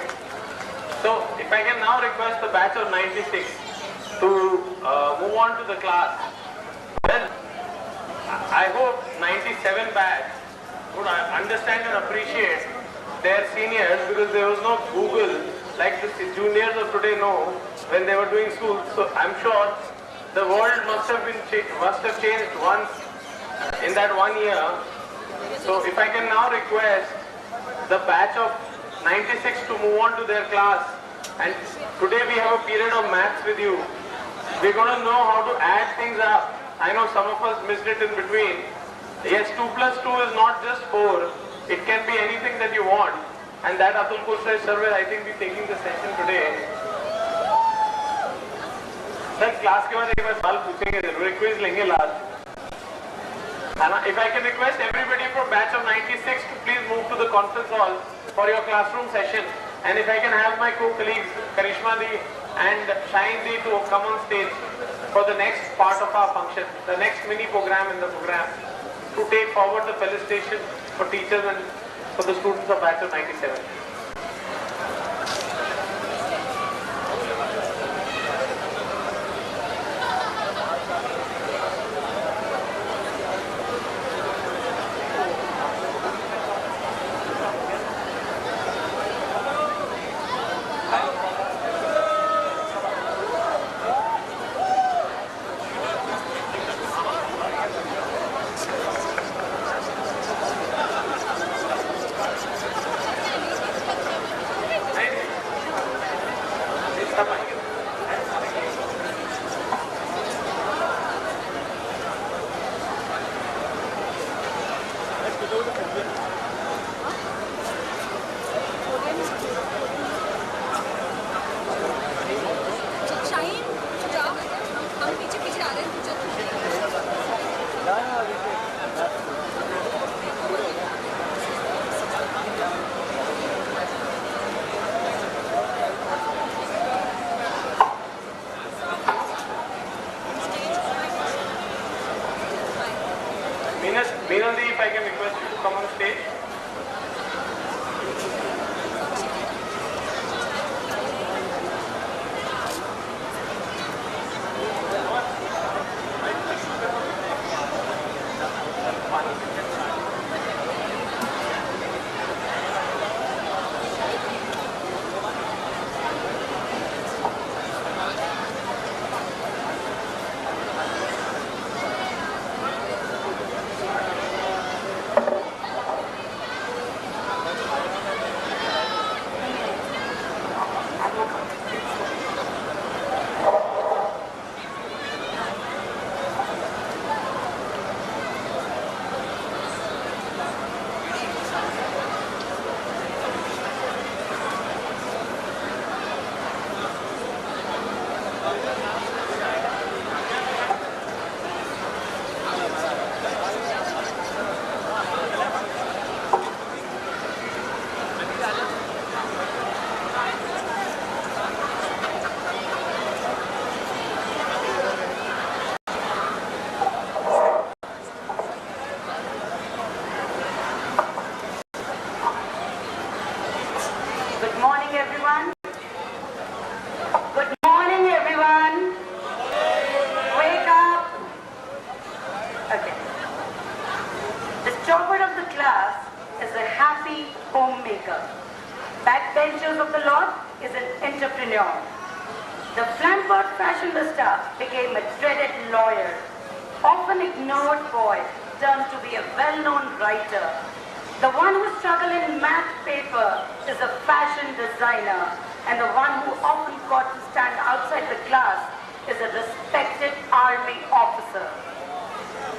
So if I can now request the batch of 96 to move on to the class. Well, I hope 97 batch would understand and appreciate their seniors, because there was no Google like the juniors of today know when they were doing school. So I'm sure the world must have changed once in that 1 year. So if I can now request the batch of 96 to move on to their class, and today we have a period of maths with you. We're going to know how to add things up. I know some of us missed it in between. Yes, 2 plus 2 is not just 4. It can be anything that you want. And that Atul Kusai sir will, I think, be taking the session today. Sir, class के बाद एक बार सवाल पूछेंगे जरूर, quiz लेंगे last. And if I can request everybody from batch of 96 to please move to the conference hall for your classroom session. And if I can have my co-colleagues Karishma Di and Shine Di to come on stage for the next part of our function, the next mini program in the program, to take forward the felicitation for teachers and for the students of batch of 97. Meenaldi, if I can request you to come on stage. Good morning, everyone. Good morning, everyone. Wake up. Okay. The topper of the class is a happy homemaker. Backbenchers of the lot is an entrepreneur. The flamboyant fashionista became a dreaded lawyer. Often ignored boy turned to be a well-known writer. The one who struggled in math paper is a fashion designer, and the one who often got to stand outside the class is a respected army officer.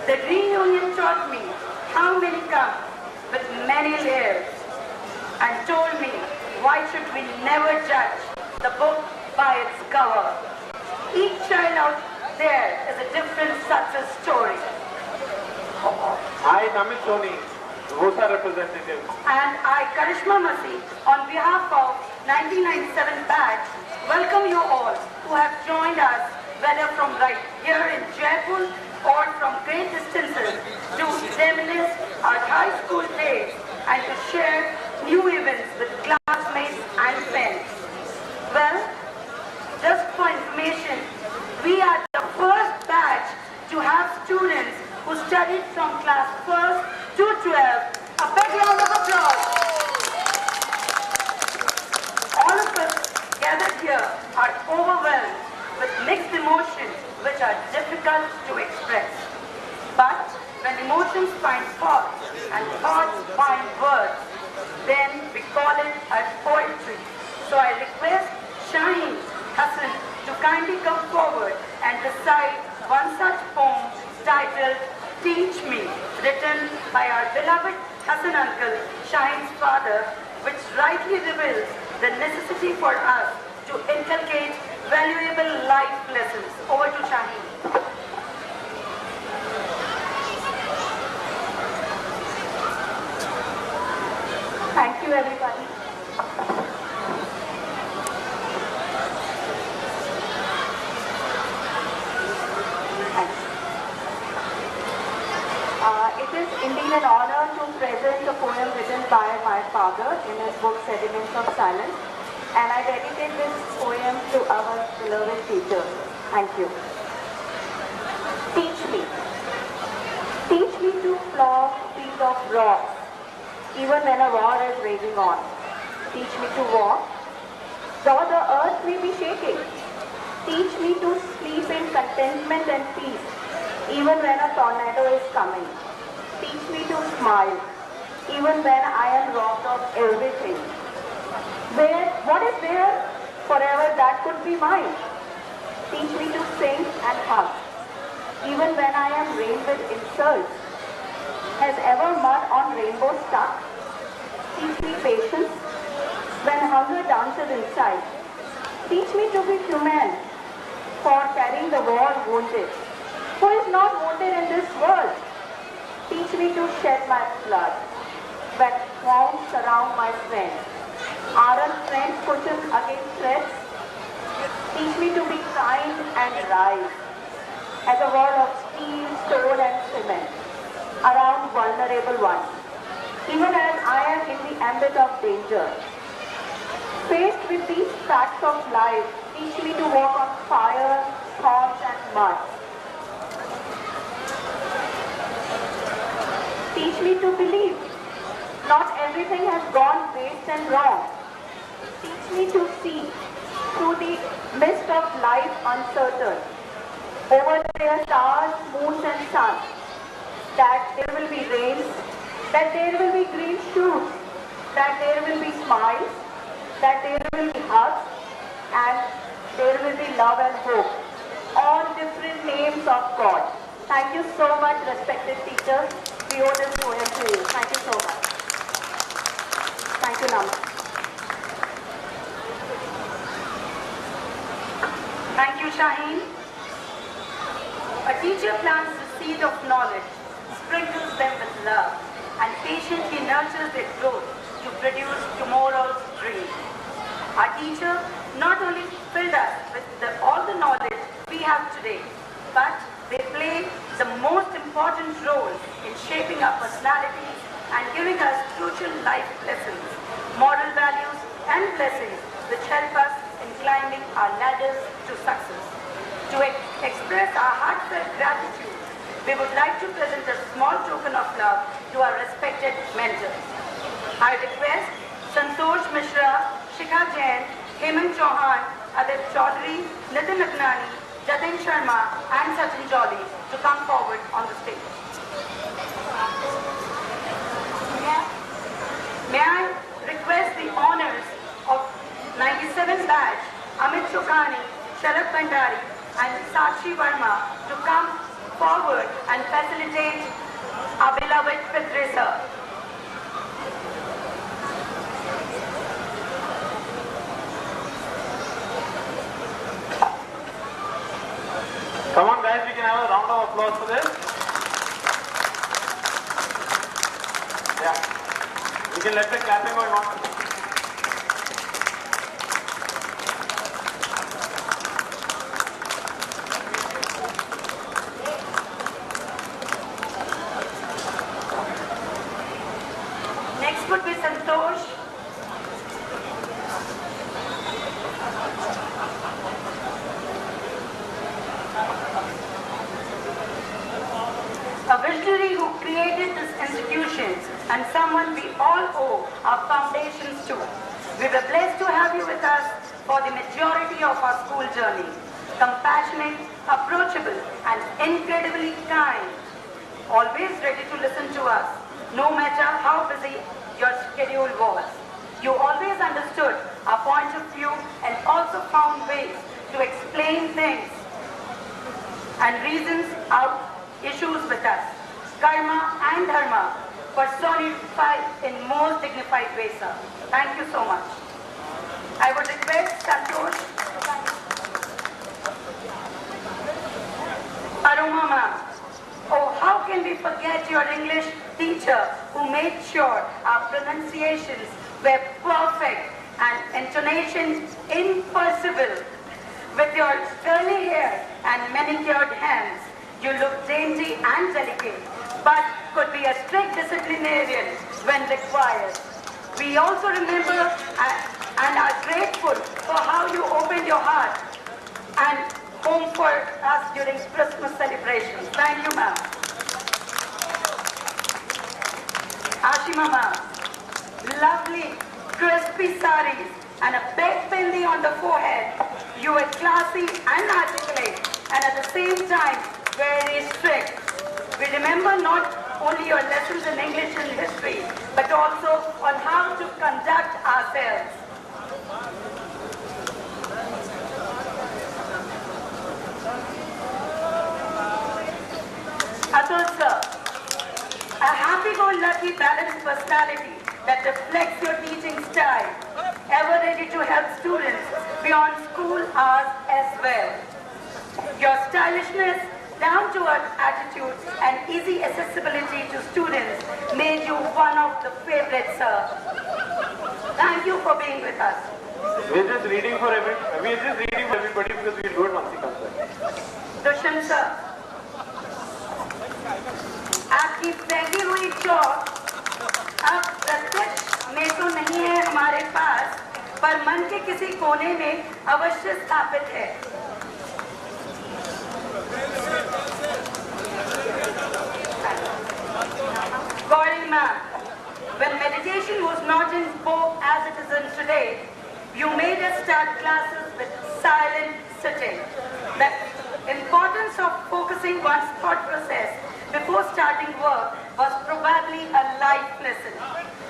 The reunion taught me how many come with many layers and told me why should we never judge the book by its cover. Each child out there is a different success story. I, Namit Soni, Rosa representative. And I, Karishma Masi, on behalf of 1997 batch, welcome you all who have joined us, whether from right here in Jaipur or from great distances, to reminisce our high school days and to share new events with classmates and friends. Well, just for information, we are the first batch to have students who studied from class 1st to 12th. A big round of applause. All of us gathered here are overwhelmed with mixed emotions which are difficult to express. But when emotions find thoughts and thoughts find words, then we call it as poetry. So I request Shaheen Hassan to kindly come forward and recite one such poem titled Teach Me, written by our beloved Hassan uncle, Shaheen's father, which rightly reveals the necessity for us to inculcate valuable life lessons. Over to Shaheen. Thank you, everybody. It is indeed an honor to present a poem written by my father in his book Sediments of Silence, and I dedicate this poem to our beloved teacher. Thank you. Teach me. Teach me to flog feet of rocks, even when a war is raging on. Teach me to walk, though the earth may be shaking. Teach me to sleep in contentment and peace, even when a tornado is coming. Teach me to smile, even when I am robbed of everything. What is there forever that could be mine? Teach me to sing and hug, even when I am rained with insults. Has ever mud on rainbow stuck? Teach me patience, when hunger dances inside. Teach me to be human, for carrying the war wounded. Who is not wounded in this world? Teach me to shed my blood when wounds surround my friends. Aren't friends cushions against threats? Teach me to be kind and rise as a wall of steel, stone and cement. around vulnerable ones, even as I am in the ambit of danger. Faced with these facts of life, teach me to walk on fire, thorns and mud. Teach me to believe. Not everything has gone waste and wrong. Teach me to see through the mist of life uncertain, over their stars, moons and suns, that there will be rains, that there will be green shoots, that there will be smiles, that there will be hugs, and there will be love and hope. All different names of God. Thank you so much, respected teachers. We owe this poem to you. Thank you so much. Thank you, Namaste. Thank you, Shaheen. A teacher plants the seed of knowledge, sprinkles them with love, and patiently nurtures their growth to produce tomorrow's dream. Our teacher not only filled us with all the knowledge we have today, but they play the most important role in shaping our personalities and giving us crucial life lessons, moral values and blessings which help us in climbing our ladders to success. To express our heartfelt gratitude, we would like to present a small token of love to our respected mentors. I request Santosh Mishra, Shikha Jain, Hemant Chauhan, Adit Chaudhary, Nitin Agnani, Jatin Sharma and Sachin Jolly to come forward on the stage. May I request the honors of 97 batch Amit Chokhani, Sharad Bhandari and Sakshi Verma to come forward and facilitate our beloved Fitri sir. Come on guys, we can have a round of applause for this. Yeah. We can let the clapping going on. Next would be Santosh. A visionary who created this institution and someone we all owe our foundations to. We were blessed to have you with us for the majority of our school journey. Compassionate, approachable and incredibly kind. Always ready to listen to us, no matter how busy your schedule was. You always understood our point of view and also found ways to explain things and reasons out issues with us. Karma and Dharma personified in most dignified way, sir. Thank you so much. I would request Santosh. Aroma ma'am. Oh, how can we forget your English teacher who made sure our pronunciations were perfect and intonations impossible. With your curly hair and manicured hands, you look dainty and delicate, but could be a strict disciplinarian when required. We also remember and are grateful for how you opened your heart and home for us during Christmas celebrations. Thank you, ma'am. Ashima ma'am, lovely, crispy saris and a big bindi on the forehead. You were classy and articulate and at the same time very strict. We remember not only your lessons in English and history, but also on how to conduct ourselves. Atul sir, a happy-go-lucky balanced personality that reflects your teaching style, ever ready to help students beyond school hours as well. Your stylishness, down-to-earth attitude and easy accessibility to students made you one of the favorites, sir. Thank you for being with us. We're just reading for everybody because we'll do it once he comes back. Dushan sir. आपकी फैली हुई चौक अब प्रत्यक्ष में तो नहीं है हमारे पास, पर मन के किसी कोने में अवश्य स्थापित है। Gauri ma'am, when meditation was not in vogue as it is in today, you made us start classes with silent sitting. The importance of focusing one's thought process before starting work was probably a life lesson.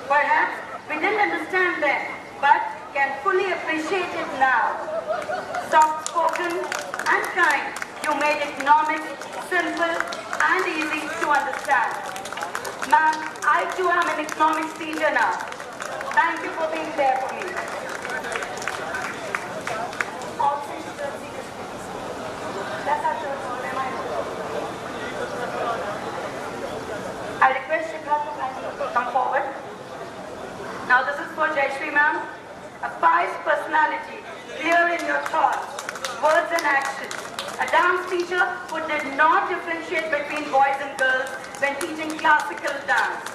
Perhaps we didn't understand then, but can fully appreciate it now. Soft-spoken and kind, you made economics simple and easy to understand. Ma'am, I too am an economics teacher now. Thank you for being there for me. I request Shikha to come forward. Now this is for Jayashree ma'am. A pious personality, clear in your thoughts, words and actions. A dance teacher who did not differentiate between boys and girls when teaching classical dance.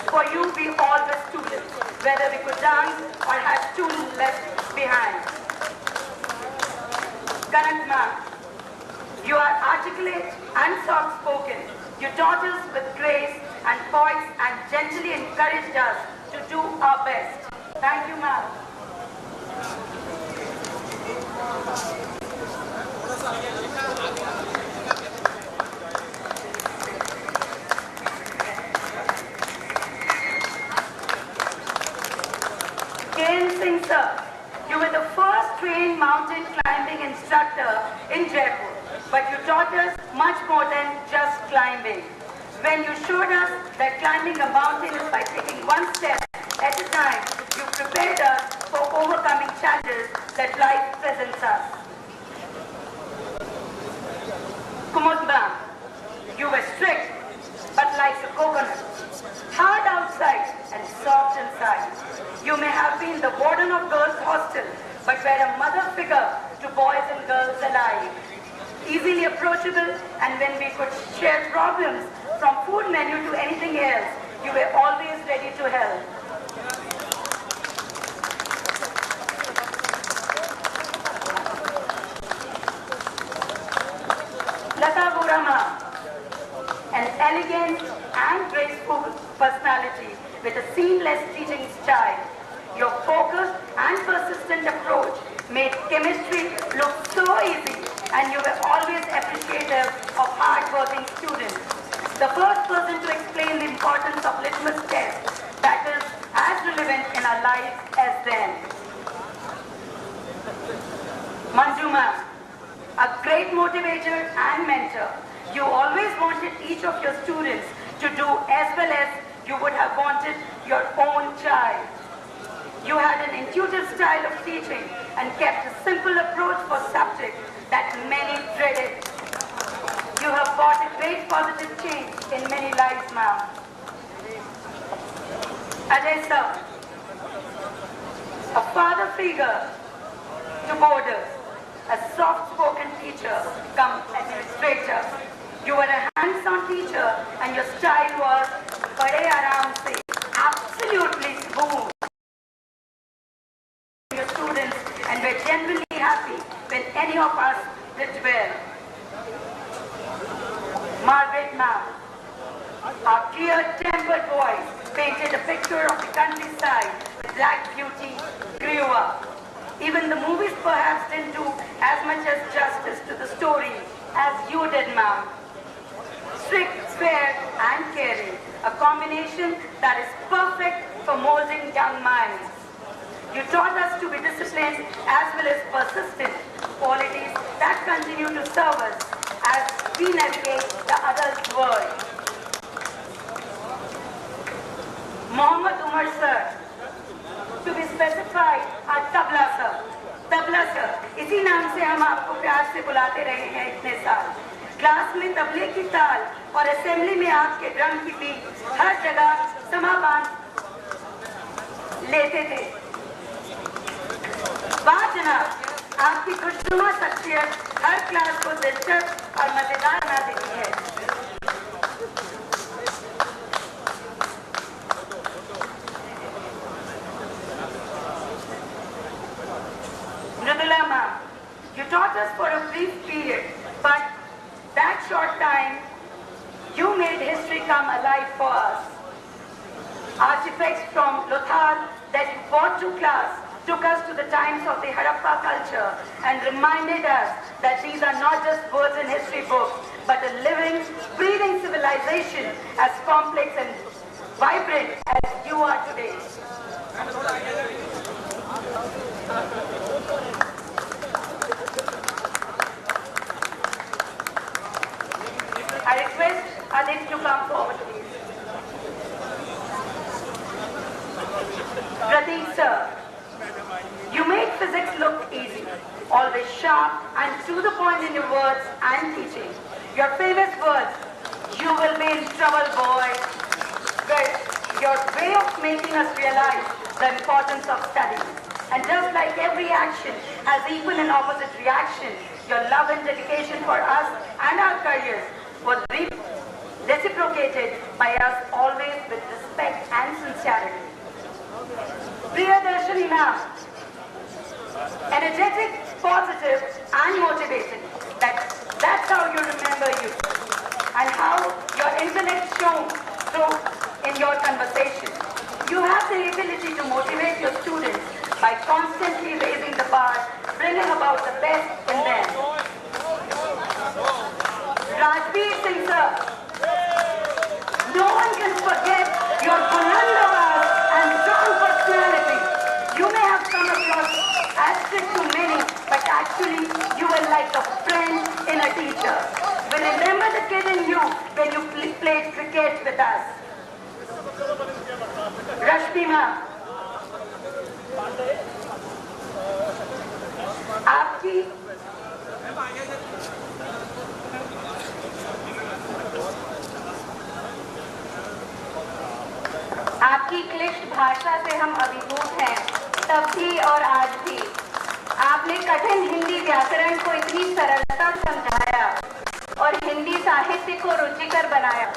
For you, we all were students, whether we could dance or had students left behind. Kanak ma'am, you are articulate and soft-spoken. You taught us with grace and poise and gently encouraged us to do our best. Thank you, ma'am. Singh sir, you were the first trained mountain climbing instructor in Jaipur, but you taught us much more than just climbing. When you showed us that climbing a mountain is by taking one step at a time, you prepared us for overcoming challenges that life presents us. Kumudbam, you were strict, but like a coconut, hard outside and soft inside. You may have been the warden of girls' hostel, but were a mother figure to boys and girls alike. Easily approachable, and when we could share problems from food menu to anything else, you were always ready to help. Lata Burama, an elegant and graceful personality with a seamless teaching style. Your focused and persistent approach made chemistry look so easy, and you were always appreciative of hard-working students. The first person to explain the importance of litmus test that is as relevant in our lives as then. Manju ma'am, a great motivator and mentor. You always wanted each of your students to do as well as you would have wanted your own child. You had an intuitive style of teaching and kept a simple approach for subjects that many dreaded. You have brought a great positive change in many lives, ma'am. Ajay sir, a father figure to boarders, a soft-spoken teacher come administrator. You were a hands-on teacher and your style was bade aaram se, absolutely smooth. Your students and were genuinely happy when any of us did well. Margaret ma'am, our clear-tempered voice painted a picture of the countryside with Black Beauty grew up. Even the movies perhaps didn't do as much as justice to the story as you did, ma'am. Strict, fair, and caring, a combination that is perfect for molding young minds. You taught us to be disciplined as well as persistent, qualities that continue to serve us as we navigate the adult world. Mohammad Umar sir, to be specified, our tabla sir. Tabla sir, इसी नाम से हम आपको प्यार से बुलाते रहे हैं इतने साल। क्लास में तबले की ताल और असेंबली में आपके ड्रम की बीट हर जगह समाबान लेते थे। वाह जनाब, आपकी खुशनुमा शख्सियत हर क्लास को दिलचस्प और मजेदार बना देती है। provide for us. Artifacts from Lothal that you brought to class took us to the times of the Harappa culture and reminded us that these are not just words in history books, but a living, breathing civilization as complex and vibrant as you are today. I request Adit to come forward, please. Pradeep sir, you made physics look easy, always sharp and to the point in your words and teaching. Your famous words, "You will be in trouble, boy," were your way of making us realize the importance of study. And just like every action has equal and opposite reaction, your love and dedication for us and our careers was reciprocated by us always with respect and sincerity. Priyadarshini ma'am, energetic, positive and motivated. That's how you remember you and how your intellect shone through in your conversation. You have the ability to motivate your students by constantly raising the bar, bringing about the best in them. Rajveer Singh sir, no one can forget your buland awaz and strong personality. You may have come across as strict to many, but actually you were like a friend in a teacher. We remember the kid in you when you played cricket with us. Rashmi ma'am, आपकी क्लिष्ट भाषा से हम अभिभूत हैं, तब भी और आज भी। आपने कठिन हिंदी व्याकरण को इतनी सरलता समझाया और हिंदी साहित्य को रुचिकर बनाया।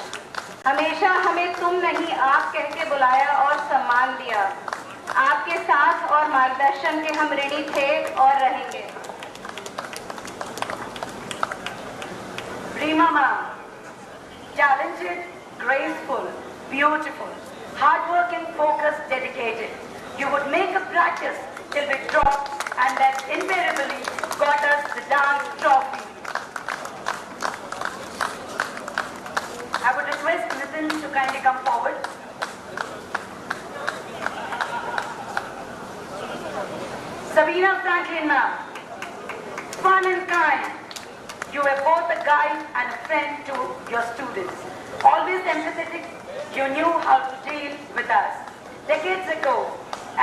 हमेशा हमें तुम नहीं आप कह के बुलाया और सम्मान दिया। आपके साथ और मार्गदर्शन के हम ऋणी थे और रहेंगे। Prima ma'am, talented, graceful, beautiful, hardworking, focused, dedicated. You would make a practice till we dropped, and that invariably got us the dance trophy. I would request Nitin to kindly come forward. Sabina Franklin ma'am, fun and kind. You were both a guide and a friend to your students. Always empathetic, you knew how to deal with us. Decades ago,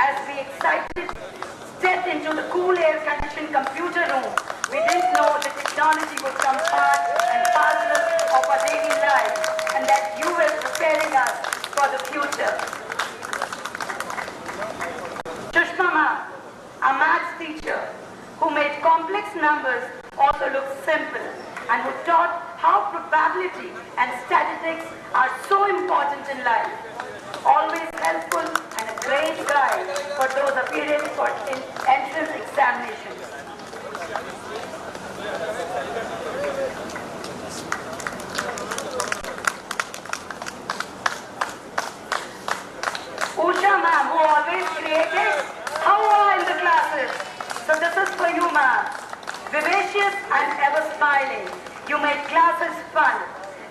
as we excited stepped into the cool air-conditioned computer room, we didn't know the technology would come part and parcel of our daily life, and that you were preparing us for the future. Shushma ma'am, a maths teacher who made complex numbers also look simple, and who taught how probability and statistics are so important in life. Always helpful and a great guide for those appearing for entrance examinations. Usha ma'am, who always created Hawa in the classes. So this is for you ma'am. Vivacious and ever smiling, you made classes fun.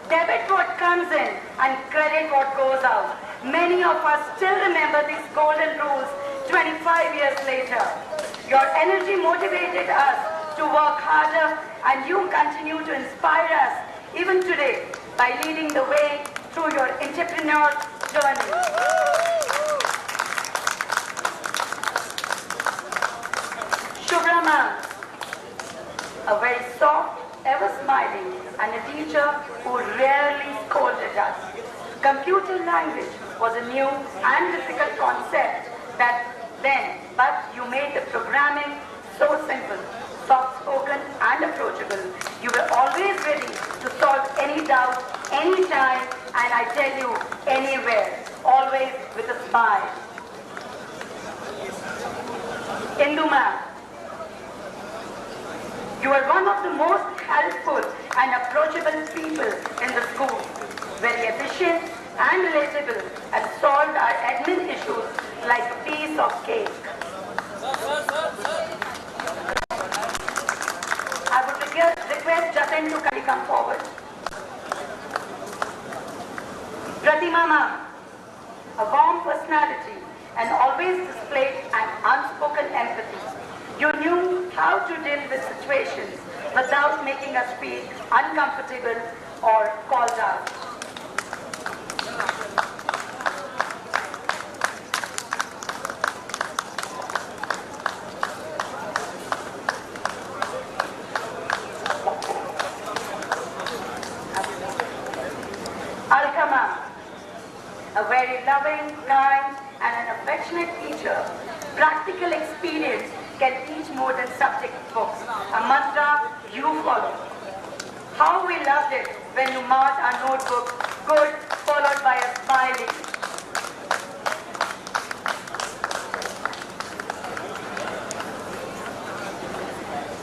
Debit what comes in and credit what goes out. Many of us still remember these golden rules 25 years later. Your energy motivated us to work harder, and you continue to inspire us even today by leading the way through your entrepreneurial journey. Shubhra ma'am, a very soft, ever smiling, and a teacher who rarely scolded us. Computer language was a new and difficult concept back then, but you made the programming so simple, soft-spoken and approachable. You were always ready to solve any doubt, anytime, and I tell you, anywhere, always with a smile. Indu ma'am, you are one of the most helpful and approachable people in the school. Very efficient unrelatable and solved our admin issues like a piece of cake. I would request Jatin to kindly come forward. Pratima ma'am, a warm personality and always displayed an unspoken empathy. You knew how to deal with situations without making us feel uncomfortable or called out. Alka ma'am, a very loving, kind and an affectionate teacher. Practical experience can teach more than subject books. A mantra you follow. How we loved it when you marked our notebook, good, followed by a smiley.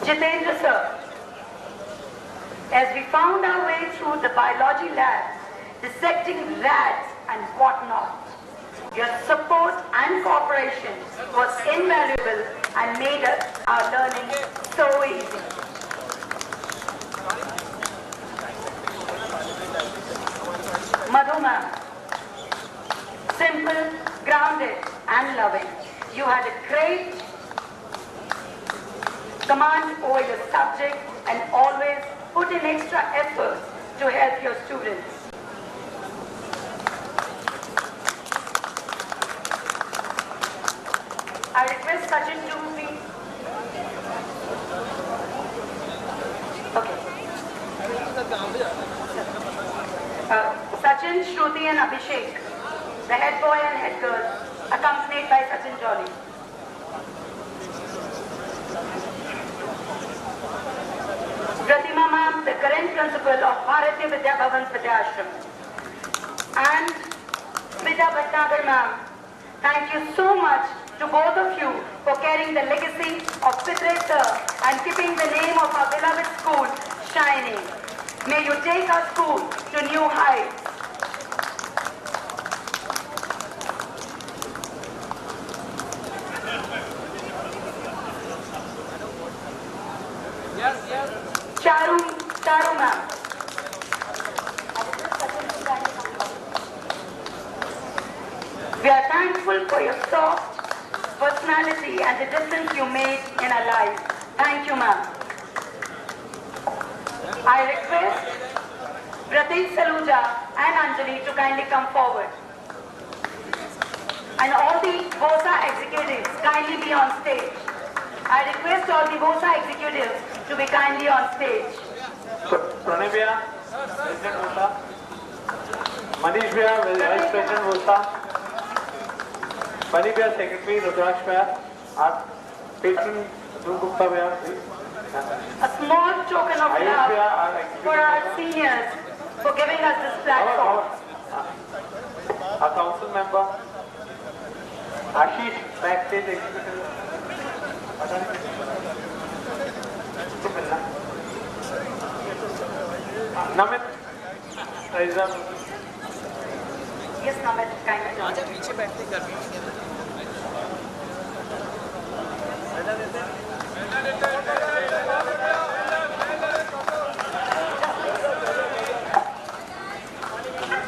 Jitendra sir, as we found our way through the biology lab, dissecting rats and whatnot, your support and cooperation was invaluable and made our learning so easy. Madhu ma'am, simple, grounded and loving. You had a great command over your subject and always put in extra effort to help your students. I request Sachin to be. Okay. Sachin, Shruti and Abhishek, the head boy and head girl, accompanied by Sachin Jolly. Pratima ma'am, the current principal of Bharatiya Vidya Bhavan Vidyashram. And Smita Bhatnagar ma'am, thank you so much to both of you for carrying the legacy of Pitre sir and keeping the name of our beloved school shining. May you take our school to new heights. Charu ma'am. We are thankful for your soft personality and the difference you made in our lives. Thank you, ma'am. I request Pratik Saluja and Anjali to kindly come forward. And all the VOSA executives kindly be on stage. I request all the VOSA executives to be kindly on stage. Pranay Bhaiya, President VOSA. Manish Bhaiya, Vice President VOSA. Pani Bhaiya, Secretary, Rudraksh Bhaiya. Our patron, Dhruv Gupta Bhaiya, please. A small token of love for our seniors for giving us this platform. Our council member, Ashish, backstage executive. Namit, President. Yes, Namit, kindly. आजा पीछे बैठते कर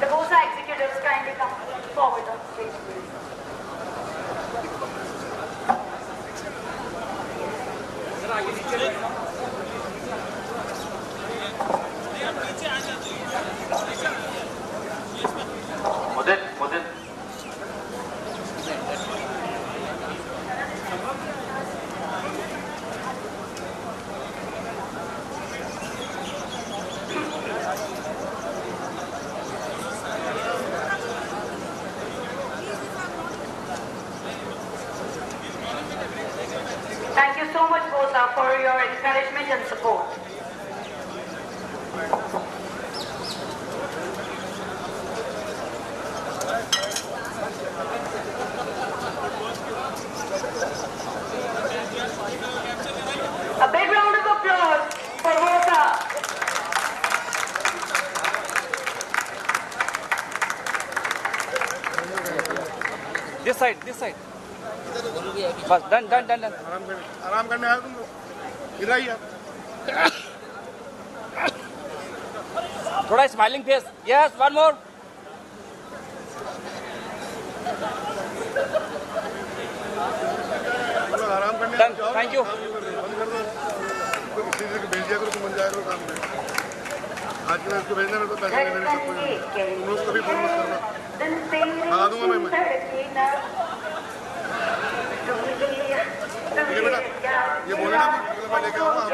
The VOSA executives kindly come forward on stage, please. Mudit. Thank you so much, VOSA, for your encouragement and support. A big round of applause for VOSA. This side बस done done done done आराम करने आया तुम इधर आइए आप थोड़ा smiling face yes one मोर आराम करने डन थैंक यू बंद कर दो किसी से भेज दिया करो तुम बन जाएगा काम में आज के इसको भेजना तो पैसे मेरे सब तुम लोग कभी फोन मत करना लगा दूंगा मैं ठीक है बेटा ये बोले ना मैं लेके आऊंगा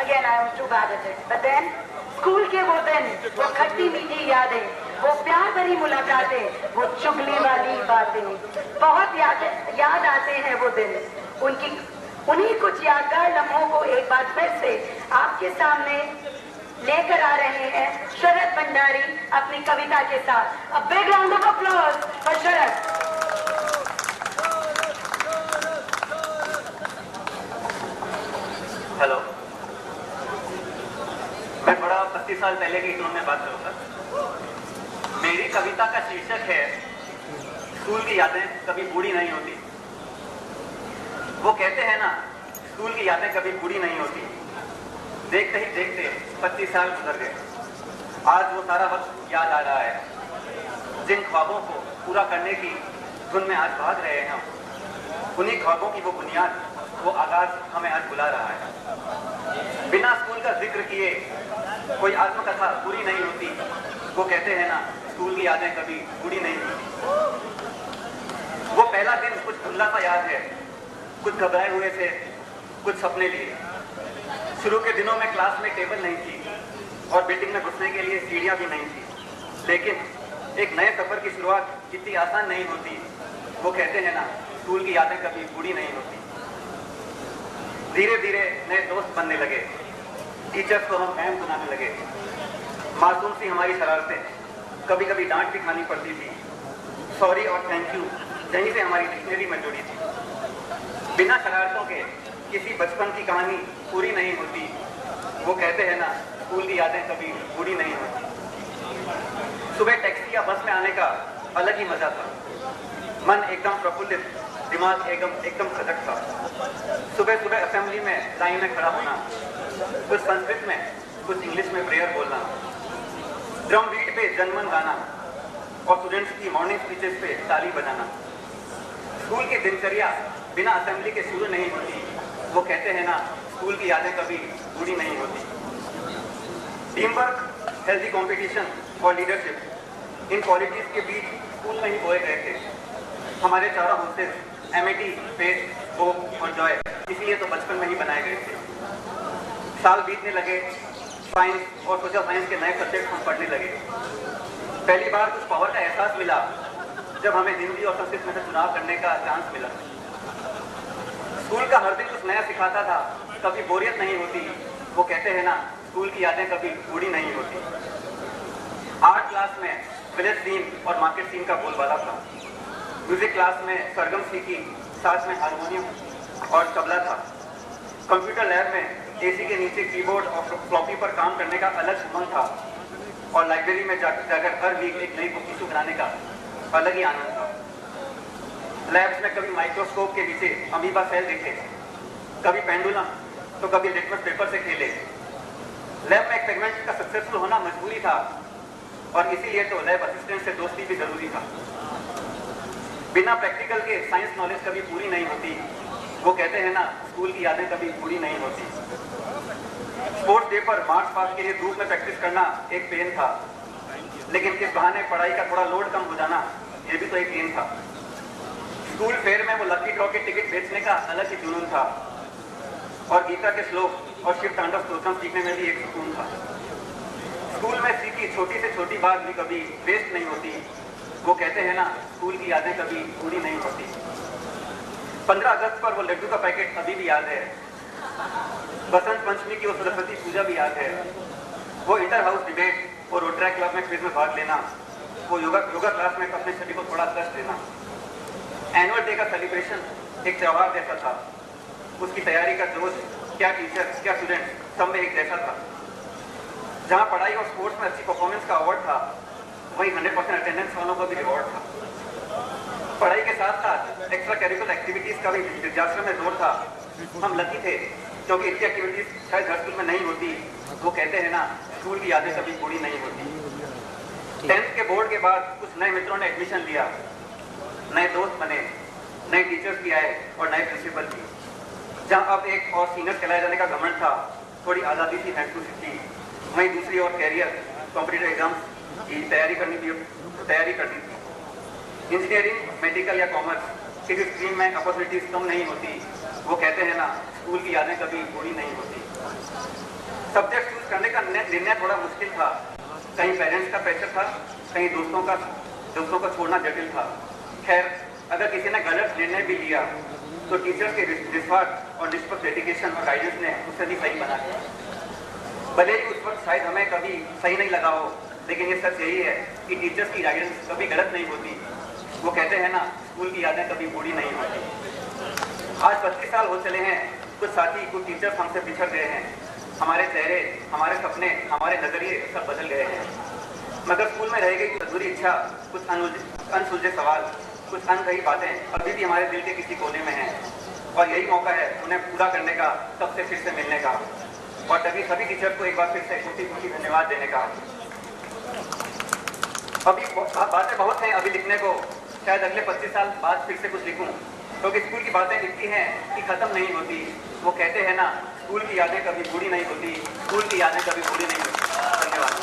Again, I was too bad at it. But then, school के वो दिन, वो खट्टी मीठी यादें, वो प्यार भरी मुलाकातें, वो चुगली वाली बातें, बहुत याद आते हैं वो दिन। उन्हीं कुछ यादगार लम्हों को एक बार फिर से आपके सामने लेकर आ रहे हैं शरद भंडारी अपनी कविता के साथ। A big round of applause for Sharad. Hello, मैं बड़ा 25 साल पहले की टोन में बात करूंगा। मेरी कविता का शीर्षक है स्कूल की यादें कभी बूढ़ी नहीं होती। वो कहते हैं ना, स्कूल की यादें कभी बूढ़ी नहीं होती। देखते ही देखते 25 साल गुजर गए। आज वो सारा वक्त याद आ रहा है। जिन ख्वाबों को पूरा करने की धुन में आज भाग रहे हैं हम, उन्हीं ख्वाबों की वो बुनियाद, वो आगाज हमें आज बुला रहा है। बिना स्कूल का जिक्र किए कोई आत्मकथा पूरी नहीं होती। वो कहते हैं ना, स्कूल की यादें कभी बूढ़ी नहीं होती। वो पहला दिन कुछ धुंधला सा याद है, कुछ घबराए हुए थे, कुछ सपने लिए। शुरू के दिनों में क्लास में टेबल नहीं थी और बिल्डिंग में घुसने के लिए सीढ़ियां भी नहीं थी। लेकिन एक नए सफर की शुरुआत इतनी आसान नहीं होती। वो कहते हैं ना, स्कूल की यादें कभी बूढ़ी नहीं होती। धीरे धीरे नए दोस्त बनने लगे, टीचर्स को हम मैम सुनाने लगे। मासूम सी हमारी शरारतें, कभी कभी डांट भी खानी पड़ती थी। सॉरी और थैंक यू यहीं से हमारी डिक्शनरी में जुड़ी थी। बिना शरारतों के किसी बचपन की कहानी पूरी नहीं होती। वो कहते हैं ना, स्कूल की यादें कभी बूढ़ी नहीं होती। सुबह टैक्सी या बस में आने का अलग ही मजा था। मन एकदम प्रफुल्लित, दिमाग एकदम सजग था। सुबह सुबह असेंबली में लाइन में खड़ा होना, कुछ संस्कृत में कुछ इंग्लिश में प्रेयर बोलना, ड्रम बीट पे जनमन गाना और स्टूडेंट्स की मॉर्निंग स्पीचेस पे ताली बजाना। स्कूल की दिनचर्या बिना असेंबली के शुरू नहीं होती। वो कहते हैं ना, स्कूल की यादें कभी बूढ़ी नहीं होती। टीम वर्क, हेल्दी कंपटीशन और लीडरशिप, इन क्वालिटीज के बीच स्कूल में ही बोए गए थे। हमारे चारों हॉस्टेस एमिटी, फेथ, होप और जॉय इसलिए तो बचपन में ही बनाए गए थे। साल बीतने लगे, साइंस और सोशल साइंस के नए सब्जेक्ट हम पढ़ने लगे। पहली बार कुछ पावर का एहसास मिला जब हमें हिंदी और संस्कृत में से चुनाव करने का चांस मिला। स्कूल का हर दिन कुछ नया सिखाता था, कभी बोरियत नहीं होती। वो कहते हैं ना, स्कूल की यादें कभी बूढ़ी नहीं होती। आर्ट क्लास में विलेज सीन और मार्केट सीन का बोलबाला था। म्यूजिक क्लास में सरगम सीखी, साथ में हारमोनियम और तबला था। कंप्यूटर लैब में एसी के नीचे कीबोर्ड और फ्लॉपी पर काम करने का अलग उमंग था। और लाइब्रेरी में जाकर हर वीक एक नई बुक इशू कराने का अलग ही आनंद था। लैब्स में कभी माइक्रोस्कोप के नीचे अमीबा सेल देखे, कभी पेंडुलम तो कभी लिटमस पेपर से खेले। लैब में एक्सपेरिमेंट का सक्सेसफुल होना मजबूरी था और इसीलिए तो लैब असिस्टेंट से दोस्ती भी जरूरी था। बिना प्रैक्टिकल के साइंस नॉलेज कभी पूरी नहीं होती। वो कहते हैं ना, स्कूल की यादें कभी पूरी नहीं होती। स्पोर्ट्स डे पर मार्च पास्ट के लिए धूप में प्रैक्टिस करना एक पेन था, लेकिन इस बहाने पढ़ाई का थोड़ा लोड कम हो जाना ये भी तो एक गेम था। स्कूल फेयर में वो लकी ड्रॉ के टिकट बेचने का अलग ही जुनून था और गीता के श्लोक और शिव तांडव स्तोत्रम सीखने में भी एक सुकून था। स्कूल में सीखी छोटी से छोटी बात भी कभी वेस्ट नहीं होती। वो कहते हैं ना, स्कूल की यादें कभी पूरी नहीं होती। 15 अगस्त पर वो लड्डू का पैकेट अभी भी याद है। बसंत पंचमी की वो सरस्वती पूजा भी याद है। वो इंटर हाउस डिबेट और रोटरी क्लब में क्विज में भाग लेना, वो योगा क्लास में अपने शरीर को थोड़ा कष्ट देना। एनुअल डे का सेलिब्रेशन एक त्योहार जैसा था। उसकी तैयारी का जोश क्या टीचर क्या स्टूडेंट सब में एक जैसा था। जहां पढ़ाई और स्पोर्ट्स में अच्छी परफॉर्मेंस का अवार्ड था, वहीं 100% अटेंडेंस वालों को भी रिवॉर्ड था। पढ़ाई के साथ साथ एक्स्ट्रा करिकुलर एक्टिविटीज का भी विद्याश्रम में जोर था। हम लकी थे क्योंकि इतनी एक्टिविटीज शायद हर स्कूल में नहीं होती। वो कहते हैं ना, स्कूल की यादें कभी पूरी नहीं होती। 10th के बोर्ड के बाद कुछ नए मित्रों ने एडमिशन लिया, नए दोस्त बने, नए टीचर्स भी आए और नए प्रिंसिपल भी। जहाँ अब एक और सीनियर कहलाए जाने का घमंड था, थोड़ी आज़ादी थी महसूस थी, वहीं दूसरी और कैरियर कॉम्पिटिटिव एग्जाम्स की तैयारी करनी थी। इंजीनियरिंग, मेडिकल या कॉमर्स किसी स्ट्रीम में अपॉर्चुनिटीज कम नहीं होती। वो कहते हैं ना, स्कूल की यादें कभी पूरी नहीं होती। सब्जेक्ट चूज करने का निर्णय थोड़ा मुश्किल था। कहीं पेरेंट्स का प्रेशर था, कहीं दोस्तों को छोड़ना जटिल था। खैर, अगर किसी ने गलत निर्णय भी लिया तो टीचर्स के निस्वार्थ और निष्पक्ष डेडिकेशन और गाइडेंस ने उससे भी सही बना दिया। भले ही उस वक्त शायद हमें कभी सही नहीं लगा हो, लेकिन ये सच यही है कि टीचर्स की गाइडेंस कभी गलत नहीं होती। वो कहते हैं ना, स्कूल की यादें कभी पूरी नहीं होती। आज 25 साल हो चले हैं, कुछ साथी, कुछ टीचर्स हमसे बिछड़ गए हैं। हमारे चेहरे, हमारे सपने, हमारे नजरिए सब बदल गए हैं। मगर स्कूल में रह गई कुछ अधूरी इच्छा, कुछ अनसुलझे सवाल, कुछ अनकही बातें अभी भी हमारे दिल के किसी कोने में हैं। और यही मौका है उन्हें पूरा करने का, सबसे फिर से मिलने का और तभी सभी टीचर को एक बार फिर से कोटि धन्यवाद देने का। अभी बातें बहुत हैं अभी लिखने को, शायद अगले 25 साल बाद फिर से कुछ लिखूं, क्योंकि स्कूल की बातें इतनी हैं कि खत्म नहीं होती। वो कहते हैं ना, स्कूल की यादें कभी पूरी नहीं होती, स्कूल की यादें कभी पूरी नहीं होती। धन्यवाद।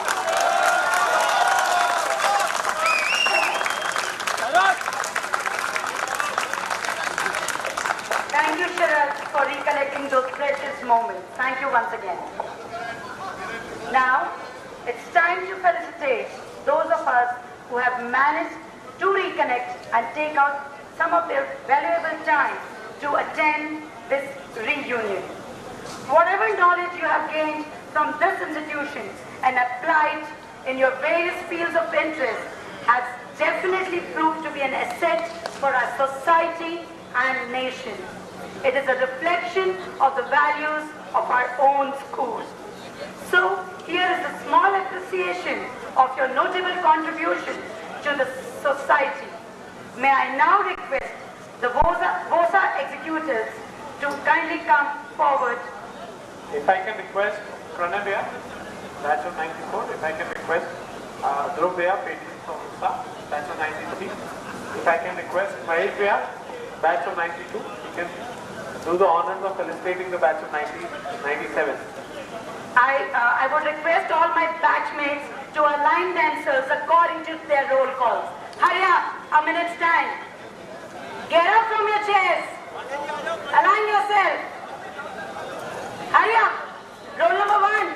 Thank you, Sharad, for recollecting those precious moments. Thank you once again. Now, it's time to felicitate those of us who have managed to reconnect and take out some of their valuable time to attend this reunion. Whatever knowledge you have gained from this institution and applied in your various fields of interest has definitely proved to be an asset for our society and nation. It is a reflection of the values of our own schools. So, here is a small appreciation of your notable contribution to the society. May I now request the VOSA executives to kindly come forward. If I can request Pranavya, batch of 94. If I can request Dhruvya, patron from VOSA, batch of 93. If I can request Maheshvya, batch of 92. You can do the honors of felicitating the batch of 97. I would request all my batchmates to align themselves according to their roll calls. Hurry up, a minute's time. Get up from your chairs. Align yourself. Hurry up. Roll number 1.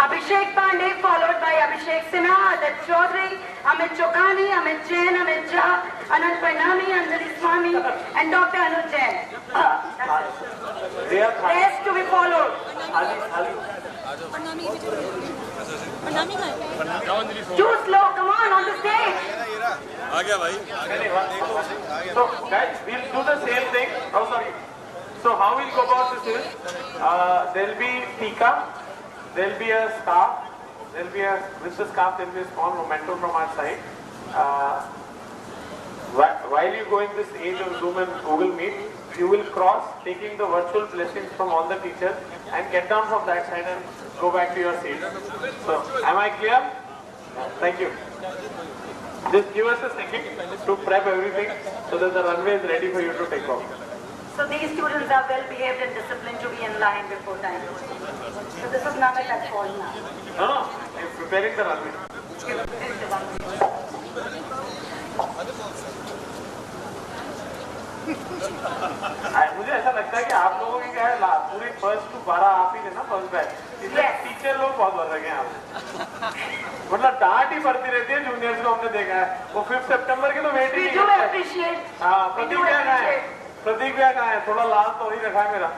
Abhishek Pandey, followed by Abhishek Sinha, Adat Chaudhary, Amit Chokani, Amit Jain, Amit Jha, Anand Pranami, Anjali Swami, and Dr. Anuj Jain. Rest to be followed. Too slow, come on the stage. So guys, we'll do the same thing. Oh, sorry. So how we'll go about this is, there'll be Tika, there'll be a scarf, with the scarf there'll be a small memento from our side. While you go in this age of Zoom and Google Meet, you will cross, taking the virtual blessings from all the teachers, and get down from that side and go back to your seat. So, am I clear? Thank you. Just give us a second to prep everything so that the runway is ready for you to take off. So these students are well behaved and disciplined to be in line before time. So this is not a catch fault now. No, I'm preparing the runway. मुझे ऐसा लगता है कि आप लोगों की क्या है, पूरी फर्स्ट टू 12 आप ही थे ना, फर्स्ट बैच, इसलिए टीचर लोग बहुत बढ़ रहे हैं आप। मतलब डांट ही पड़ती रहती है जूनियर्स को, हमने देखा है। वो 5 सितंबर की तो वेट ही नहीं करते। हाँ, प्रतीक भैया कहाँ है? प्रतीक भैया कहाँ है? थोड़ा लाल तो ही रखा है मेरा।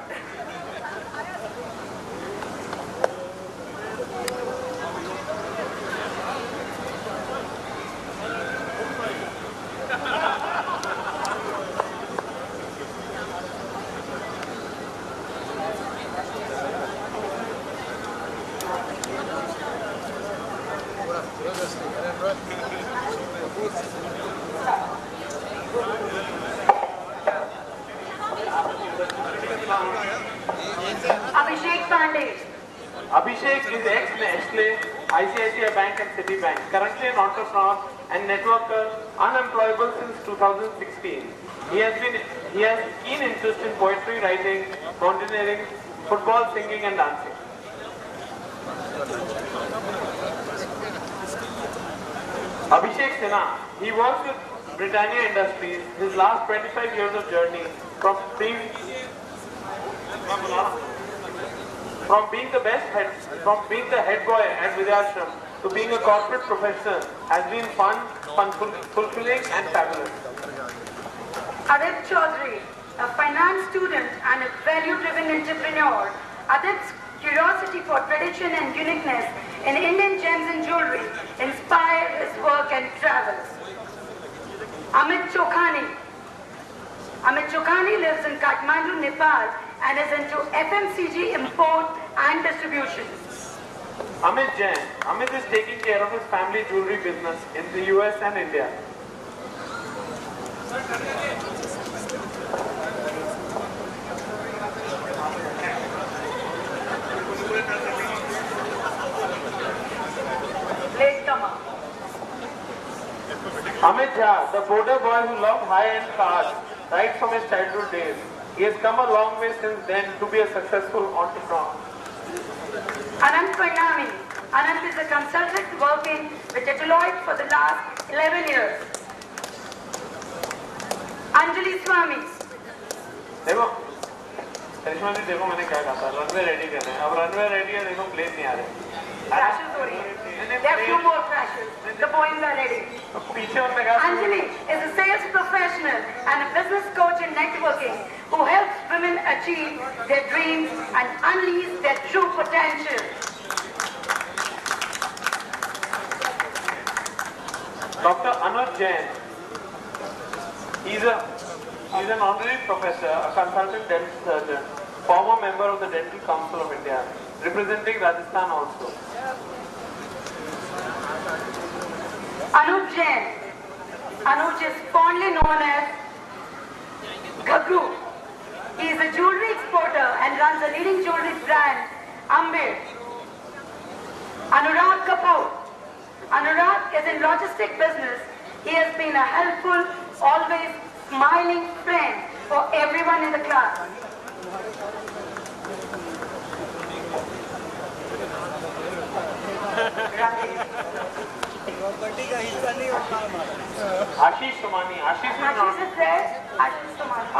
Abhishek Pandey. Abhishek is ex-Nestle, ICICI Bank and Citibank, currently an entrepreneur and networker, unemployable since 2016. He has keen interest in poetry writing, mountaineering, football, singing and dancing. Abhishek Sinha, he works with Britannia Industries. His last 25 years of journey from being the head boy at Vidyashram to being a corporate professional has been fun, fulfilling and fabulous. Adit Chaudhary, a finance student and a value-driven entrepreneur. Adit's curiosity for tradition and uniqueness in Indian gems and jewelry inspired his work and travels. Amit Chokhani. Amit Chokhani lives in Kathmandu, Nepal and is into FMCG import and distribution. Amit Jain. Amit is taking care of his family jewelry business in the US and India. Amit Jha, the border boy who loved high-end cars right from his childhood days. He has come a long way since then to be a successful entrepreneur. Anant Parnami. Anant is a consultant working with Deloitte for the last 11 years. Anjali Swami. देखो, करिश्मा जी देखो मैंने क्या कहा था, runway ready करना है, अब runway ready है, देखो प्लेन नहीं आ रहे. Crashes हो रही है. There are few more crashes. The Boeings are ready. पीछे उनने कहा. Anjali is a sales professional and a business coach in networking who helps women achieve their dreams and unleash their true potential. Dr. Anuj Jain. He's an honorary professor, a consultant dental surgeon, former member of the Dental Council of India, representing Rajasthan also. Anuj Jain. Anuj is fondly known as Gagru. He is a jewelry exporter and runs a leading jewelry brand, Ambir. Anurag Kapoor. Anurag is in logistic business. He has been a helpful, always smiling friend for everyone in the class. Ashish Somani.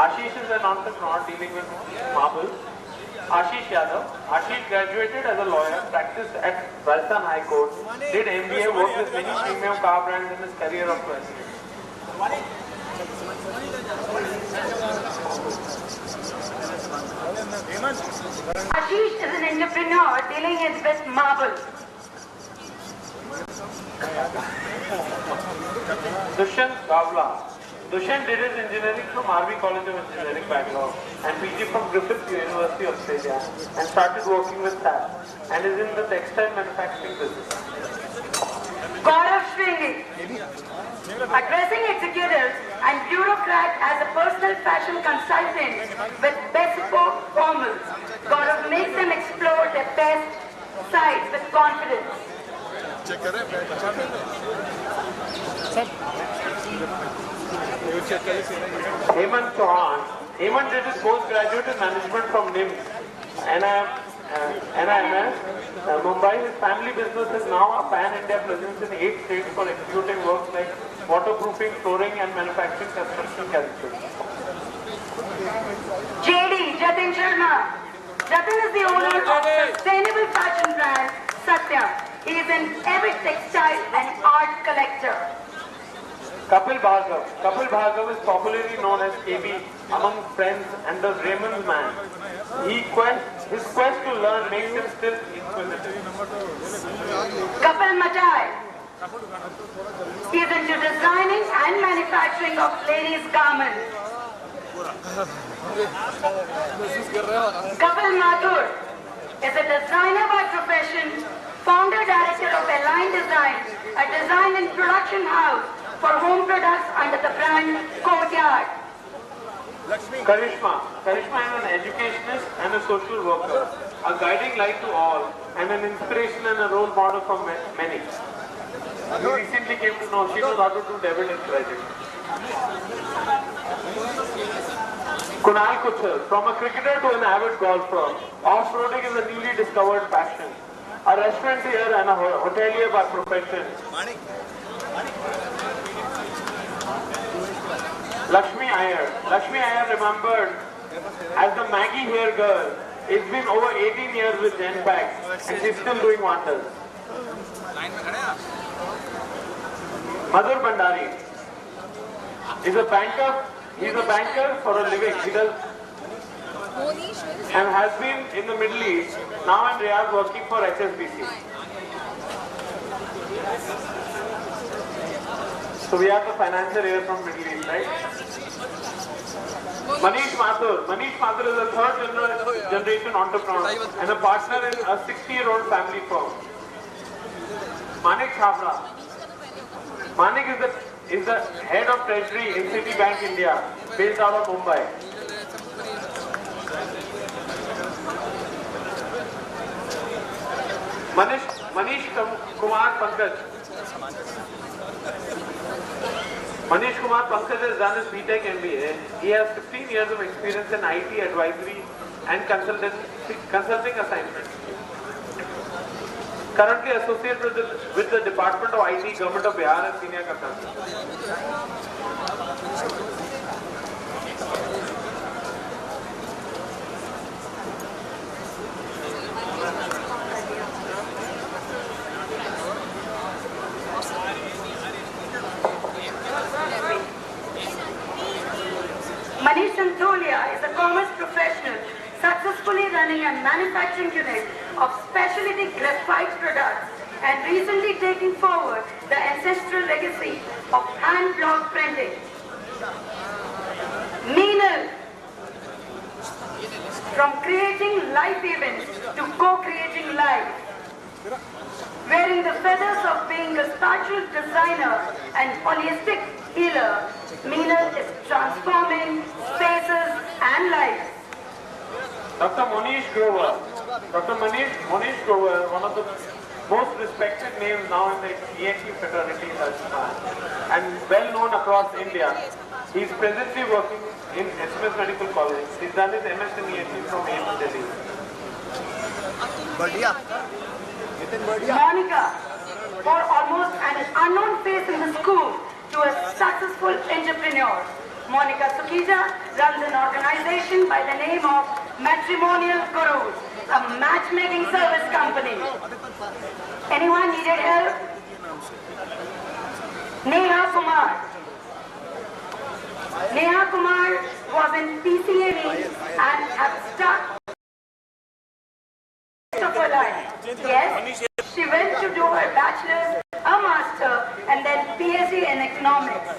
Ashish is an entrepreneur dealing with marble. Ashish Yadav. Ashish graduated as a lawyer, practiced at Rajasthan High Court, did MBA, worked with many premium car brands in his career of 12 years. Ashish is an entrepreneur dealing with marble. Dushyant Gavla. Dushyant did his engineering from RV College of Engineering, Bangalore, and PG from Griffith University, Australia, and started working with SAP, and is in the textile manufacturing business. Gaurav Shringi. Addressing executives and bureaucrats as a personal fashion consultant with bespoke formals, Gaurav makes them explore their best sides with confidence. Hemant Chauhan. Hemant did his postgraduate in management from NIMS, NIMS, Mumbai. His family business is now a pan-India presence in 8 states for executing works like waterproofing, flooring and manufacturing construction chemicals. JD, Jatin Sharma. Jatin is the owner of sustainable fashion brand Satya. He is an avid textile and art collector. Kapil Bhargav. Kapil Bhargav is popularly known as KB among friends and the Raymond's man. His quest to learn makes him still inquisitive. Kapil Majai. He is into designing and manufacturing of ladies' garments. Kapil Mathur is a designer by profession, founder director of Align Design, a design and production house for home products under the brand Courtyard. Karishma. Karishma is an educationist and a social worker, a guiding light to all, and an inspiration and a role model for many. We recently came to know she knows how to do debit and credit. Kunal Kuchar. From a cricketer to an avid golfer, off-roading is a newly discovered passion. A restaurateur and a hotelier by profession. Lakshmi Iyer. Lakshmi Iyer remembered as the Maggie hair girl. It's been over 18 years with Genpact and she's still doing wonders. Madhur Bhandari is a banker. He's a banker for a living. He does and has been in the Middle East, now in Riyadh working for HSBC. So we have the financier here from Middle East, right? Manish Mathur. Manish Mathur is a third generation entrepreneur and a partner in a 60-year-old family firm. Manik Chhabra. Manik is the head of treasury in Citibank India, based out of Mumbai. Manish Kumar Pankaj. Manish Kumar Pankaj has done his BTech MBA. He has 15 years of experience in IT advisory and consulting assignments. Currently associated with the Department of IT, Government of Bihar as senior consultant. Manish Santholia is a commerce professional successfully running a manufacturing unit of specialty graphite products and recently taking forward the ancestral legacy of hand block printing. Meenal, from creating life events to co-creating life, wearing the feathers of being a spiritual designer and holistic healer, Meenal is transforming spaces and lives. Dr. Monish Grover. Dr. Monish Grover, one of the most respected names now in the ENT fraternity and well known across India. He is presently working in SMS Medical College. He's done his MS in ENT from AIIMS Delhi. Monica, for almost an unknown face in the school to a successful entrepreneur. Monica Sukija runs an organization by the name of Matrimonial Gurus, a matchmaking service company. Anyone needed help? Neha Kumar. Neha Kumar was in PCME and had stuck of her life. Yes, she went to do her bachelor's, a master, and then PhD in economics.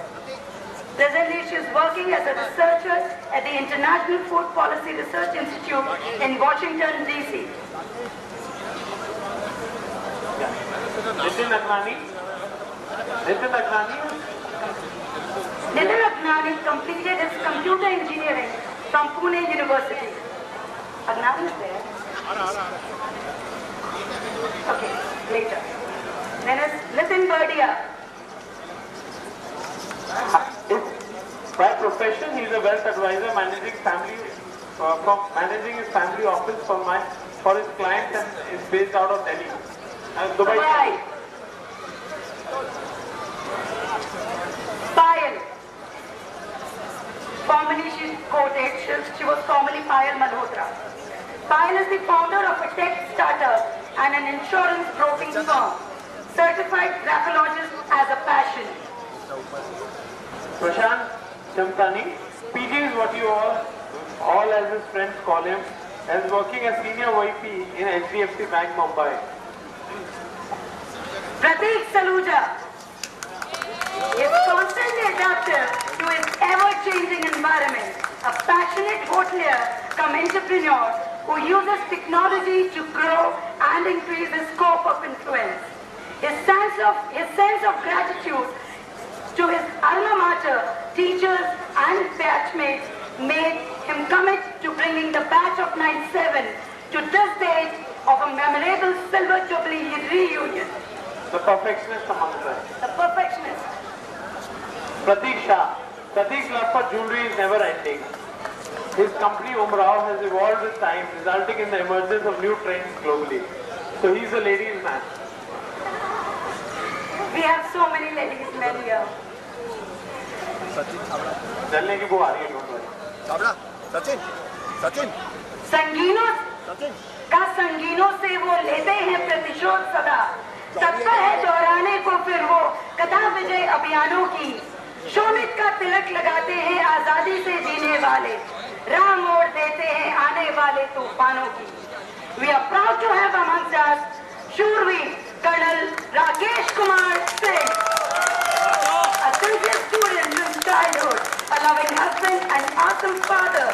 Presently, she is working as a researcher at the International Food Policy Research Institute in Washington, D.C. Nitin Agnani. Nitin Agnani completed his computer engineering from Pune University. Agnani is there? Okay, later. Then is Nitin Bardia. By profession, he is a wealth advisor managing his family office for his clients and is based out of Delhi. Dubai. Payal. Formerly she quoted, she was formerly Payal Malhotra. Payal is the founder of a tech startup and an insurance broking firm. Certified graphologist as a passion. Prashant Chamtani, PG is what you all as his friends call him, is working as senior VP in HDFC Bank, Mumbai. Prateek Saluja is constantly adaptive to his ever-changing environment, a passionate hotelier come entrepreneur who uses technology to grow and increase his scope of influence. His sense of gratitude to his alma mater, teachers and batchmates made him commit to bringing the batch of 97 to this date of a memorable Silver Jubilee reunion. The perfectionist among us. The perfectionist. Pratik Shah. Pratik's love for jewelry is never ending. His company Umrao has evolved with time, resulting in the emergence of new trends globally. So he's a ladies' man. We have so many ladies men here. जलने की वो आ रही है don't worry. Chhabra Sachin Sachin संगीनों का संगीनों से वो लेते हैं प्रतिशोध सदा, तत्पर है दोहराने को फिर वो कथा विजय अभियानों की। शोभित का तिलक लगाते हैं आजादी से जीने वाले, राह मोड़ देते हैं आने वाले तूफानों की। We are proud to have amongst us शूरवीर colonel Rakesh Kumar Singh, a sincere student from childhood, a loving husband and awesome father,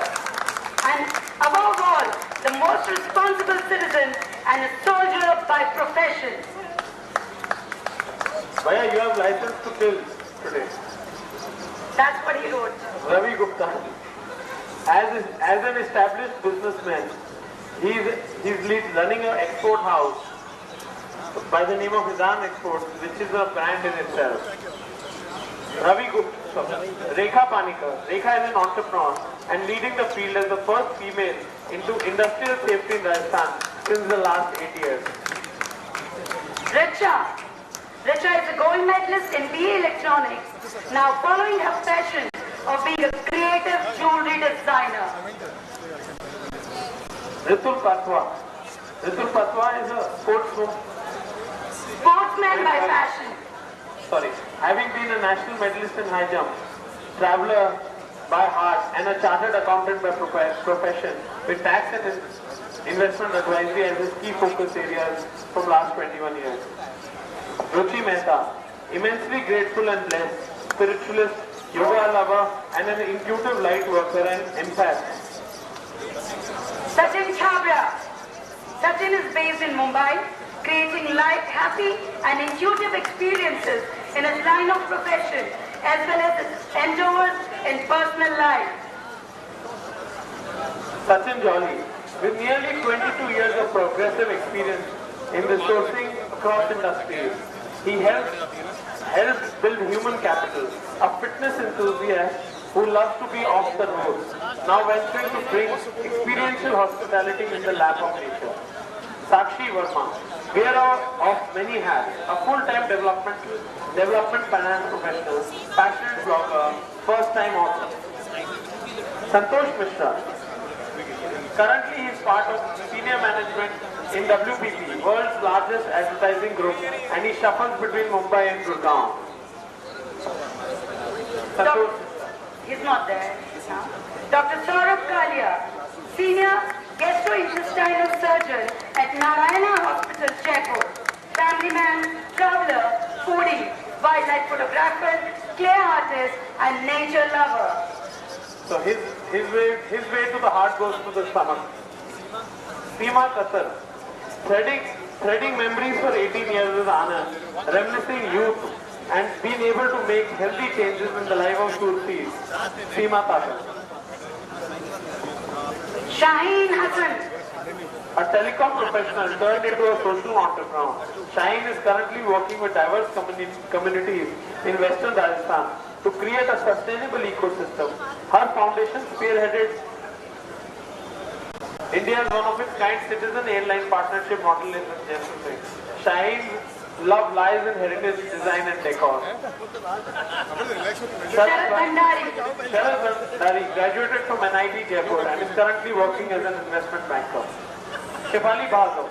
and above all, the most responsible citizen and a soldier by profession. Bhaiya, you have license to kill today. That's what he wrote. Ravi Gupta. As an established businessman, he's running an export house by the name of Hidan Exports, which is a brand in itself. Ravi Gupta, Rekha Panikar. Rekha is an entrepreneur and leading the field as the first female into industrial safety in Rajasthan since the last 8 years. Richa is a gold medalist in BA Electronics, now following her passion of being a creative jewelry designer. Ritul Patwa is a Sportsman by passion. Having been a national medalist in high jump, traveler by heart and a chartered accountant by profession, with tax and investment advisory as his key focus areas from last 21 years. Ruchi Mehta, immensely grateful and blessed, spiritualist, yoga lover and an intuitive light worker and empath. Sachin Chhabra. Sachin is based in Mumbai, creating light, happy and intuitive experiences in his line of profession as well as his endeavors in personal life. Sachin Jolly, with nearly 22 years of progressive experience in the sourcing across industries, he helps build human capital, a fitness enthusiast who loves to be off the road, now venturing to bring experiential hospitality in the lap of nature. Sakshi Verma, wearer of many hats, a full-time development finance professional, passionate blogger, first-time author. Santosh Mishra, currently he is part of senior management in WPP, world's largest advertising group, and he shuffles between Mumbai and Gurgaon. He's not there now. Dr. Saurabh Kalia, senior gastrointestinal surgeon at Narayana Hospital, Jaipur. Family man, traveler, foodie, wildlife photographer, clay artist, and nature lover. So his way to the heart goes to the stomach. Seema Kassar, threading memories for 18 years with Anand, reminiscing youth and being able to make healthy changes in the life of Sursi. Seema Kassar. Shaheen Hassan, a telecom professional turned into a social entrepreneur. Shaheen is currently working with diverse communities in Western Rajasthan to create a sustainable ecosystem. Her foundation spearheaded India's one-of-its-kind citizen airline partnership model in Jaisalmer. Shaheen's love lies in heritage design and decor. Sharad Bhandari graduated from NIT Jaipur and is currently working as an investment banker. Shefali Bhazo,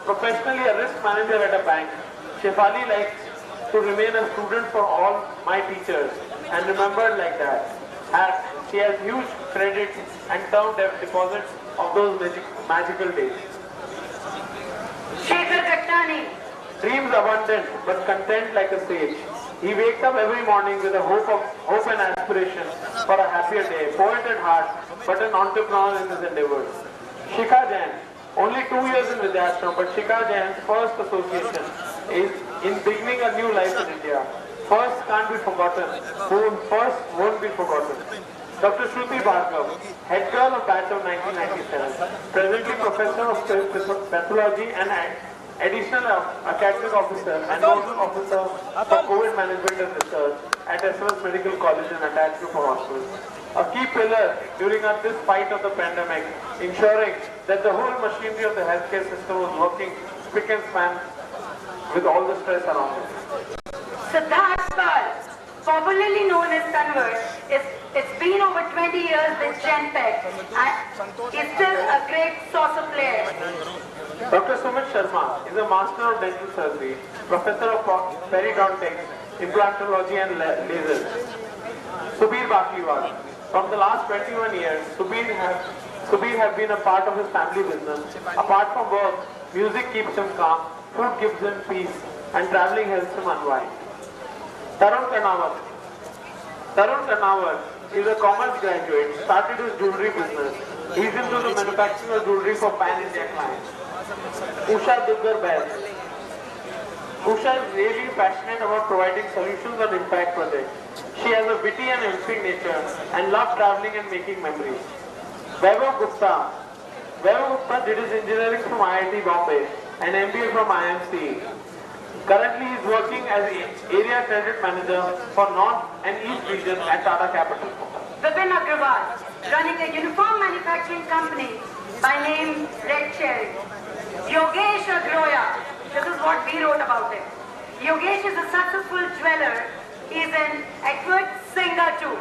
professionally a risk manager at a bank. Shefali likes to remain a student for all my teachers and remembered like that. She has huge credits and term deposits of those magical days. Shekhar Kattani, dreams abundant but content like a sage. He wakes up every morning with a hope and aspiration for a happier day. Poet at heart, but an entrepreneur in his endeavors. Shikha Jain, only 2 years in Vidyashram, but Shikha Jain's first association is in beginning a new life in India. First can't be forgotten, first won't be forgotten. Dr. Shruti Bhargav, head girl of batch of 1997, presently professor of pathology and additional academic officer and nodal officer for COVID management and research at SMS Medical College and attached group of hospitals. A key pillar during this fight of the pandemic, ensuring that the whole machinery of the healthcare system was working spick and span with all the stress around it. Siddharth Pal, popularly known as Convert, it's been over 20 years with Genpact and is still a great saucer player. Dr. Sumit Sharma is a master of dental surgery, professor of periodontics, implantology and lasers. Subir Bakliwal, from the last 21 years, Subir has been a part of his family business. Apart from work, music keeps him calm, food gives him peace, and traveling helps him unwind. Tarun Karnawat is a commerce graduate, started his jewelry business. He's into the manufacturing of jewelry for pan-India clients. Usha Duggar Bair. Usha is really passionate about providing solutions on impact projects. She has a witty and helping nature and loves traveling and making memories. Vaibhav Gupta did his engineering from IIT Bombay and MBA from IMC. Currently, he is working as area credit manager for North and East region at Tata Capital. Vipin Agrawal, running a uniform manufacturing company by name Red Cherry. Yogesh Agroya, this is what we wrote about him. Yogesh is a successful jeweler. He is an expert singer too.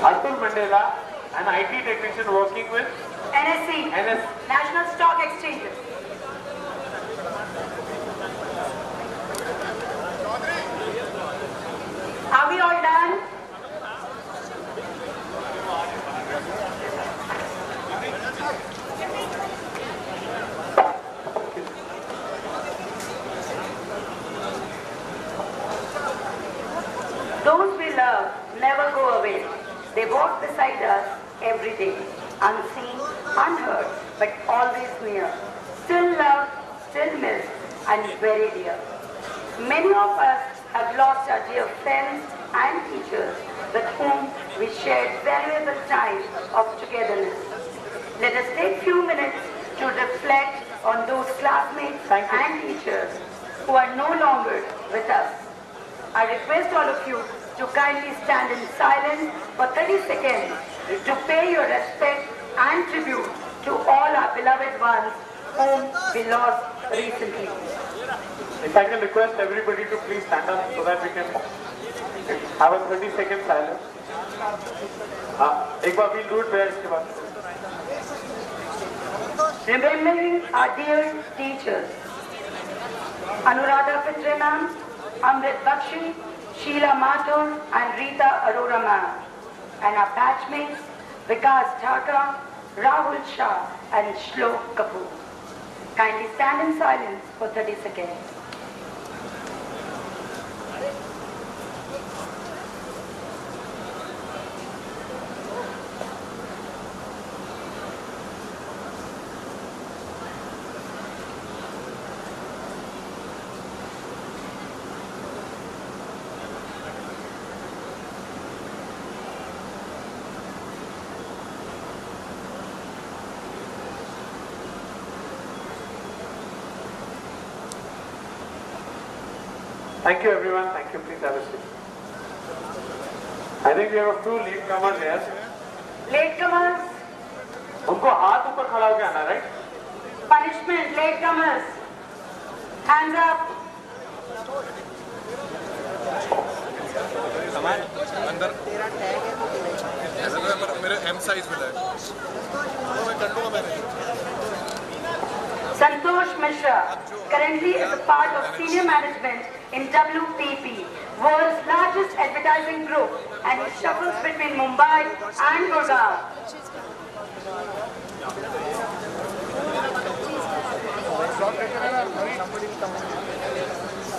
Atul Mandela, an IT technician working with NSE, National Stock Exchanges. Are we all done? Those we love never go away. They walk beside us every day, unseen, unheard, but always near. Still loved, still missed, and very dear. Many of us have lost our dear friends and teachers with whom we shared valuable time of togetherness. Let us take few minutes to reflect on those classmates and teachers who are no longer with us. I request all of you to kindly stand in silence for 30 seconds to pay your respect and tribute to all our beloved ones whom we lost recently. If I can request everybody to please stand up so that we can have a 30-second silence. एक बार we'll do it where इसके बाद. Remembering our dear teachers, Anuradha Fitre ma'am, Amrit Bakshi, Sheila Mathur and Rita Arora ma'am, and our batchmates Vikas Thakra, Rahul Shah and Shlok Kapoor. Kindly stand in silence for 30 seconds. Thank you everyone. Thank you. Please have a seat. I think we have a few latecomers here. Latecomers. उनको हाथ ऊपर खड़ा होकर आना, right? Punishment. Latecomers. Hands up. सामान अंदर ऐसा लगा मेरे M size मिला है वो मैं कर लूँगा मैंने. Santosh Mishra currently is a part of senior management in WPP, world's largest advertising group, and he shuffles between Mumbai and Gurgaon.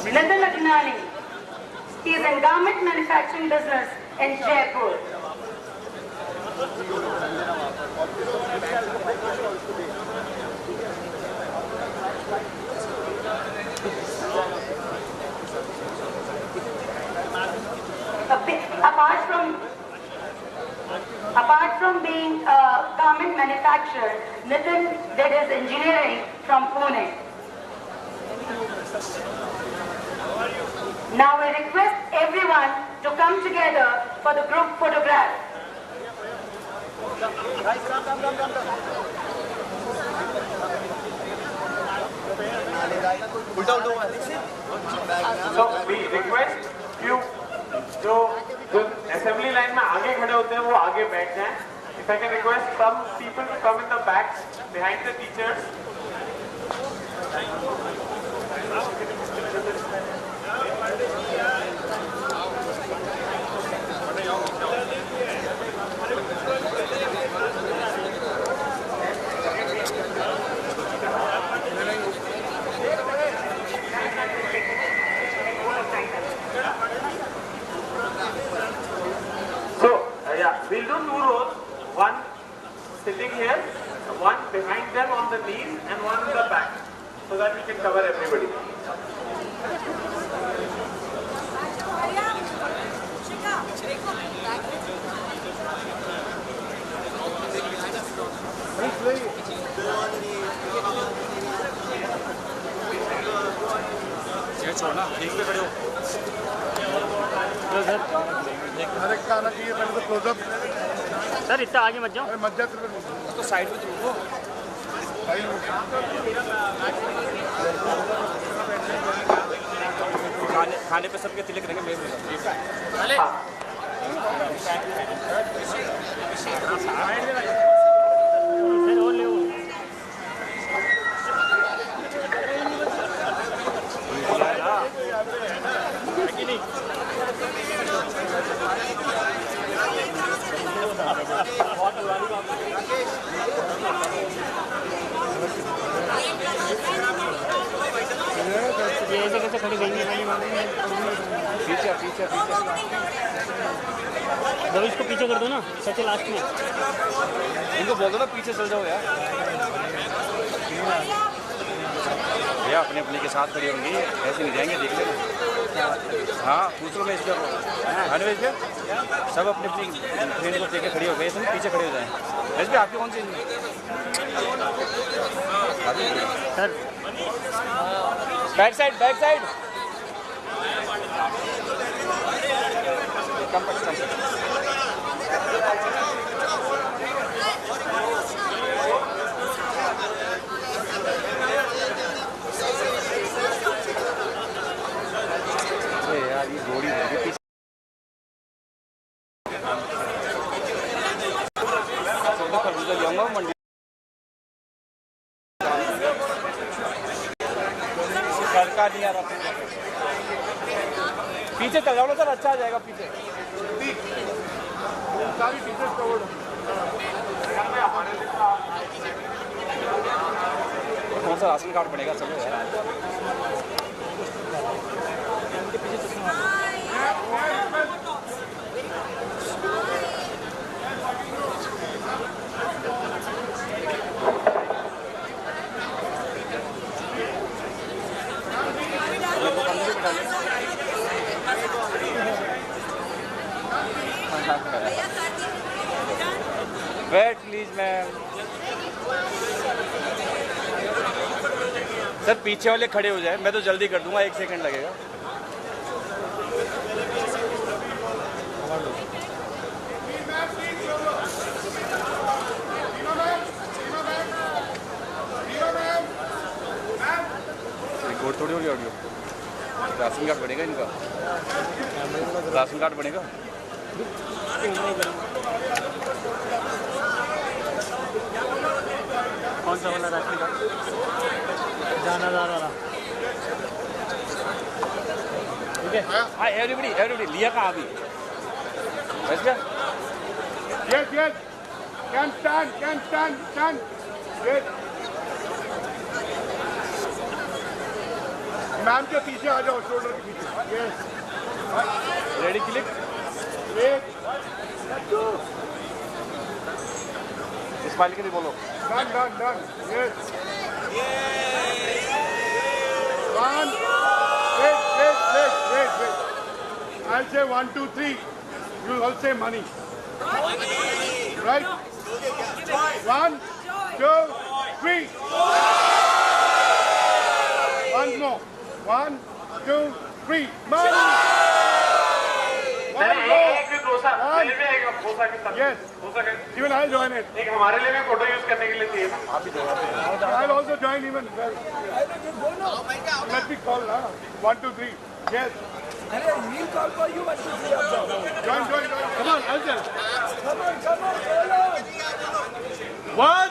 Nitin Lagnani. He is in garment manufacturing business in Jaipur. Apart from being a garment manufacturer, Nitin did his engineering from Pune. Now I request everyone to come together for the group photograph. So we request you जो assembly line में आगे खड़े होते हैं वो आगे बैठ जाएं. If I can request some people to come in the back behind the teachers. We'll do 2 rows, one sitting here, one behind them on the knees and one in the back, so that we can cover everybody. छोड़ना एक पे खड़े हो अरे क्या आना चाहिए पहले तो क्लोजअप सर इतना आगे मत जाओ मत जा तो साइड में रुको खाने पे सबके तिलक रहेंगे मेरे और ले ये ऐसे कैसे खड़ी गई पीछे पीछे पीछे जब इसको पीछे कर दो ना सबसे लास्ट में इनको बोल दो ना पीछे चल जाओ यार भैया अपने अपने के साथ खड़ी होंगी ऐसे नहीं जाएंगे देख लेना हाँ पूछ लो मैं इसका हाँ भेज के सब अपनी अपनी ट्रेन को लेकर खड़ी हो गए सब पीछे खड़े हो जाएं भेज पे आपके कौन से सर बैक साइड कम यार ये गोड़ी खरबूजा जाऊंगा मंडी का नहीं आ रहा पीछे चल जाओ ना सर अच्छा आ जाएगा पीछे सारी टीचर्स कवर्ड कौन सा राशन कार्ड बनेगा चलो यार वेट प्लीज मैम सर पीछे वाले खड़े हो जाए मैं तो जल्दी कर दूंगा 1 सेकंड लगेगा रिकॉर्ड थोड़ी होगी ऑडियो राशन कार्ड बनेगा इनका राशन कार्ड बनेगा कौन सा वाला राशन कार्ड जानादार वाला ठीक है हाँ एवरीबडी लिया कहाँ अभी बस क्या yes can stand yes ma'am के पीछे आ जाओ, शोल्डर के पीछे. Yes. Ready click. Wait. Smile के लिए बोलो. Done. Yes. One. Wait. I'll say 1, 2, 3. You'll all say money. Right? 1, 2, 3. Once more. 1, 2, 3. Money. Yes. Even I'll join it. एक हमारे लिए भी फोटो यूज करने के लिए चाहिए. I'll also join even well. Let me call now. 1, 2, 3. Yes. We'll call for you 1, 2, 3. Join. Come on, I'll tell. Come on. 1.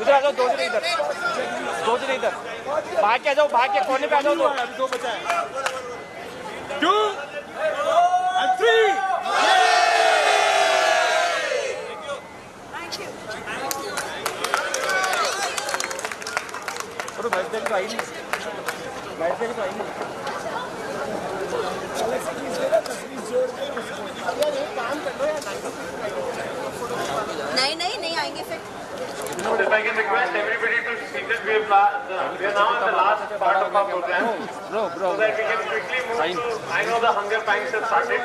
उधर आ जाओ. दो जने इधर. भाग के आ जाओ. भाग के कोने पे आ जाओ. दो बचा है. 2 and 3. तो बैठ जाएगी तो आई नहीं. नहीं आएंगे फिर. So if I can request everybody to see that we are now in the last part of our program, Bro. so that we can quickly move to. I know the hunger pangs have started.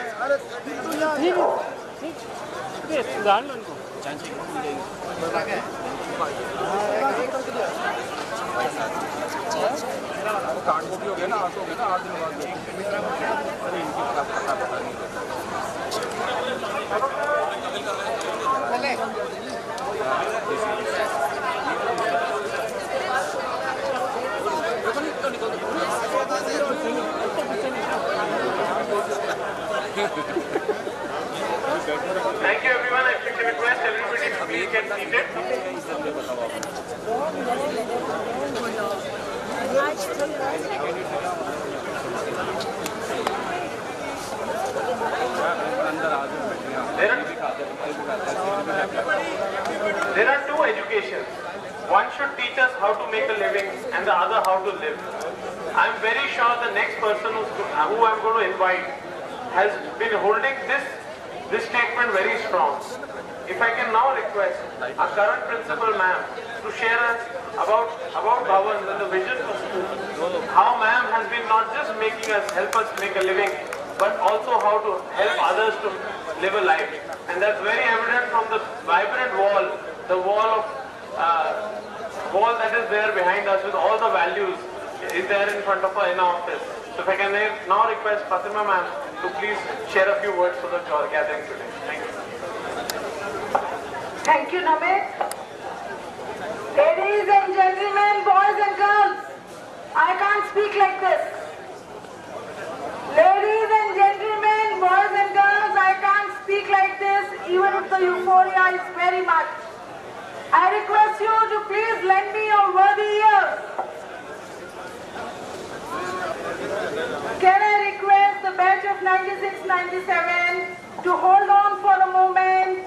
Card copy हो गया ना, 8 हो गया ना, 8 दिन बाद. अरे इनकी पता नहीं. Thank you everyone. I think the request everybody to please get seated. There are two educations. One should teach us how to make a living and the other how to live. I am very sure the next person who I am going to invite has been holding this statement very strong. If I can now request our current principal ma'am to share us about Bhavan and the vision for school, how ma'am has been not just help us make a living, but also how to help others to live a life. And that's very evident from the vibrant wall, the wall that is there behind us with all the values is there in front of our in our office. So if I can now request Fatima ma'am to please share a few words for the gathering today. Thank you. Thank you, Namit. Ladies and gentlemen, boys and girls, I can't speak like this. Ladies and gentlemen, boys and girls, I can't speak like this even if the euphoria is very much. I request you to please lend me your worthy ears. Can I request the batch of 96-97 to hold on for a moment?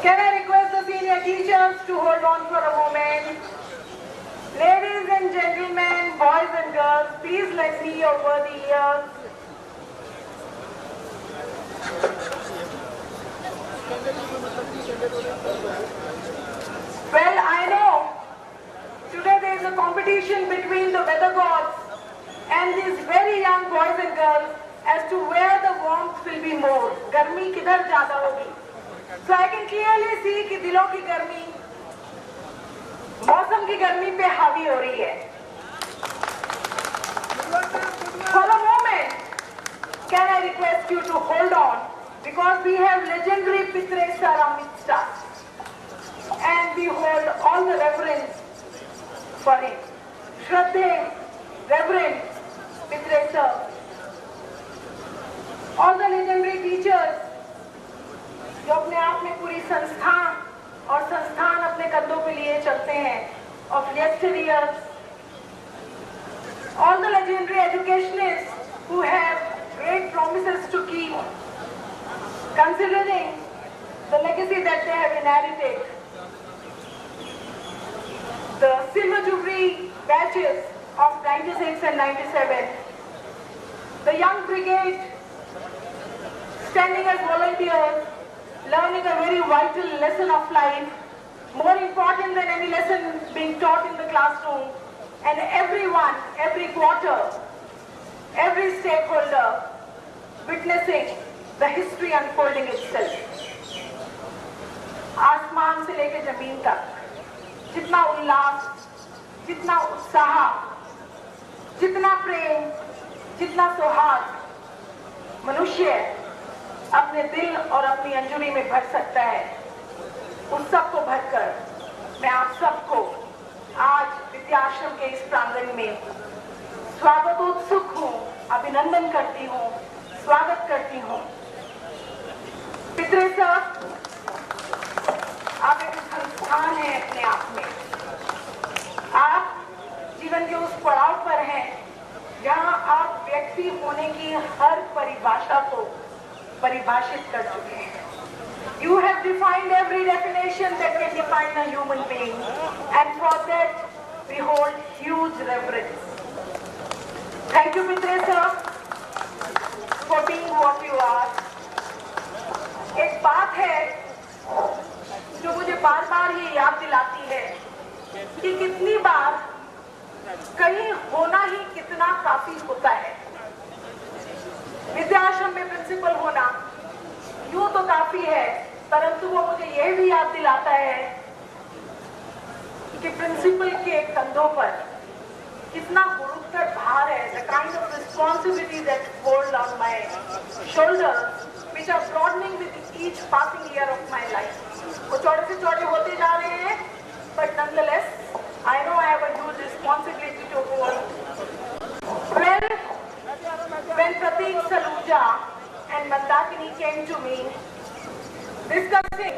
Can I request the senior teachers to hold on for a moment? Ladies and gentlemen, boys and girls, please lend me your worthy ears. Well, I know today there is a competition between the weather gods and these very young boys and girls as to where the warmth will be more. Garmi kidhar zyada hogi. So I can clearly see कि दिलों की गर्मी, मौसम की गर्मी पे हावी हो रही है. For a moment, can I request you to hold on because we have legendary Pitre sir amidst us and we hold all the reverence for him. Shraddhe, Reverend Pitre sir, all the legendary teachers जो अपने आप में पूरी संस्थान और संस्थान अपने कंधों पे लिए चलते हैं, of yesteryears, all the legendary educationists who have great promises to keep, considering the legacy that they have inherited. The Jubilee batches of 96 and 97, the young brigade standing as volunteers, learning a very vital lesson of life, more important than any lesson being taught in the classroom, and everyone, every quarter, every stakeholder witnessing the history unfolding itself. आसमान से लेकर जमीन तक जितना उल्लास, जितना उत्साह, जितना प्रेम, जितना सौहार्द मनुष्य अपने दिल और अपनी अंजुनी में भर सकता है, उस सब को भरकर मैं आप सबको आज विद्याश्रम के इस प्रांगण में स्वागतोत्सुक हूँ, अभिनंदन करती हूँ, स्वागत करती हूँ। पितरे साहब, आप एक संस्थान है अपने आप में। आप जीवन के उस पड़ाव पर हैं जहां आप व्यक्ति होने की हर परिभाषा को परिभाषित कर चुके हैं। You have defined every definition that can define a human being, and for that we hold huge reverence. Thank you, Pitre sir, for being what you are. एक बात है जो मुझे बार बार ये याद दिलाती है कि कितनी बार कहीं होना ही कितना काफी होता है। विद्याश्रम में प्रिंसिपल होना यूं तो काफी है, परंतु वो मुझे यह भी याद दिलाता है कि प्रिंसिपल के कंधों पर कितना गुरुतर भार है। The kind of responsibility that falls on my shoulders, which are broadening with each passing year of my life. वो चौड़े से चौड़े होते जा रहे हैं, but nonetheless, I know I have a huge responsibility to hold. When Pratik Saluja and Mandakini came to me, discussing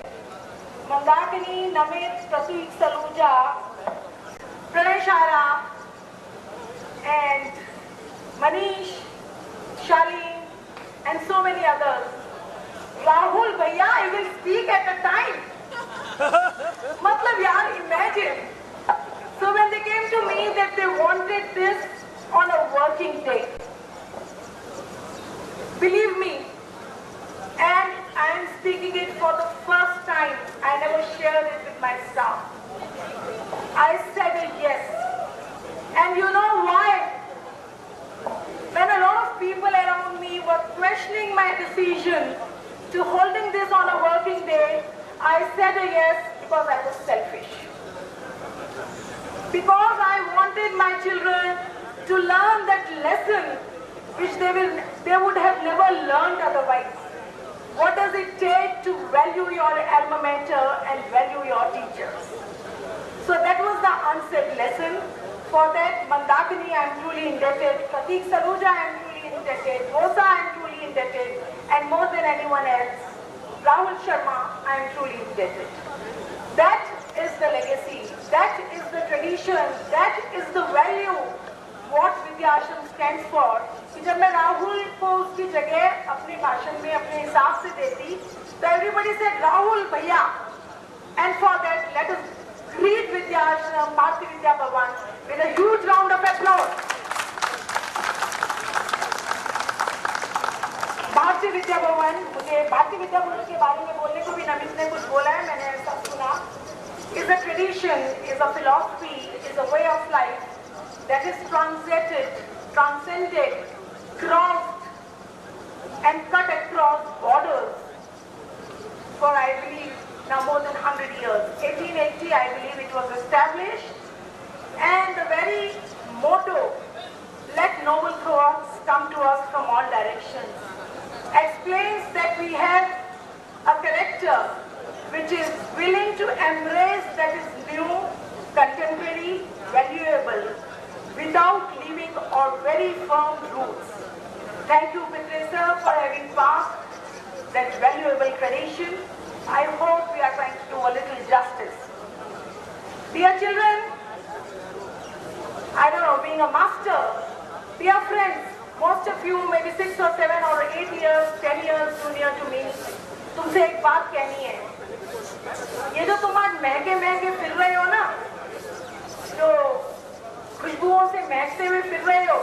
Mandakini, Namit, Pratik Saluja, Pranesh Ara, and Manish, Shaleen, and so many others, Rahul Bhaiya, I will speak at a time. Matlab yaar, imagine. So when they came to me that they wanted this on a working day, believe me, and I am speaking it for the first time, I never shared it with my staff. I said a yes. And you know why? When a lot of people around me were questioning my decision to holding this on a working day, I said a yes because I was selfish. Because I wanted my children to learn that lesson which they would have never learned otherwise. What does it take to value your alma mater and value your teachers? So that was the unsaid lesson. For that, Mandakini I am truly indebted, Pratik Saluja I am truly indebted, Mosa I am truly indebted, and more than anyone else, Rahul Sharma I am truly indebted. That is the legacy, that is the tradition, that is the value what Vidyashram stands for. कि जब मैं राहुल को उसकी जगह अपने भाषण में अपने हिसाब से देती, तो everybody said Rahul भैया, and for that let us greet Vidyashram, Bharati Vidya Bhavan with a huge round of applause. Bharti Vidya Bhavan, मुझे भारती विद्या भवन के बारे में बोलने को भी नमित ने कुछ बोला है, मैंने ऐसा सुना, is a tradition, is a philosophy, is a way of life that is transcended, crossed and cut across borders for I believe now more than 100 years. 1880 I believe it was established, and the very motto, let noble thoughts come to us from all directions, explains that we have a character which is willing to embrace that is new, contemporary, valuable, without leaving our very firm roots. Thank you, Pitre sir, for having passed that valuable tradition. I hope we are trying to do a little justice. Dear children, I don't know, being a master, dear friends, most of you maybe 6 or 7 or 8 years, 10 years junior to me, तुमसे एक बात कहनी है, ये जो तुम आज महके महके फिर रहे हो ना, जो जो खुशबुओं से महकते हुए फिर रहे हो,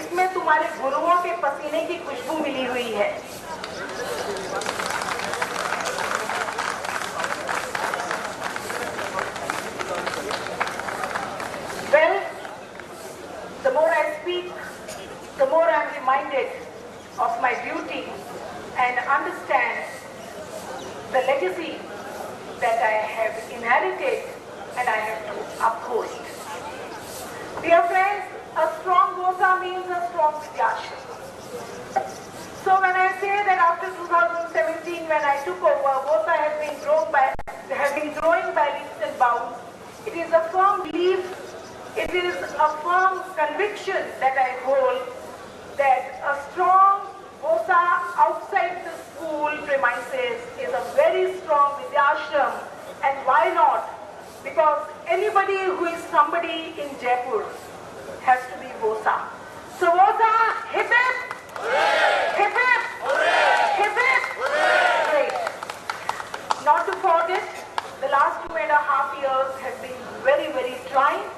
इसमें तुम्हारे गुरुओं के पसीने की खुशबू मिली हुई है। Well, the more I speak, the more I am reminded of my duty and understand the legacy that I have inherited and I have to uphold. Dear friends, a strong VOSA means a strong Vidyashram. So when I say that after 2017, when I took over, VOSA has been growing by leaps and bounds. It is a firm belief, it is a firm conviction that I hold that a strong VOSA outside the school premises is a very strong Vidyashram. And why not? Because anybody who is somebody in Jaipur has to be VOSA. So VOSA, hip hip! Hip hip! Hip hip! Great. Not to forget, the last 2.5 years have been very, very trying.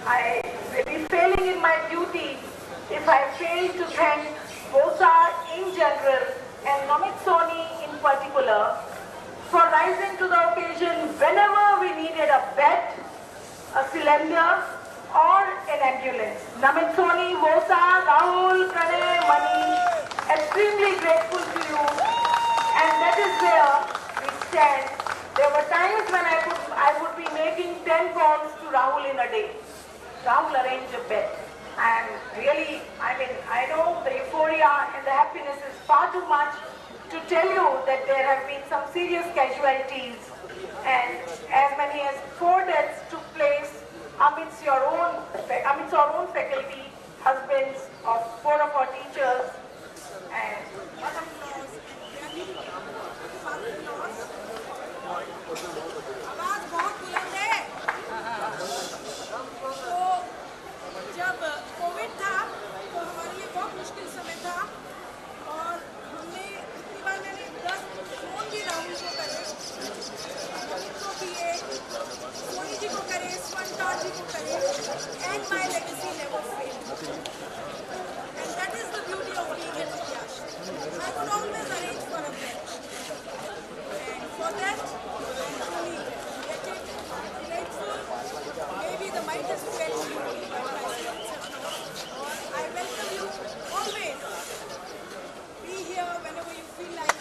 I will be failing in my duty if I fail to thank VOSA in general and Namit Soni in particular for rising to the occasion whenever we needed a bed, a cylinder or an ambulance. Namit Soni, VOSA, Rahul, Pranay, Manish, extremely grateful to you, and that is where we stand. There were times when I would be making 10 calls to Rahul in a day. Rahul arranged a bed. And really, I know the euphoria and the happiness is far too much to tell you that there have been some serious casualties and as many as 4 deaths took place amidst our own faculty, husbands of 4 of our teachers and mother-in-laws. आवाज बहुत बुलंद है। तो जब Covid था तो हमारे लिए बहुत मुश्किल समय था और हमने इतनी बार मैंने 10 फोन भी राहुल को करे, अमित को किए, सोनी जी को करे, स्वंता जी को करे, and my legacy never failed. And that is the beauty of being in Vidyashram. I could always arrange for a bed. And for that, I'm truly indebted, grateful. Maybe the mic has failed you, but I welcome you always. Be here whenever you feel like.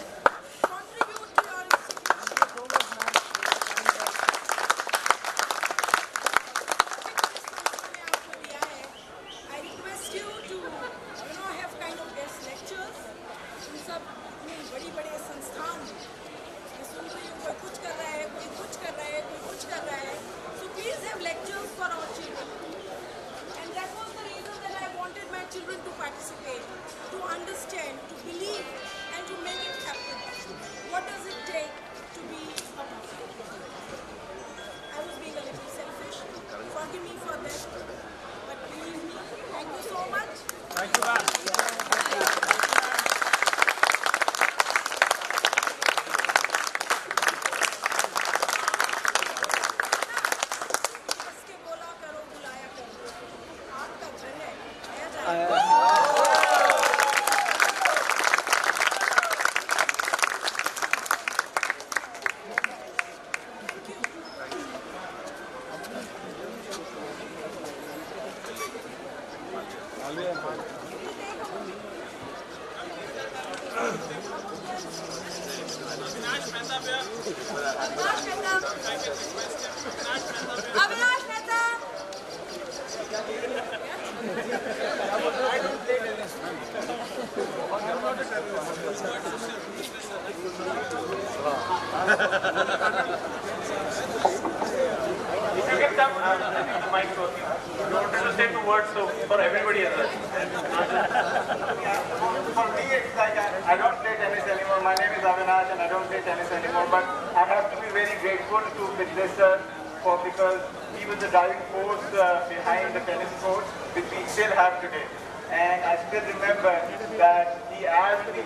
Contribute to your institution. I request you to, have kind of guest lectures. इन सब इतनी बड़ी-बड़ी संस्थान मैं सुन रही हूँ, कोई कुछ कर रहा है, कोई कुछ कर रहा है, कोई कुछ कर रहा है. So please have lectures for our children. And that was the reason that I wanted my children to participate, to understand, to believe, and to make it happen. What does it take to be a Muslim? I was being a little selfish. Forgive me for that. But believe me, thank you so much. Thank you, ma'am. उसके बोला करो, बुलाया करो. आपका घर है, आया जाए. Avinash Mehta. If you get some mic to you wanted to say 2 words so for everybody as well. For me, it's like I don't play tennis anymore. My name is Avinash and I don't play tennis anymore. But I have to be very grateful to Vidresh sir because he was the driving force behind the tennis court which we still have today. And I still remember that he asked me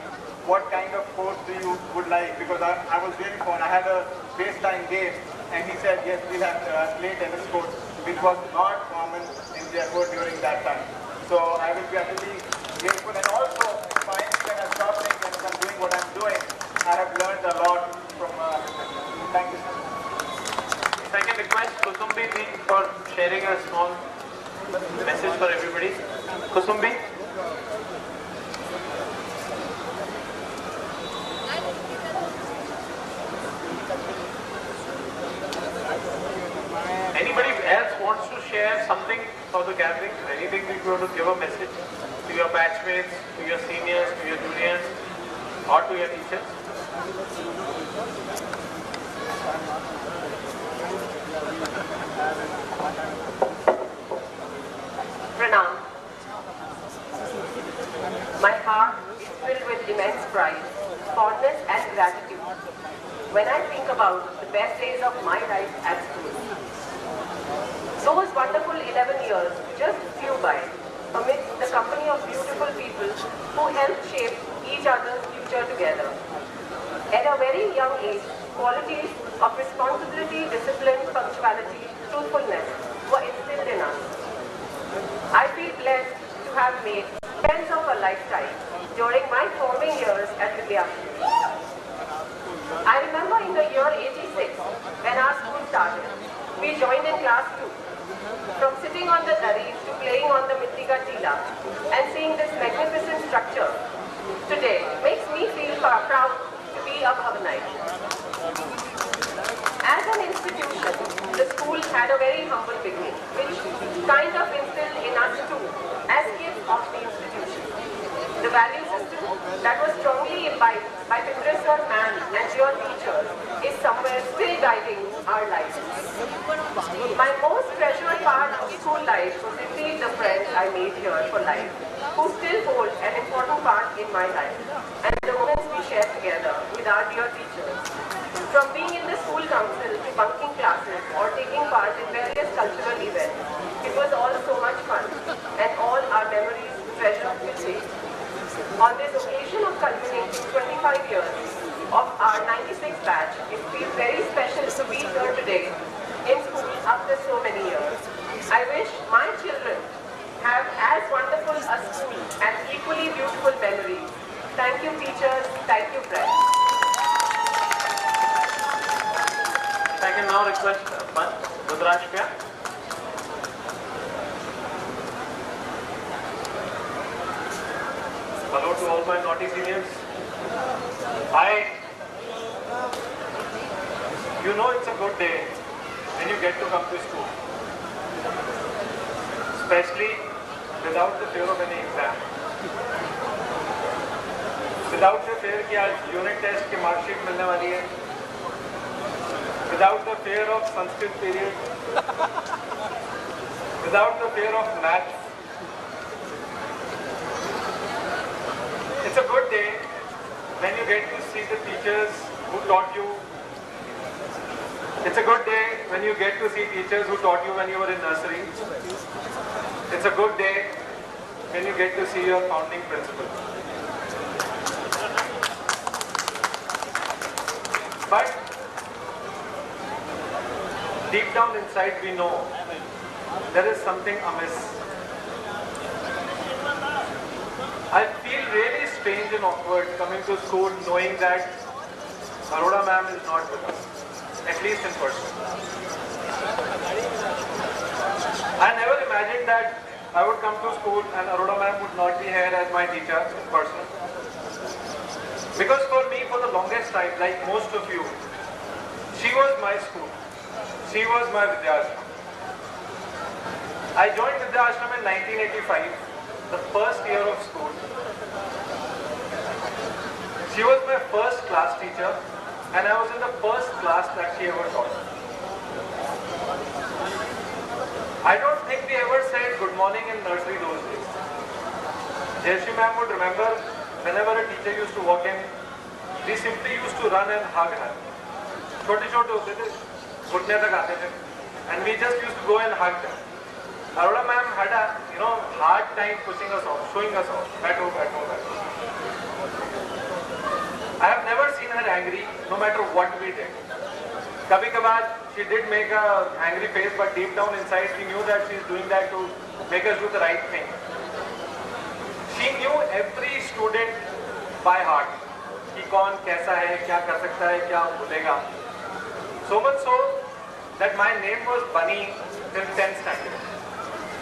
what kind of court do you would like because I was really fun. I had a baseline game and he said, yes, we'll have play tennis courts, which was not common in Jaipur during that time. So I will be utterly grateful, and also finally when I stop playing tennis, I'm doing what I'm doing. I have learned a lot from thank you so much. If I can request Kusumbi ji for sharing a small message for everybody. Kusumbi. Anybody else wants to share something for the gathering? Anything we want to give a message to your batchmates, to your seniors, to your juniors, or to your teachers? Pranam. My heart is filled with immense pride, fondness and gratitude when I think about the best days of my life at school. Those wonderful 11 years just flew by amidst the company of beautiful people who helped shape each other's future together. At a very young age, qualities of responsibility, discipline, punctuality, truthfulness were instilled in us. I feel blessed to have made friends of a lifetime during my forming years at Vidyashri. I remember in the year 86, when our school started, we joined in class 2. From sitting on the daris to playing on the Mittika Tila and seeing this magnificent structure today makes me feel proud to be a Bhavanite. As an institution, the school had a very humble beginning, which kind of instilled in us too, as kids of the institution. The value system that was strongly imbibed by Sir Ma'am and your teachers is somewhere still guiding our lives. My most treasured part of school life was indeed the friends I made here for life, who still hold an important part in my life, and the moments we shared together with our dear teachers. From being in the school council to bunking classes or taking part in various cultural events, it was all so much fun, and all our memories treasured till date. On this occasion of culminating 25 years of our 96 batch, it feels very special to be here today in school after so many years. I wish my children have as wonderful a school and equally beautiful memories. Thank you teachers, thank you friends. I can now request Rudrashpya. Hello to all my naughty seniors. You know it's a good day when you get to come to school, especially without the fear of any exam, without the fear कि आज unit test की mark sheet मिलने वाली है, without the fear of Sanskrit period, without the fear of maths. It's a good day when you get to see the teachers who taught you. It's a good day when you get to see teachers who taught you when you were in nursery. It's a good day when you get to see your founding principal. But deep down inside we know there is something amiss. I feel really strange and awkward coming to school knowing that Arora ma'am is not with us, at least in person. I never imagined that I would come to school and Arora ma'am would not be here as my teacher in person. Because for me, for the longest time, like most of you, she was my school. She was my Vidyashram. I joined Vidyashram in 1985. The first year of school. She was my first class teacher and I was in the first class that she ever taught. I don't think we ever said good morning in nursery those days. Jayashree ma'am would remember whenever a teacher used to walk in, we simply used to run and hug her. छोटे छोटे होते थे, घुटने तक आते थे, and we just used to go and hug them. Arora ma'am had a hard time pushing us off, showing us off. Back. I have never seen her angry, no matter what we did. Kabhi kabhar she did make a angry face, but deep down inside she knew that she's doing that to make us do the right thing. She knew every student by heart. कि कौन कैसा है, क्या कर सकता है, क्या बोलेगा. So much so that my name was Bunny till 10th standard,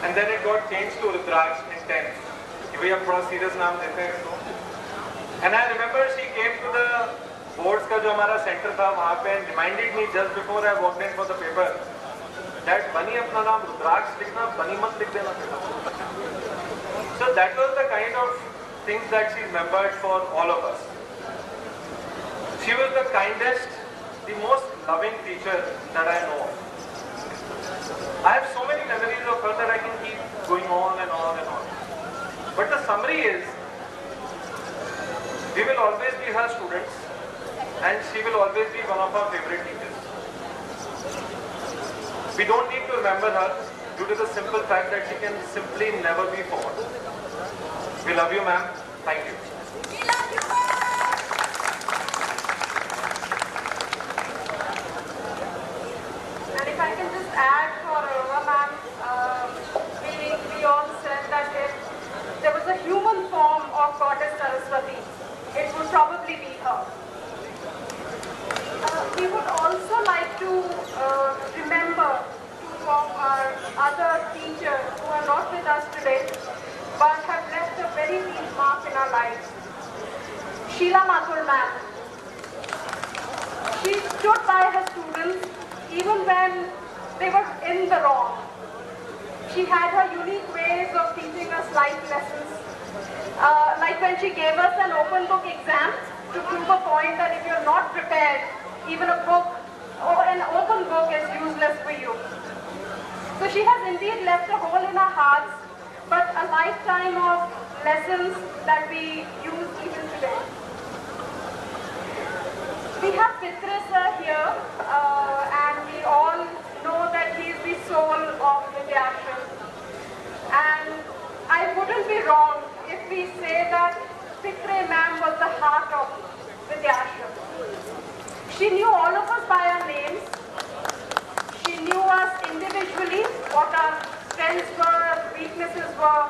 and then it got changed to Rudraksh in 10th. कि भैया थोड़ा serious नाम देते हैं इसको. And I remember she came to the boards का जो हमारा center था वहाँ पे and reminded me just before I walked in for the paper that Bunny अपना नाम Rudraksh लिखना, Bunny मत लिख देना बेटा. So that was the kind of things that she remembered for all of us. She was the kindest, the most loving teacher that I know. I have so many memories of her that I can keep going on and on and on. But the summary is, we will always be her students and she will always be one of our favorite teachers. We don't need to remember her due to the simple fact that she can simply never be forgotten. We love you, ma'am. Thank you. We love you, ma'am. And if I can just add for Arora ma'am, we all said that if there was a human form of Goddess Saraswati, it would probably be her. We would also like to remember two of our other teachers who are not with us today, but have left a very deep mark in our lives. Sheila Mathur ma'am. She stood by her students even when they were in the wrong. She had her unique ways of teaching us life lessons. Like when she gave us an open book exam to prove a point that if you're not prepared, even a book or an open book is useless for you. So she has indeed left a hole in our hearts, but a lifetime of lessons that we use even today. We have Pitre sir here, and we all know that he is the soul of Vidyashram. And I wouldn't be wrong if we say that Pitre ma'am was the heart of Vidyashram. She knew all of us by our names. She knew us individually, what our strengths were, weaknesses were,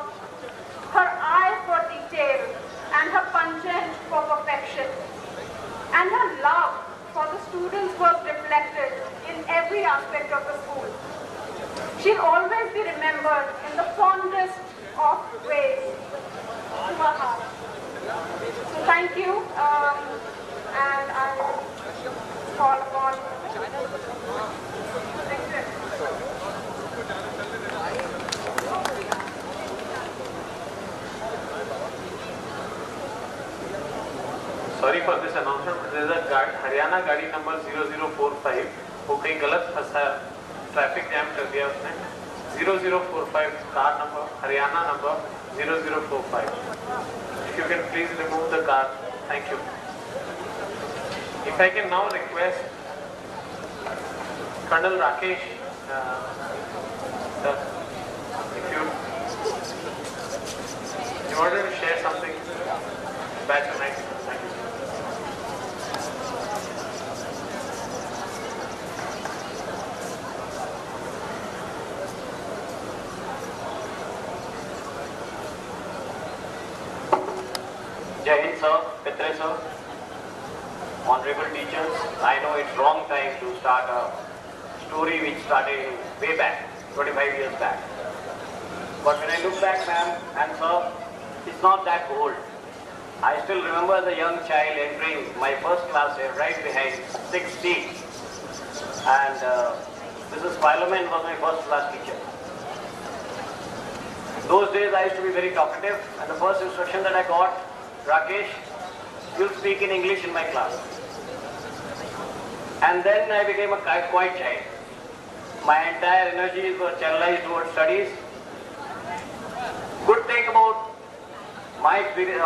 her eye for detail, and her penchant for perfection. And her love for the students was reflected in every aspect of the school. She'll always be remembered in the fondest of ways to our heart. So thank you, and I will call upon Sorry for this announcement, but there is a Haryana गाड़ी number 0045 वो कहीं गलत फंसा, traffic jam कर दिया उसने. 0045 car number, Haryana number 0045. If you can please remove the car, thank you. If I can now request Colonel Rakesh, sir, if you wanted to share something back tonight. Thank you. Jai Hind sir, Pitre sir, honorable teachers, I know it's wrong time to start a story which started way back, 25 years back. But when I look back, ma'am and sir, it's not that old. I still remember the young child entering my first class here, right behind 6D. And Mrs. Philomen was my first class teacher. Those days I used to be very talkative, and the first instruction that I got, Rakesh, you'll speak in English in my class. And then I became a quiet child. My entire energies were channelized towards studies. Good thing about my experience,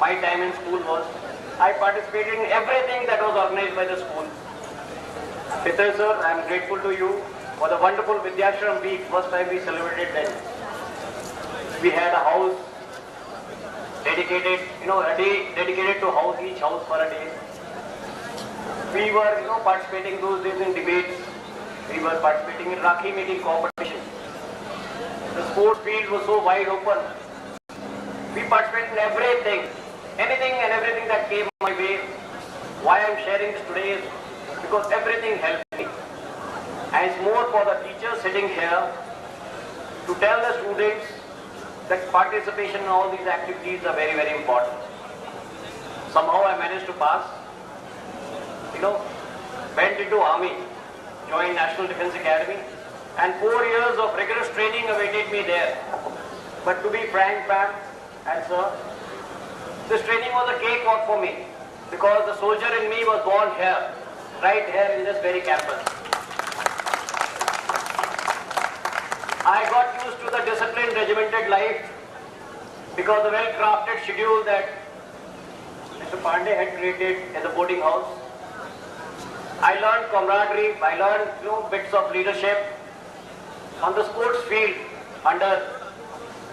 my time in school was I participated in everything that was organized by the school. Pitre sir, I am grateful to you for the wonderful Vidyashram week, first time we celebrated then. We had a house dedicated, a day dedicated to house, each house for a day. We were, participating those days in debates. We were participating in Rakhi making competition. The sports field was so wide open. We participated in everything, anything and everything that came my way. Why I'm sharing this today is because everything helped me. And it's more for the teachers sitting here to tell the students that participation in all these activities are very, very important. Somehow I managed to pass. Went into army, joined National Defence Academy, and 4 years of rigorous training awaited me there. But to be frank, ma'am and sir, this training was a cakewalk for me because the soldier in me was born here, right here in this very campus. I got used to the disciplined, regimented life because the well-crafted schedule that Mr. Pandey had created in the boarding house. I learned camaraderie, I learned bits of leadership on the sports field under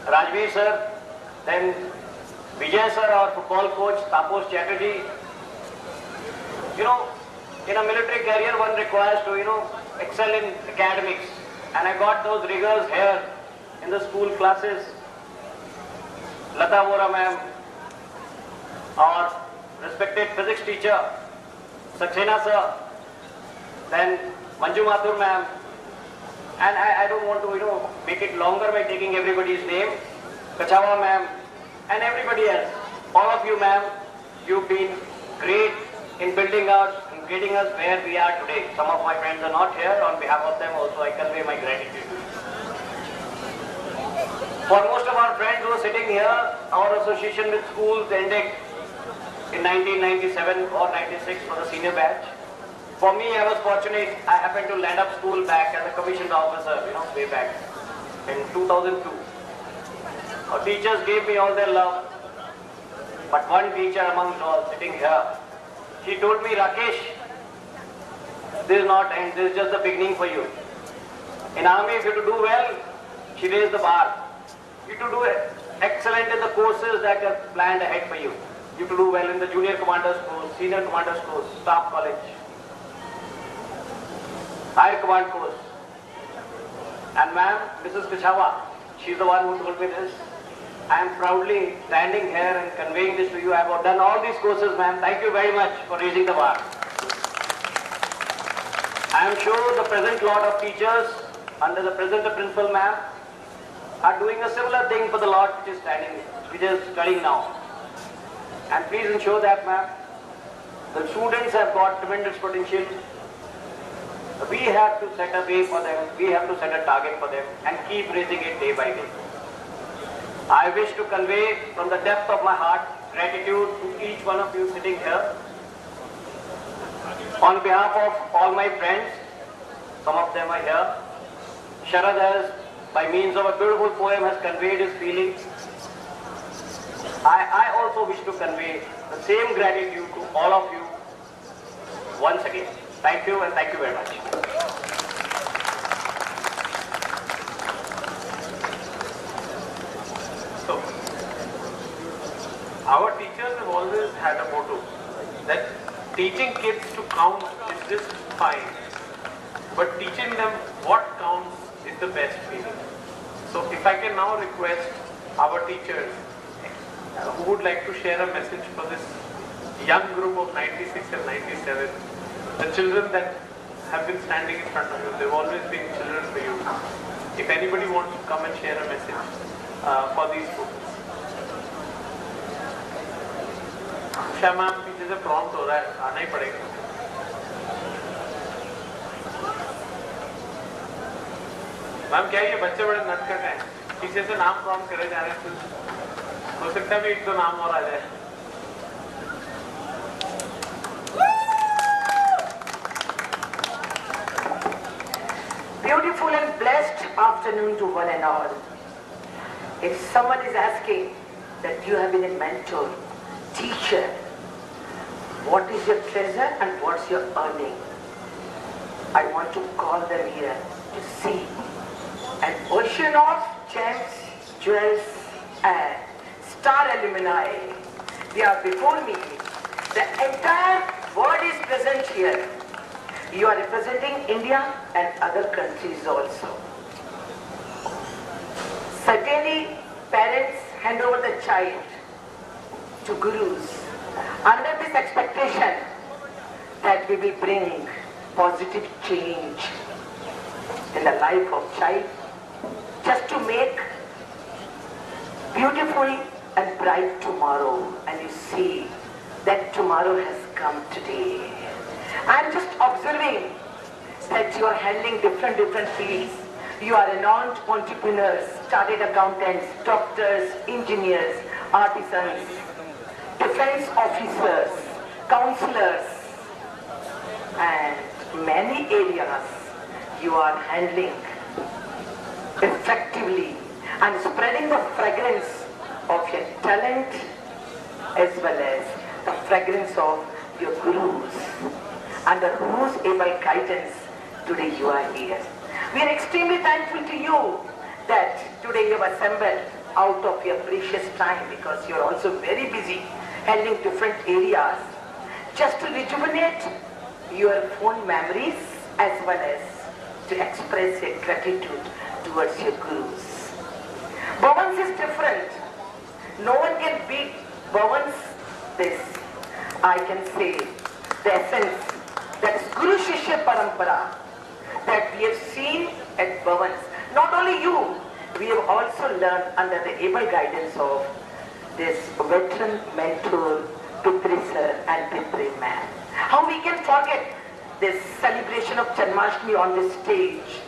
Rajveer sir, then Vijay sir, our football coach, Taposh Chatterjee. In a military career one requires to, excel in academics. And I got those rigors here in the school classes. Lata Vora ma'am, our respected physics teacher, Saxena sir, then Manju Mathur ma'am, and I don't want to make it longer by taking everybody's name, Kachawa ma'am, and everybody else. All of you ma'am, you've been great in building us and getting us where we are today. Some of my friends are not here. On behalf of them also I convey my gratitude. For most of our friends who are sitting here, our association with schools ended in 1997 or 96 for the senior batch. For me, I was fortunate. I happened to land up school back as a commissioned officer, way back in 2002. Our teachers gave me all their love. But one teacher amongst all sitting here, she told me, Rakesh, this is not end, this is just the beginning for you. In army, if you have to do well, she raised the bar. You have to do excellent in the courses that are planned ahead for you. You have to do well in the junior commander's course, senior commander's course, staff college, higher command course. And ma'am, Mrs. Kachawa, she's the one who told me this. I am proudly standing here and conveying this to you. I have done all these courses, ma'am. Thank you very much for raising the bar. I am sure the present lot of teachers under the present principal, ma'am, are doing a similar thing for the lot which is studying now. And please ensure that, ma'am, the students have got tremendous potential. We have to set a way for them, we have to set a target for them and keep raising it day by day. I wish to convey from the depth of my heart gratitude to each one of you sitting here. On behalf of all my friends, some of them are here, Sharad has, by means of a beautiful poem, has conveyed his feelings. I also wish to convey the same gratitude to all of you once again. Thank you and thank you very much. So, our teachers have always had a motto that teaching kids to count is just fine, but teaching them what counts is the best feeling. So if I can now request our teachers who would like to share a message for this young group of 96 and 97, the children that have been standing in front of you, they've always been children for you. If anybody wants to come and share a message for these students. Usha ma'am पीछे से prompt हो रहा है, आना ही पड़ेगा. Ma'am क्या ये बच्चे बड़े नटखट हैं, पीछे से नाम प्रॉम्प्ट करे जा रहे हैं, हो सकता है भी 1-2 नाम और आ जाए. Beautiful and blessed afternoon to one and all. If someone is asking that you have been a mentor, teacher, what is your treasure and what's your earning? I want to call them here to see an ocean of gems, jewels and star alumni. They are before me. The entire world is present here. You are representing India and other countries also. Certainly, parents hand over the child to gurus under this expectation that we will bring positive change in the life of child, just to make beautiful and bright tomorrow. And you see that tomorrow has come today. I am just observing that you are handling different fields. You are renowned entrepreneurs, chartered accountants, doctors, engineers, artisans, defense officers, counselors, and many areas you are handling effectively and spreading the fragrance of your talent as well as the fragrance of your gurus, under whose able guidance today you are here. We are extremely thankful to you that today you have assembled out of your precious time, because you are also very busy handling different areas, just to rejuvenate your own memories as well as to express your gratitude towards your gurus. Bhavans is different. No one can beat Bhavans. This, I can say, the essence, that is Guru Shishya Parampara, that we have seen at Bhavans. Not only you, we have also learned under the able guidance of this veteran mentor, Pitri sir and Pitri man. How we can forget this celebration of Janmashtami on this stage,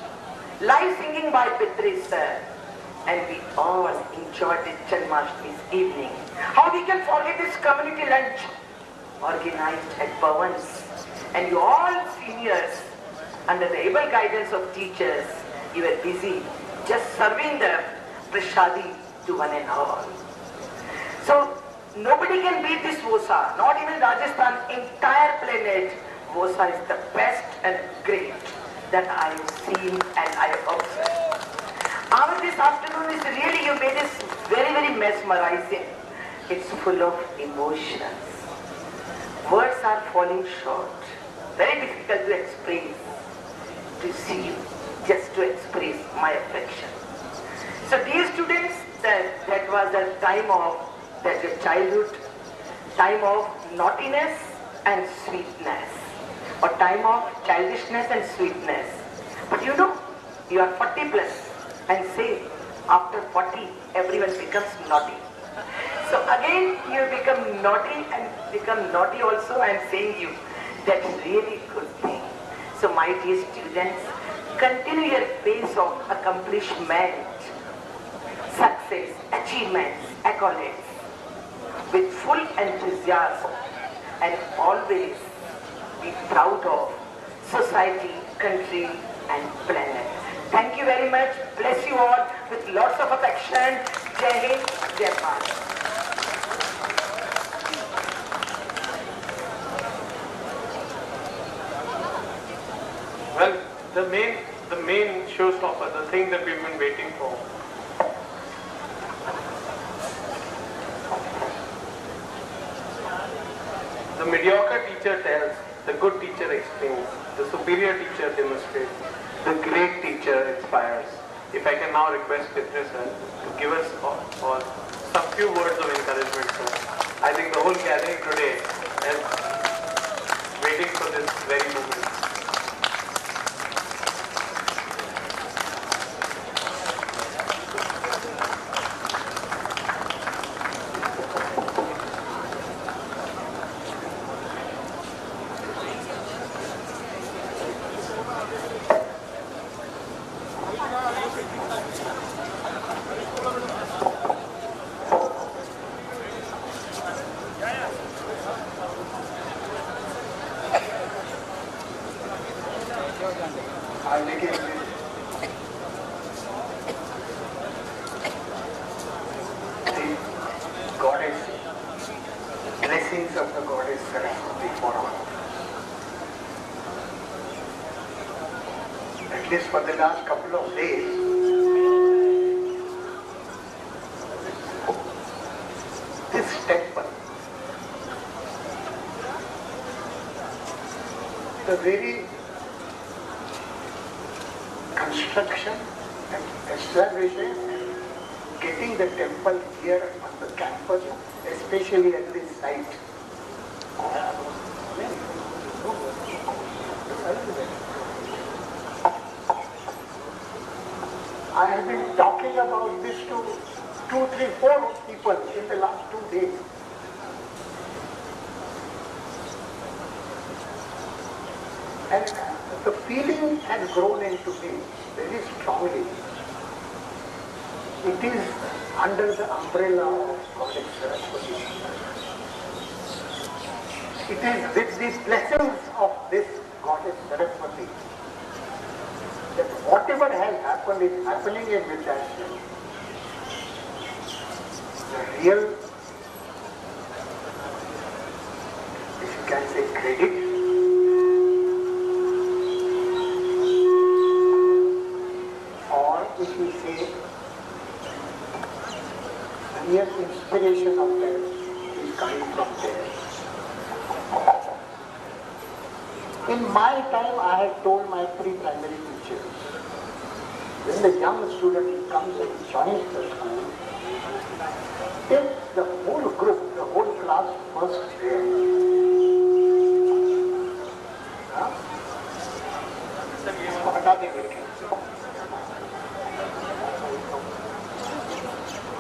live singing by Pitri sir, and we all enjoyed this Janmashtami's evening. How we can forget this community lunch organized at Bhavans, and you all seniors, under the able guidance of teachers, you were busy just serving the prasadi to one and all. So nobody can beat this Vosa, not even Rajasthan, entire planet. Vosa is the best and great that I have seen and I have observed. Our this afternoon is really, you made us very mesmerizing. It's full of emotions. Words are falling short. Very difficult to express, to see you, just to express my affection. So dear students, that was the time of your childhood, time of naughtiness and sweetness, or time of childishness and sweetness. But you know, you are 40 plus and say after 40 everyone becomes naughty. So again you become naughty and become naughty also. I am saying you, that's really good thing. So my dear students, continue your pace of accomplishment, success, achievements, accolades with full enthusiasm, and always be proud of society, country and planet. Thank you very much. Bless you all with lots of affection. Jai Hind, Jai Bharat. Well, the main showstopper, the thing that we've been waiting for. The mediocre teacher tells, the good teacher explains, the superior teacher demonstrates, the great teacher inspires. If I can now request Pitri sir to give us all some few words of encouragement, sir. I think the whole gathering today is waiting for this very moment. Blessings of the goddess Saraswati for all. At least for the last couple of days, this temple, the very construction and establishing and getting the temple here on the campus, especially at this site. I have been talking about this to 2, 3, 4 people in the last 2 days. And the feeling has grown into me very strongly. It is under the umbrella of Goddess Saraswati. It is with the blessings of this Goddess Saraswati that whatever has happened is happening in Vidyashram. The real, if you can say, credit or if we say real inspiration of them is coming from there. In my time, I had told my pre-primary teachers, when the young student comes and joins the school, take the whole group, the whole class first there.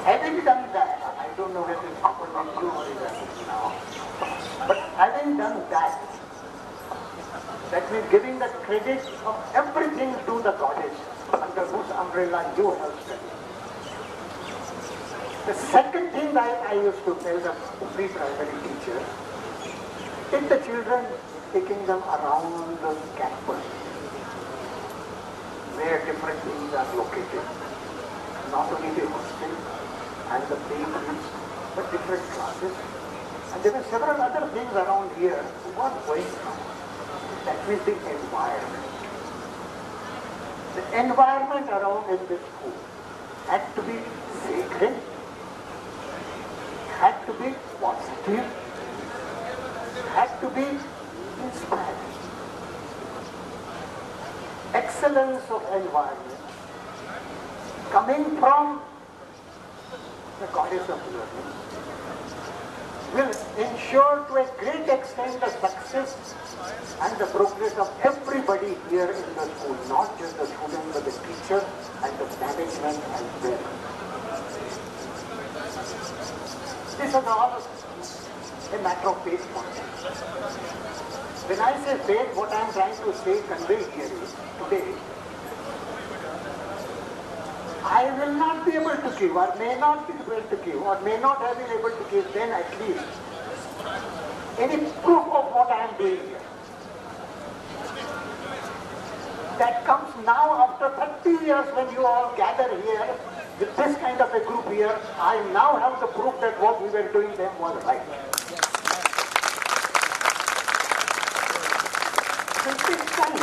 Having done that, I don't know whether it's happened on you or is happening now, but having done that, that means giving the credit of everything to the goddess under whose umbrella you have studied. The second thing I used to tell the pre-primary teacher, take the children, taking them around the campus where different things are located. Not only the hostel and the playgrounds, but different classes. And there are several other things around here who are going on. That means the environment. The environment around in this school had to be sacred, had to be positive, had to be inspiring. Excellence of environment coming from the goddess of learning will ensure to a great extent the success and the progress of everybody here in the school, not just the students but the teachers and the management as well. This is all a matter of faith. When I say faith, what I am trying to say, convey here is, today, I will not be able to give, or may not be able to give, or may not have been able to give, then at least any proof of what I am doing here. That comes now after 30 years when you all gather here with this kind of a group here. I now have the proof that what we were doing then was right. So it takes time.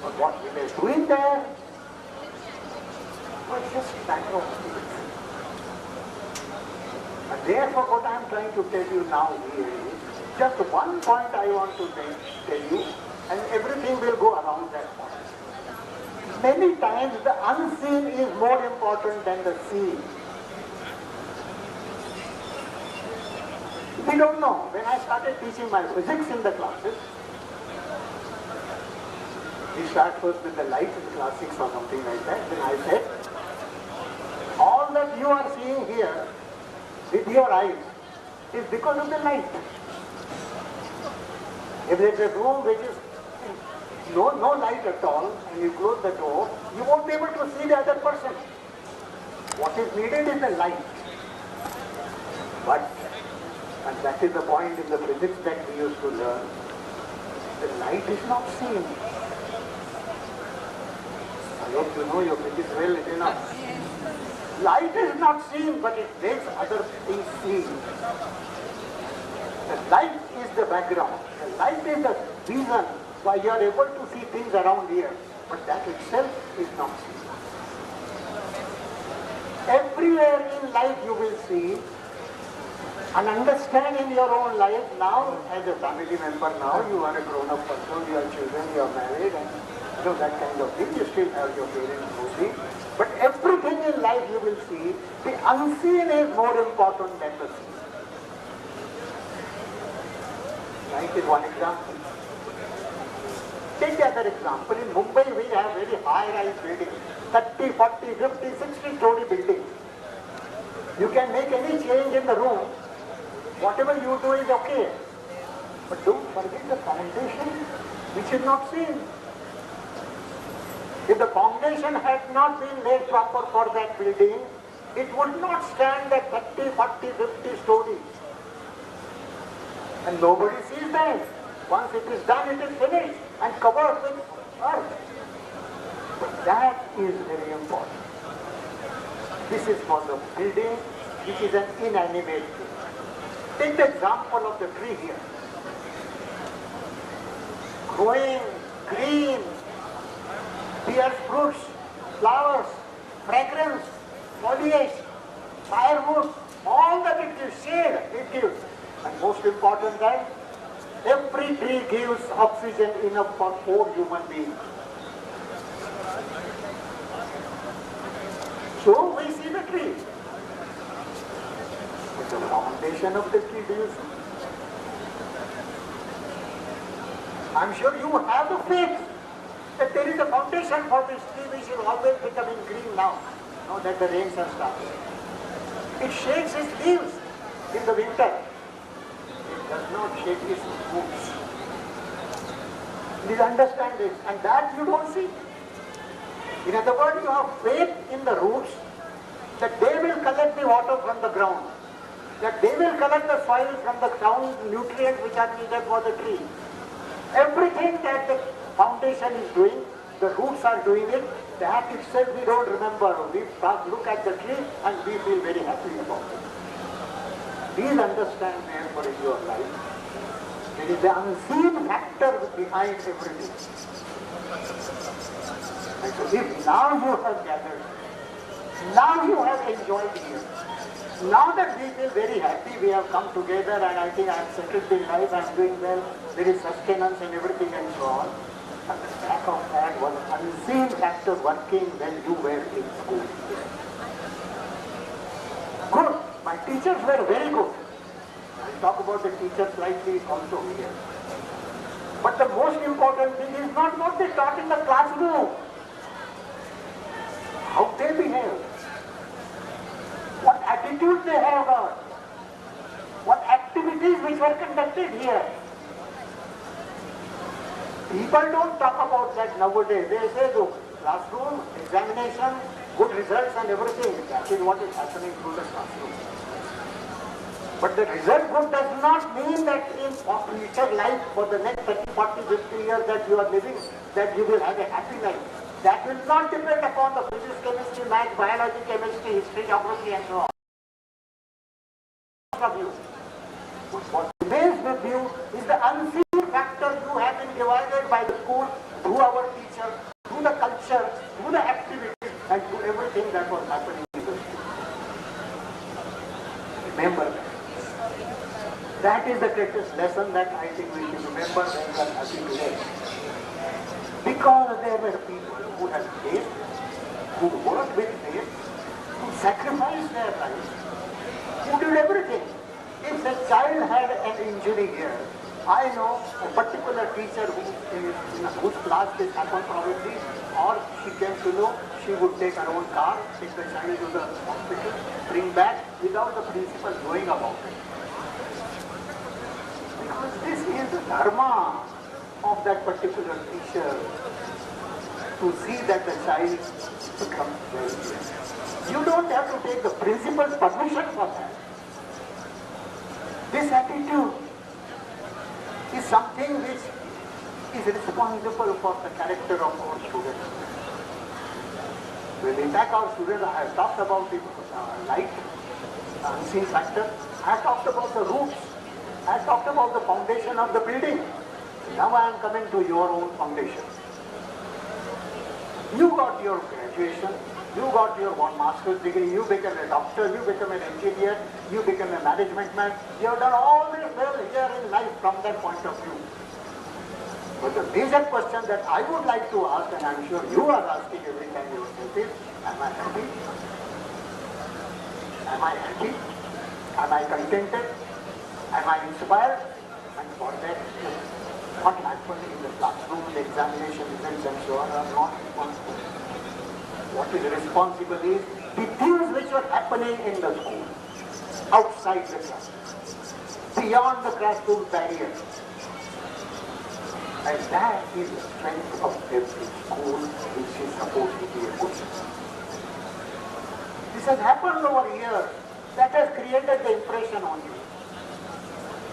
But what we were doing there was just a matter of things. And therefore what I am trying to tell you now here is just one point I want to tell you, and everything will go around that point. Many times the unseen is more important than the seen. We don't know. When I started teaching my physics in the classes, we start first with the light in class 6 or something like that. Then I said, all that you are seeing here with your eyes is because of the light. If there is a room which is no light at all, and you close the door, you won't be able to see the other person. What is needed is the light. But, and that is the point in the physics that we used to learn, the light is not seen. I hope you know your physics well enough. Light is not seen, but it makes other things seen. The light is the background. The light is the reason why you are able to see things around here, but that itself is not seen. Everywhere in life you will see and understand in your own life now, as a family member now, you are a grown-up person, you have children, you are married, and you know that kind of thing. You still have your parents mostly. But everything in life you will see, the unseen is more important than the seen. Life is one example. Take the other example. In Mumbai, we have very high-rise buildings, 30, 40, 50, 60-story buildings. You can make any change in the room. Whatever you do is okay. But don't forget the foundation, which is not seen. If the foundation had not been laid proper for that building, it would not stand at 30, 40, 50 stories. And nobody sees that. Once it is done, it is finished and covered with earth. But that is very important. This is for the building, which is an inanimate thing. Take the example of the tree here. Growing, green, bears fruits, flowers, fragrance, foliage, firewood, all that it gives, shade it gives. And most important that, every tree gives oxygen enough for 4 human beings. So we see the tree. But the foundation of the tree, do you see? I'm sure you have the faith that there is a foundation for this tree which is always becoming green now that the rains have started. It shakes its leaves in the winter. It does not shake its roots. Please understand this, and that you don't see. In other words, you have faith in the roots that they will collect the water from the ground, that they will collect the soil from the ground, nutrients which are needed for the tree. Everything that the foundation is doing, the roots are doing it, that itself we don't remember. We look at the tree and we feel very happy about it. Please understand, therefore, in your life, there is the unseen factor behind everything. And so if now you have gathered, now you have enjoyed here, now that we feel very happy, we have come together and I think I am settled in life, I am doing well, there is sustenance and everything and so on. At the back of that was an unseen factor working when you were in school. Good. My teachers were very good. I'll talk about the teachers slightly also here. But the most important thing is not what they taught in the classroom. How they behave. What attitude they have got. What activities which were conducted here. People don't talk about that nowadays. They say the classroom, examination, good results and everything. That is what is happening through the classroom. But the result good does not mean that in future life for the next 30, 40, 50 years that you are living, that you will have a happy life. That will not depend upon the physics, chemistry, math, biology, chemistry, history, geography and so on. Of you. What remains with you is the unseen factor you have been divided by the school, through our teacher, through the culture, through the activities, and through everything that was happening in the school. Remember that. That is the greatest lesson that I think we should remember when we are happy today. Because there were people who had faith, who worked with faith, who sacrificed their lives, who did everything. If a child had an injury here, I know a particular teacher in whose class this happened probably, or she came to know, she would take her own car, take the child to the hospital, bring back without the principal knowing about it. Because this is the dharma of that particular teacher, to see that the child becomes well. You don't have to take the principal's permission for that. This attitude is something which is responsible for the character of our students. When we attack our students, I have talked about the light, the unseen factor. I have talked about the roots. I have talked about the foundation of the building. Now I am coming to your own foundation. You got your graduation. You got your one master's degree, you become a doctor, you become an engineer, you become a management man. You have done all this well here in life from that point of view. But the major question that I would like to ask, and I'm sure you are asking every time yourself is, am I happy? Am I happy? Am I contented? Am I inspired? And for that, what happened in the classroom, the examination results and so on are not responsible. What is responsible is the things which are happening in the school, outside the classroom, beyond the classroom barrier. And that is the strength of every school which is supposed to be a good school. This has happened over years. That has created the impression on you.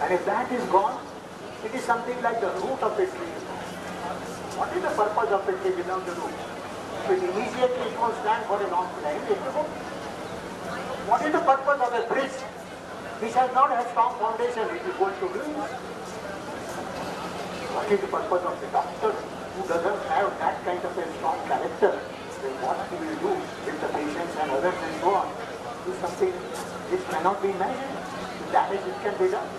And if that is gone, it is something like the root of a tree. What is the purpose of a tree without the root? If immediately it will stand for a long time, it will go. What is the purpose of a bridge which has not a strong foundation? It is going to ruin. What is the purpose of a doctor who doesn't have that kind of a strong character? Then what he will do with the patients and others and so on is something which cannot be imagined. The damage it can be done.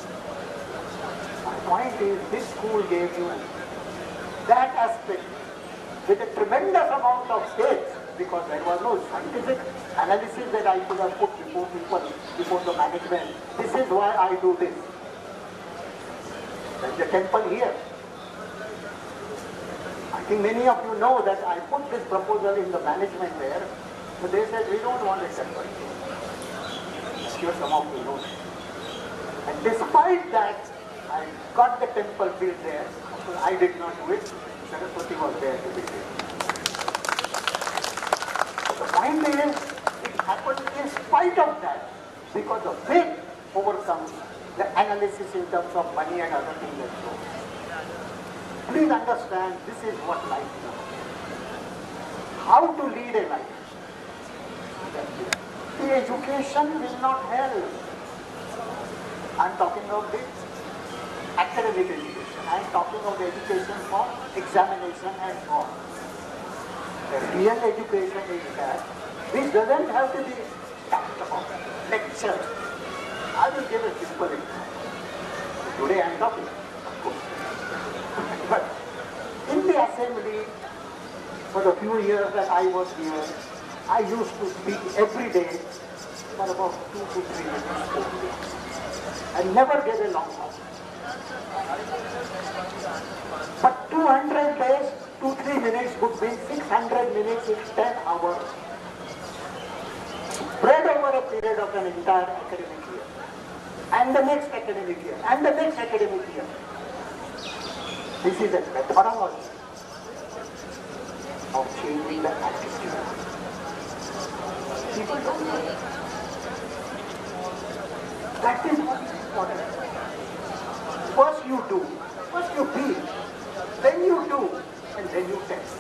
My point is, this school gave you that aspect with a tremendous amount of faith, because there was no scientific analysis that I could have put before people, before the management. This is why I do this. There's a temple here. I think many of you know that I put this proposal in the management there, so they said, we don't want a temple. I'm sure some of you know. And despite that, I got the temple built there. I did not do it. Saraswati was there to build it. The point is, it happened in spite of that, because the faith overcomes the analysis in terms of money and other things and so on. Please understand, this is what life is. How to lead a life. The education will not help. I'm talking of the academic education. I'm talking of the education for examination and so on. The real education is that this doesn't have to be talked about, lecture. I will give a simple example. Today I am talking. But in the assembly, for the few years that I was here, I used to speak every day for about 2 to 3 minutes only. I never gave a long talk. But 200 days, 2-3 minutes would be 600 minutes in 10 hours. Spread over a period of an entire academic year. And the next academic year. And the next academic year. This is a methodology of changing the attitude. People don't know. That is what is important. First you do, first you feel, then you do, and then you test.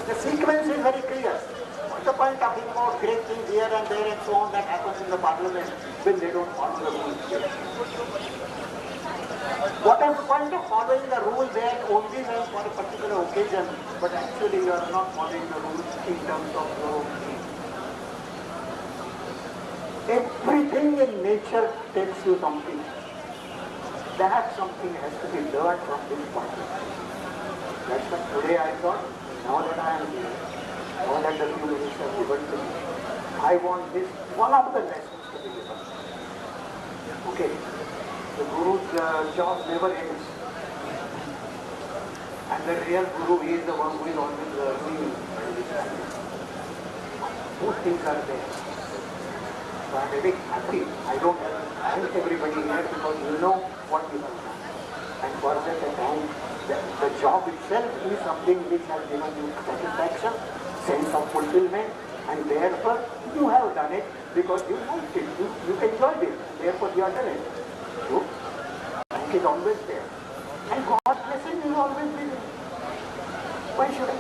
The sequence is very clear. What's the point of talking about great things here and there and so on that happens in the parliament when they don't follow the rules? What is the point of following the rule there only when for a particular occasion, but actually you are not following the rules in terms of your own needs? Everything in nature tells you something. That something has to be learned from this point of view. That's what today I thought, now that I am here, now that the few minutes have given to me, I want this, one of the lessons to be given. Okay. The Guru's job never ends. And the real Guru is the one who is always learning. Both things are there. So I'm very happy. I don't thank everybody here because you know what you have done. And for that I thank the job itself is something which has given you satisfaction, sense of fulfillment, and therefore you have done it because you liked it, you enjoyed it, therefore you have done it. Thank is always there. And God's blessing will always be there. Why should I?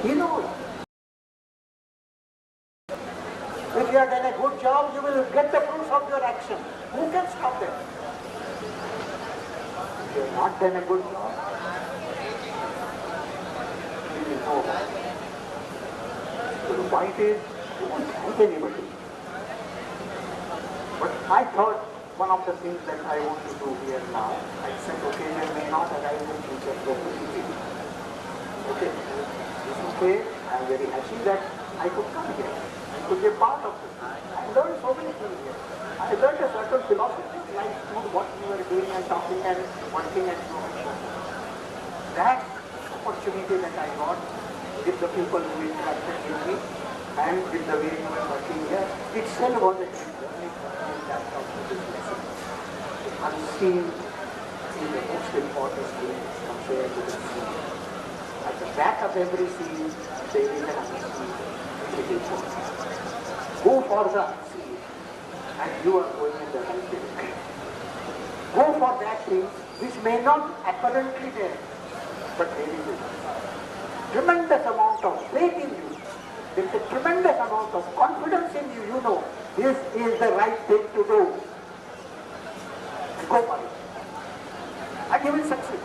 He knows. If you have done a good job, you will get the fruits of your action. Who can stop that? If you have not done a good job, you will know that. So the point is, you won't thank anybody. But I thought one of the things that I want to do here now, I said, okay, there may not arise in future property. Okay, it's okay. I am very happy that I could come here. I could be a part of it. I learned so many things here. I learned a certain philosophy, like what you were doing and talking and working and so on. That opportunity that I got with the people who interacted with me and with the way you were working here, itself was a great learning in that of this lesson. Unseen is the most important thing compared to the seen. At the back of every scene, there is an unseen indication. Go for the unseen, and you are going in the right direction. Go for that thing which may not apparently there, but there is a tremendous amount of faith in you. There is a tremendous amount of confidence in you. You know, this is the right thing to do. And go for it. And you will succeed.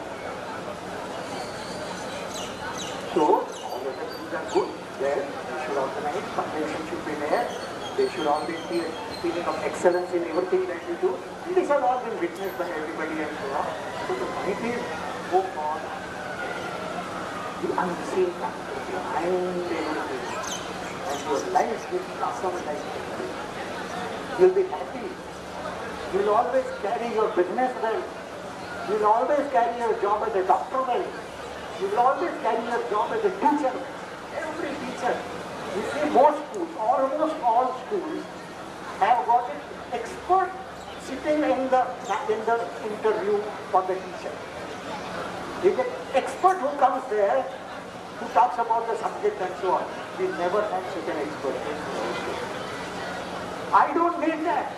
So, all of the things are good. There, you should organize. Foundation should be there. There should always be a feeling of excellence in everything that you do. And these have all been witnessed by everybody and so on. So the point is, go for the unseen factor behind everything. And your life will blossom like this. You'll be happy. You'll always carry your business well. You'll always carry your job as a doctor well. You'll always carry your job as a teacher. Every teacher. You see, most schools, almost all schools, have got an expert sitting in the interview for the teacher. There's an expert who comes there, who talks about the subject and so on. We never had such an expert. I don't need that.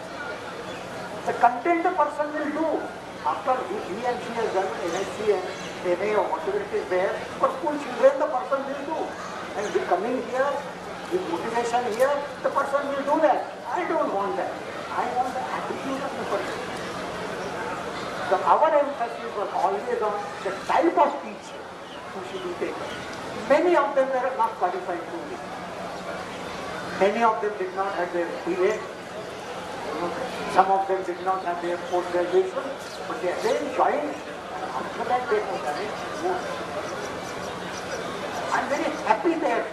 The content a person will do. After he and she has done NSC and MA or whatever it is there, for school children the person will do. And with coming here, with motivation here, the person will do that. I don't want that. I want the attitude of the person. So our emphasis was always on the type of teacher who should be taken. Many of them were not qualified to be. Many of them did not have their BA. Some of them did not have their post-graduation, but they again joined, and after that they have done it more. I'm very happy there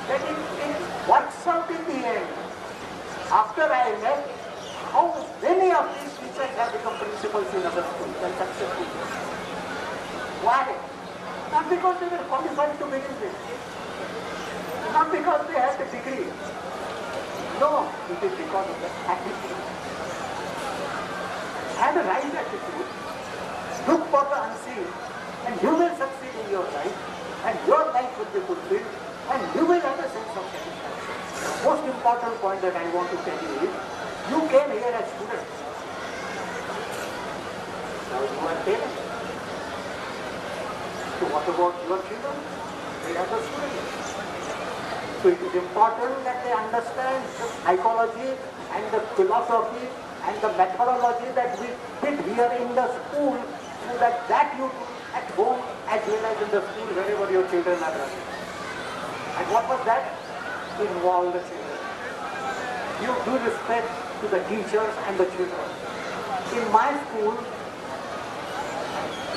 that it works out in the end. After I left, how many of these teachers have become principals in other schools and successful. Why? Not because they were qualified to begin with. Not because they had a degree. No, it is because of the attitude. Have a right attitude. Look for the unseen, and you will succeed in your life, and your life will be fulfilled, and you will have a sense of satisfaction. The most important point that I want to tell you is, you came here as students. Now you are parents. So what about your children? They are the students. So it is important that they understand the psychology and the philosophy and the methodology that we did here in the school, so that you do at home as well as in the school wherever your children are running. And what was that? Involve the children. You do respect to the teachers and the children. In my school,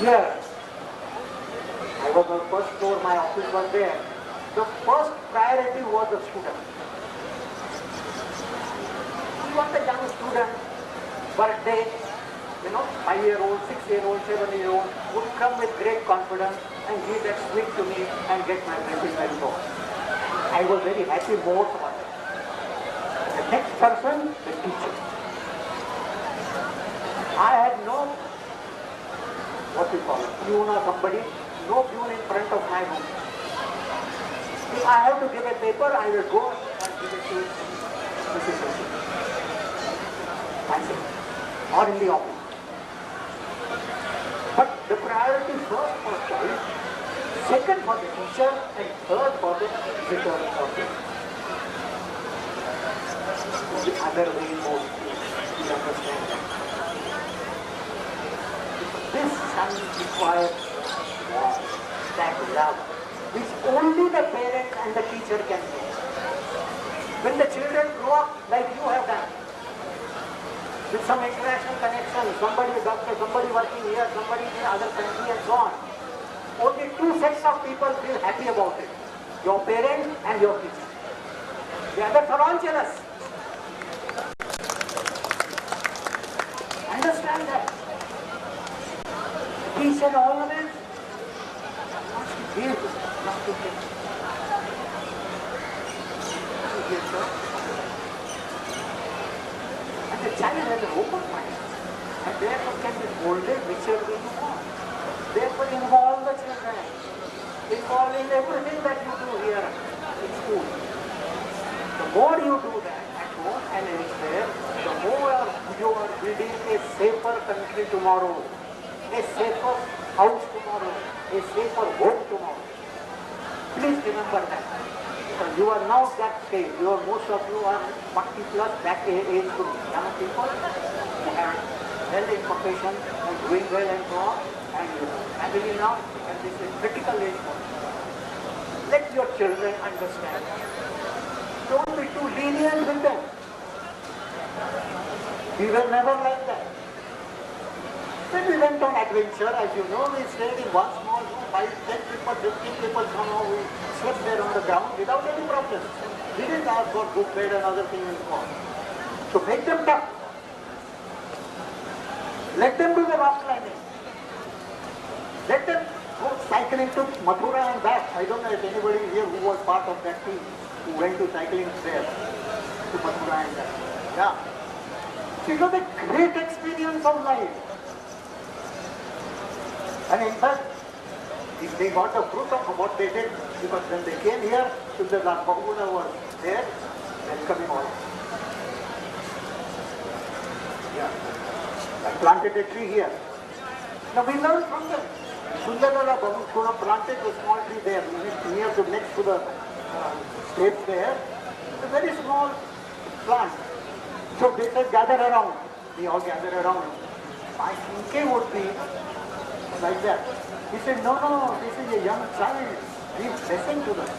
here, I was on first floor, my office was there. The first priority was the student. You want a young student, birthday, 5-year-old, 6-year-old, 7-year-old would come with great confidence and give that sweet to me and get my blessing and go. I was very happy more for it. The next person, the teacher. I had no, what we call it, peon or somebody, no peon in front of my room. If I have to give a paper, I will go and give it to Mrs. Sophie. That's it. Or in the office. But the priority first for child, second for the teacher, and third for the visitor of the other way most you understand that. This son requires that love, which only the parent and the teacher can give. When the children grow up like you have done, with some international connection, somebody a doctor, somebody working here, somebody in other country and so on, only two sets of people feel happy about it. Your parents and your teacher. The others are all jealous. Understand that. Teacher always wants to give, not to get. And the child has an open mind. And therefore can be molded whichever way you want. Therefore involve the children. Involve in everything that you do here in school. The more you do that at home and elsewhere, the more you are building a safer country tomorrow, a safer house tomorrow, a safer home tomorrow. Please remember that. Because you are now that stage. Most of you are 40 plus that age group. Young people who have held in profession and doing well and so on, and you have family now, and this is critical age for you. Let your children understand. Don't be too lenient with them. We were never like that. When we went on adventure, as you know, we stayed in one small room, 5, 10 people, 15 people, somehow we slept there on the ground without any problem. We didn't ask for good bed and other things and so on. So make them tough. Let them do the rock climbing. Let them go cycling to Mathura and back. I don't know if anybody here who was part of that team who went to cycling there to Mathura and back. Yeah. So it was a great experience of life. And in fact, they got the fruit of what they did, because when they came here, Sundarlal Bahuguna was there, welcoming all. Yeah. I planted a tree here. Now we learned from them. Sundarlal Bahuguna planted a small tree there, next to the steps there. A very small plant. So they said, gather around. We all gather around. My thinking would be like that. He said, no, this is a young child. Give blessing to them.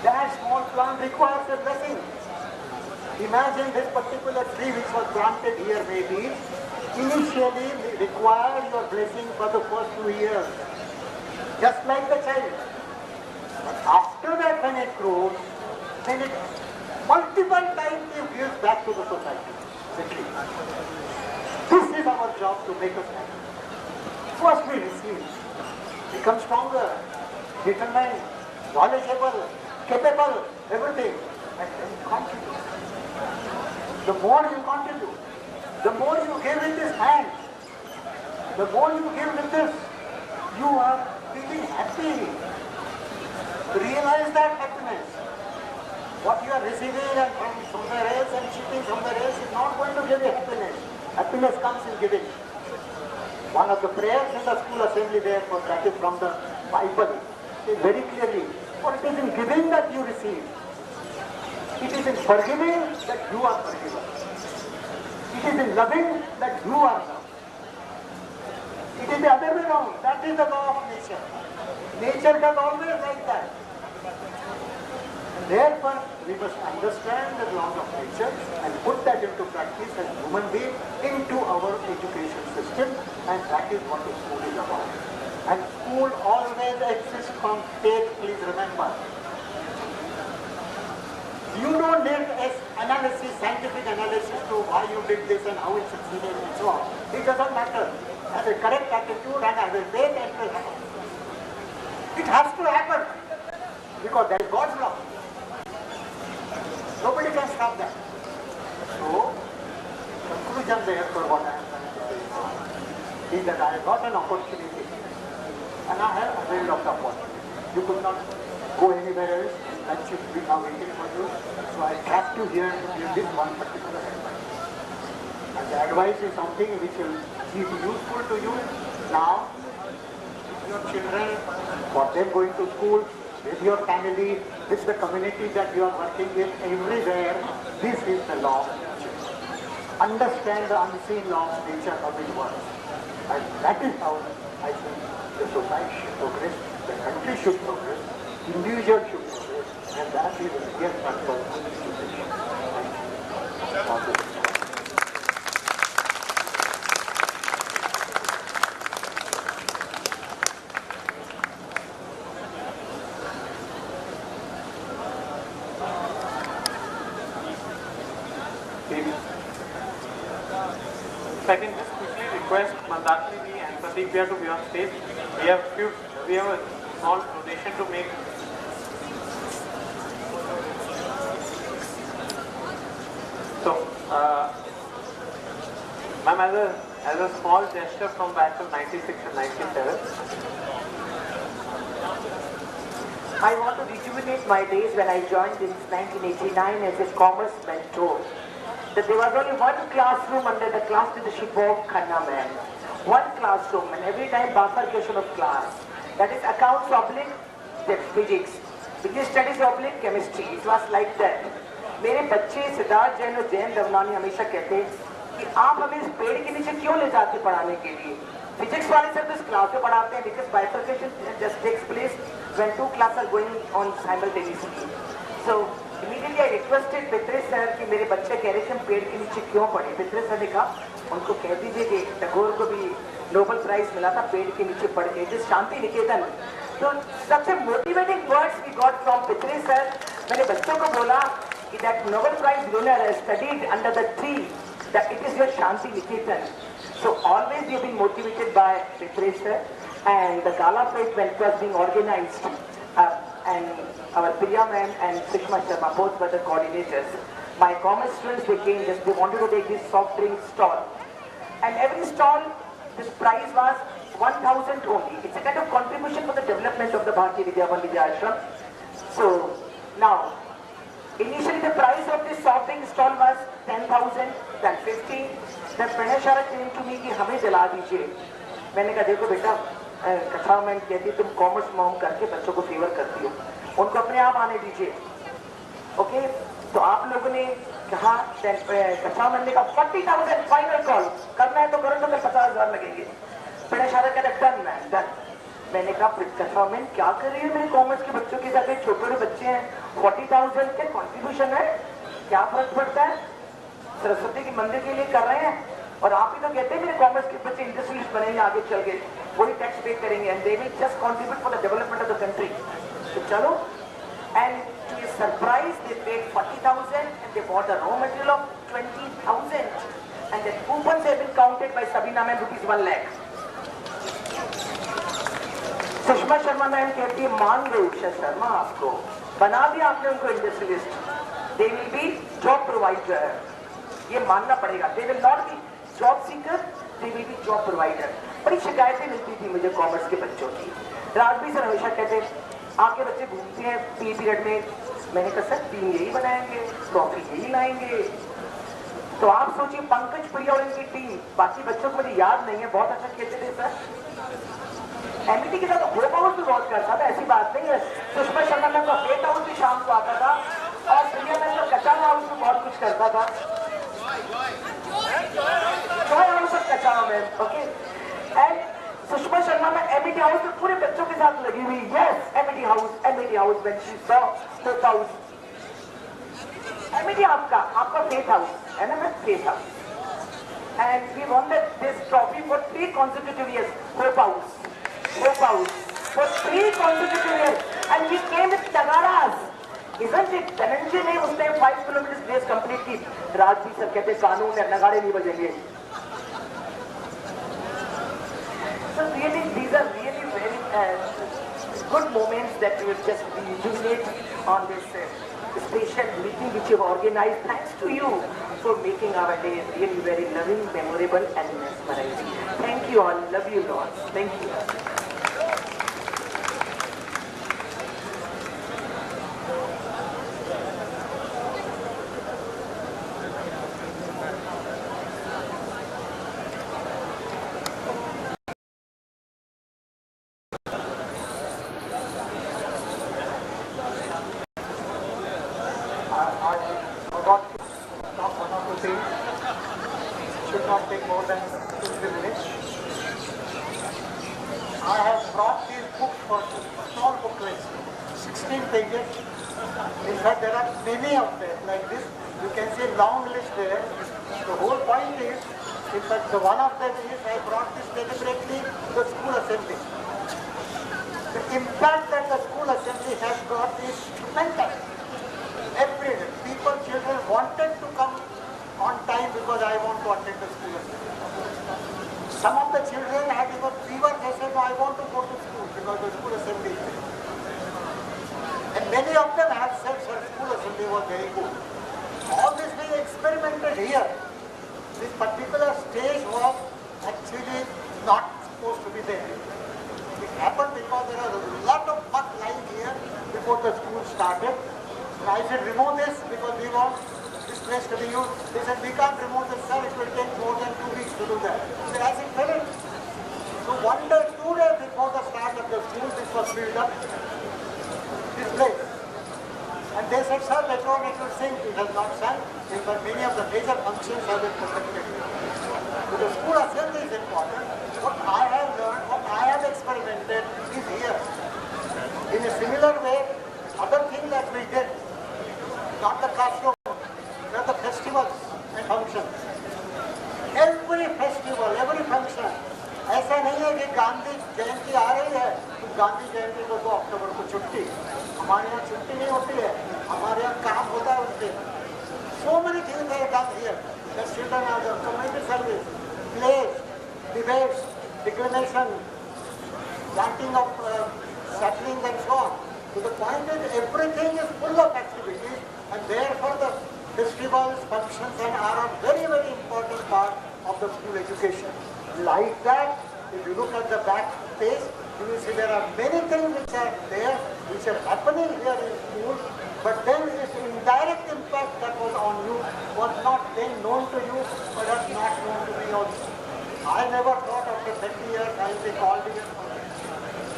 That small plant requires a blessing. Imagine this particular tree which was planted here maybe, initially required your blessing for the first 2 years. Just like the child. But after that when it grows, then it multiple times it gives back to the society. The tree. This is our job to make us happy. First we receive, become stronger, determined, knowledgeable, capable, everything, and then contribute. The more you contribute, the more you give with this hand, the more you give with this, you are feeling happy. Realize that happiness. What you are receiving and from somewhere else and shipping somewhere else is not going to give you happiness. Happiness comes in giving. One of the prayers in the school assembly there, that is from the Bible, says very clearly, for it is in giving that you receive. It is in forgiving that you are forgiven. It is in loving that you are loved. It is the other way around. That is the law of nature. Nature does always like that. And therefore, we must understand the laws of nature and put that into practice as human beings into our education system, and that is what the school is about. And school always exists from faith, please remember. You don't need analysis, scientific analysis to why you did this and how it succeeded and so on. It doesn't matter. Have a correct attitude and have a faith, and it will happen. It has to happen because that is God's law. Nobody can stop that. So, conclusion there for what I am trying to say is that I got an opportunity and I have availed of the opportunity. You could not go anywhere else, lunch is now waiting for you. So I trapped you here to give this one particular advice. And the advice is something which will be useful to you now, with your children, for them going to school, with your family, with the community that you are working with, everywhere. This is the law of nature. Understand the unseen law of nature, how it works. And that is how I think the society should progress, the country should progress, individuals should progress, And that is a real factor. If I can just quickly request Mandakini and Pradeep Bhaiya to be on stage. We have a small donation to make. So, ma'am, as a small gesture from back to 96 and 97. I want to rejuvenate my days when I joined in 1989 as a commerce mentor. That there was only one classroom under the class leadership of Khanna ma'am. One classroom, and every time bifurcation of class. That is accounts oblique physics, business studies oblique chemistry. It was like that. मेरे बच्चे सिद्धार्थ जैन और जैन दवनानी हमेशा कहते कि आप हमें इस पेड़ के नीचे क्यों ले जाते पढ़ाने के लिए? फिजिक्स वाले सर तो इस क्लास में पढ़ाते हैं because bifurcation just takes place when two classes are going on simultaneously. So immediately I requested Pitre sir कि मेरे बच्चे कह रहे थे हम पेड़ के नीचे क्यों पढ़े? पित्रे सर ने कहा उनको कह दीजिए कि टैगोर को भी नोबेल प्राइज मिला था पेड़ के नीचे पढ़ के, जिस शांति निकेतन. तो सबसे motivating words we got from Pitre sir. मैंने बच्चों को बोला कि that Nobel Prize winner has studied under the tree, that it is your Shanti Niketan. So always we have been motivated by Pitre sir, and the gala fight when it was being organized, and our Priya ma'am and Sushma Sharma both were the coordinators. My commerce students they wanted to take this soft drink stall, and every stall this prize was 1,000 only. It's a kind of contribution for the development of the Bharati Vidyavan Vidya Ashram. So now, initially the price of this soft drink stall was 10,000, then 15. Then Pranay Shara came to me कि हमें दिला दीजिए. मैंने कहा देखो बेटा कथा ma'am कहती तुम कॉमर्स मॉम करके बच्चों को फेवर करती हो, उनको अपने आप आने दीजिए. ओके, तो आप लोगों ने कहा कथा मैम ने कहा 40,000 फाइनल कॉल, करना है तो करो, तो 50,000 लगेंगे. Pranay Shara कहता डन मैम डन. मैंने कहा कथा मैम क्या कर रही है मेरे कॉमर्स के बच्चों के साथ, छोटे छोटे बच्चे हैं, 40,000 के कॉन्ट्रीब्यूशन है, क्या फर्क पड़ता है, सरस्वती के मंदिर के लिए कर रहे हैं. और आप ही तो कहते हैं मेरे कॉमर्स के बच्चे इंडस्ट्रियलिस्ट बनेंगे आगे चल के, वही टैक्स पे करेंगे and they will just contribute for the development of the country. तो चलो, and to a surprise they paid 40,000 and they bought the raw material of 20,000 and the coupons have been counted by Sabina ma'am ₹1 lakh. Sushma Sharma ma'am कहती है मान गए उषा शर्मा, आपको बना दिया आपने उनको industrialist. They will be job provider, ये मानना पड़ेगा. They will not be job seeker, they will be job provider. बड़ी शिकायतें मिलती थी मुझे कॉमर्स के बच्चों की. राजवी सर हमेशा कहते आपके बच्चे घूमते हैं पी पीरियड में. मैंने कहा सर टीम यही बनाएंगे, ट्रॉफी यही लाएंगे. तो आप सोचिए पंकज प्रिया और इनकी टीम, बाकी बच्चों को मुझे याद नहीं है, बहुत अच्छा खेलते थे सर. एमईटी के साथ होप हाउस भी बहुत करता था, ऐसी बात नहीं है. सुषमा शर्मा मैम का फेट हाउस भी शाम को आता था, और प्रिया मैम का कचाना हाउस में बहुत कुछ करता था. जॉय हाउस और कचाना ma'am, okay. And Sushma Sharma में एमईटी हाउस में पूरे बच्चों के साथ लगी हुई. Yes, MET house when she saw fate house. MET आपका फेट हाउस है ना ma'am, fate house. And we won this trophy for 3 consecutive years. Hope house for 3 consecutive years, and we came with Tagaras, isn't it? Dhananjay ने उस time 5 kilometers race complete की. Rajvi sir कहते कानून है, नगाड़े नहीं बजेंगे. So really, these are really very good moments that we will just rejuvenate on this special meeting which you have organized. Thanks to you for making our day really very loving, memorable, and mesmerizing. Thank you all. Love you lots. Thank you. Should not take more than 2-3 minutes. I have brought these books for small booklets, 16 pages. In fact, there are many of them like this. You can see long list there. The whole point is, in fact, the one of them is I brought this deliberately to the school assembly. The impact that the school assembly has got is tremendous. Every day, children wanted to come on time because I want to attend the school assembly. Some of the children had even fever. They said, no, I want to go to school because the school assembly is there. And many of them have said, sir, school assembly was very good. All this we experimented here. This particular stage was actually not supposed to be there. It happened because there was a lot of mud lying here before the school started. And I said, remove this because we want this place to be used. They said, we can't remove this, sir. It will take more than 2 weeks to do that. So I said, fill it. So 1 day, 2 days before the start of the school, this was filled up. This place. And they said, sir, later on it will sink. It has not sunk. But many of the major functions have been protected. So the school assembly is important. What I have learned, what I have experimented is here. In a similar way, other thing that we did, not the classroom, but the festivals and functions. Every festival, every function, ऐसा नहीं है कि गांधी जयंती आ रही है तो गांधी जयंती को 2 अक्टूबर को छुट्टी. हमारे यहाँ छुट्टी नहीं होती है, हमारे यहाँ काम होता है उस दिन. So many things are done here. The children have the community service, plays, debates, declamation, planting of saplings and so on. So the point is everything is full of activities and therefore the festivals, functions are a very, very important part of the school education. Like that, if you look at the back page, you will see there are many things which are there, which are happening here in school, but then its indirect impact that was on you was not then known to you, but was not known to me also. I never thought after 30 years I will be called here.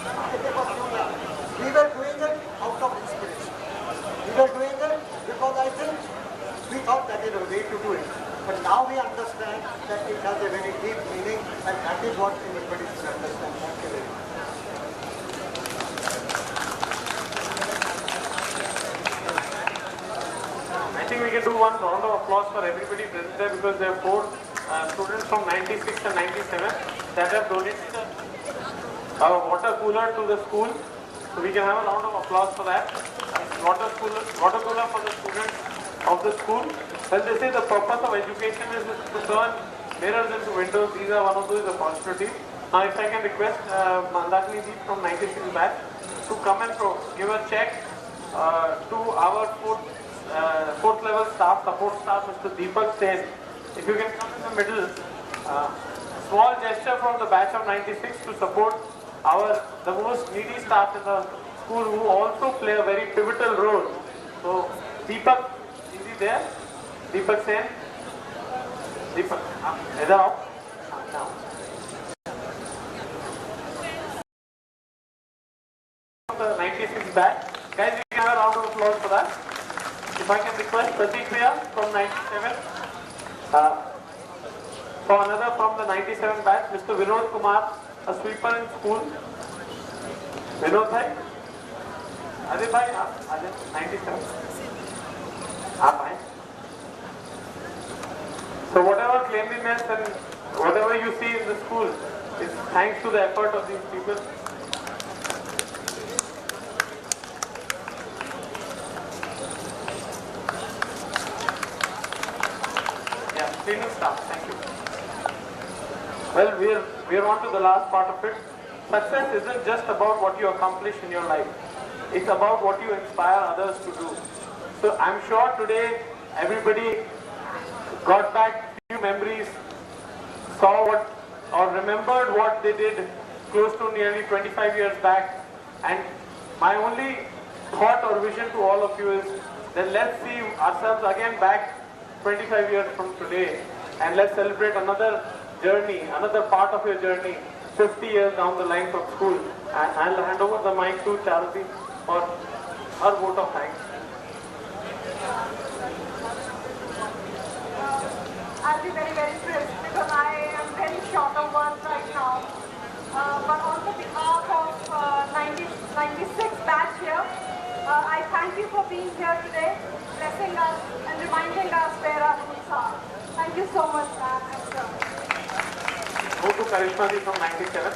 I never knew that. We were doing it out of inspiration. We were doing it because I think we thought that is a way to do it. But now we understand that it has a very deep meaning and that is what everybody should understand. Thank you very much. I think we can do one round of applause for everybody present there because there are 4 students from 96 and 97 that have donated a water cooler to the school. So we can have a round of applause for that. Water cooler for the students of the school. Well, they say the purpose of education is to turn mirrors into windows. These are one of those opportunities. Now, if I can request Mandakini ji from 96 batch to come and give a check to our 4th level staff, support staff, Mr. Deepak Sen. If you can come in the middle, small gesture from the batch of 96 to support the most needy staff in the school who also play a very pivotal role. So, Deepak, is he there? Deepak Sen? Deepak, idhar aao. Now. The 96 batch. Guys, we can have a round of applause for that. If I can request Pratikriya from 97. For another from the 97 batch, Mr. Vinod Kumar, a sweeper in school. Vinod bhai? Adit bhai, Adit, 97. Aap aaye. So whatever cleanliness and whatever you see in the school is thanks to the effort of these people. Yeah, cleaning staff, thank you. Well, we are on to the last part of it. Success isn't just about what you accomplish in your life. It's about what you inspire others to do. So I'm sure today everybody got back few memories, saw what or remembered what they did close to nearly 25 years back. And my only thought or vision to all of you is that let's see ourselves again back 25 years from today and let's celebrate another journey, another part of your journey 50 years down the line from school. And I'll hand over the mic to Charity for her vote of thanks. I'll be very, very crisp because I am very short of words right now. But on the behalf of 96 batch here, I thank you for being being here today, blessing us and reminding us where our roots are. Thank you so much, ma'am and sir. Go to Karishma Ji from 97.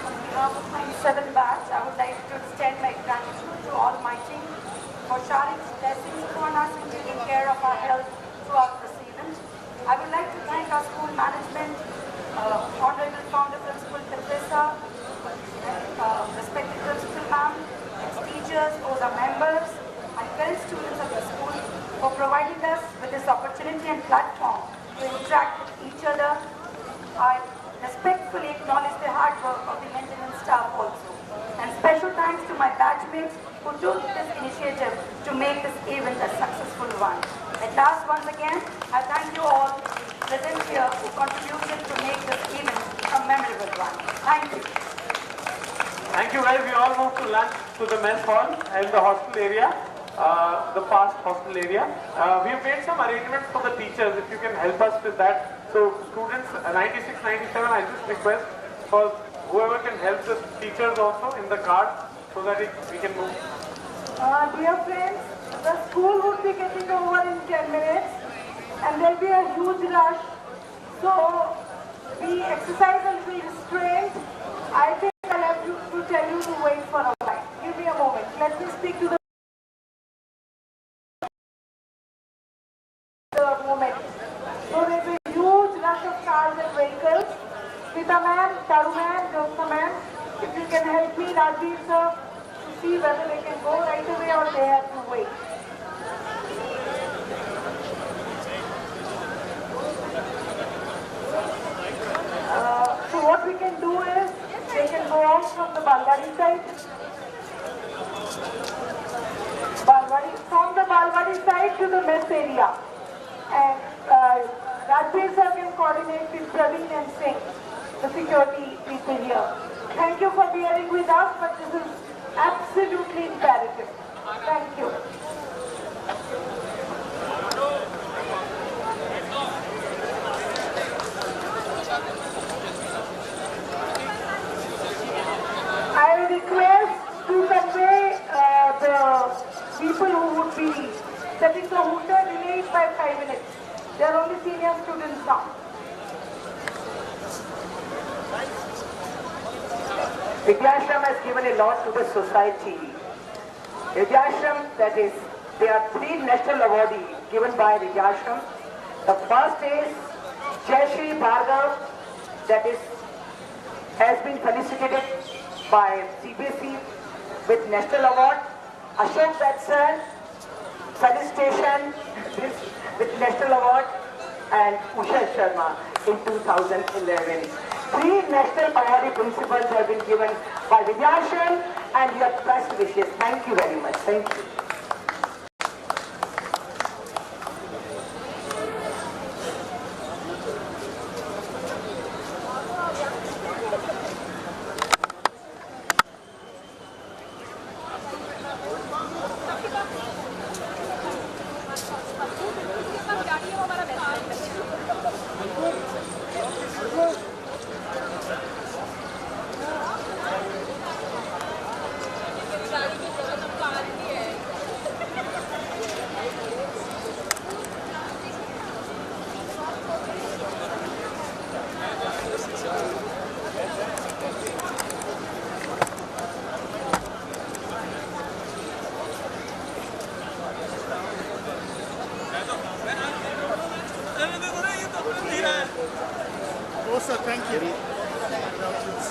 On behalf of 97 batch, I would like to extend my gratitude to Almighty for showering blessings upon us and taking care of our health throughout this event. I would like to thank our school management, Honorable Founder Principal Teresa, respected Principal Ma'am, its teachers, all the members, and current students of the school for providing us with this opportunity and platform to interact with each other. I respectfully acknowledge the hard work of the maintenance staff also. And special thanks to my batchmates who took this initiative to make this event a successful one. At last, once again, I thank you all present here who contributed to make this event a memorable one. Thank you. Thank you guys. We all moved to lunch to the mess hall and the hostel area, the past hostel area. We have made some arrangements for the teachers, if you can help us with that. So students, 96, 97, I just request for whoever can help the teachers also in the card so that we can move. Dear friends, the school would be getting over in 10 minutes and there will be a huge rush. So we exercise a little restraint. I think I'll have to tell you to wait for a while. Give me a moment. Let me speak to the moment. So there's a huge rush of cars and vehicles. Pita ma'am, Taru ma'am, Jyotsna ma'am, if you can help me, Rajveer sir, to see whether they can go right away or they have to wait. So what we can do is, they can go out from the Balwadi side. From the Balwadi side to the mess area. And Rajveer sir can coordinate with Praveen and Singh, the security people here. Thank you for bearing with us, but this is absolutely imperative. Thank you. I request to convey the people who would be setting the hooter delayed by 5 minutes. They are only senior students now. Vidyashram has given a lot to the society. Vidyashram, that is, there are 3 national awardees given by Vidyashram. The first is Jayashree Bhargav, that is, has been felicitated by CBSE with national award. Ashok Batsan, felicitation with national award, and Usha Sharma in 2011. 3 national awardee principals have been given by Vidyashram, and your best wishes. Thank you very much. Thank you. Oh, sir, thank you.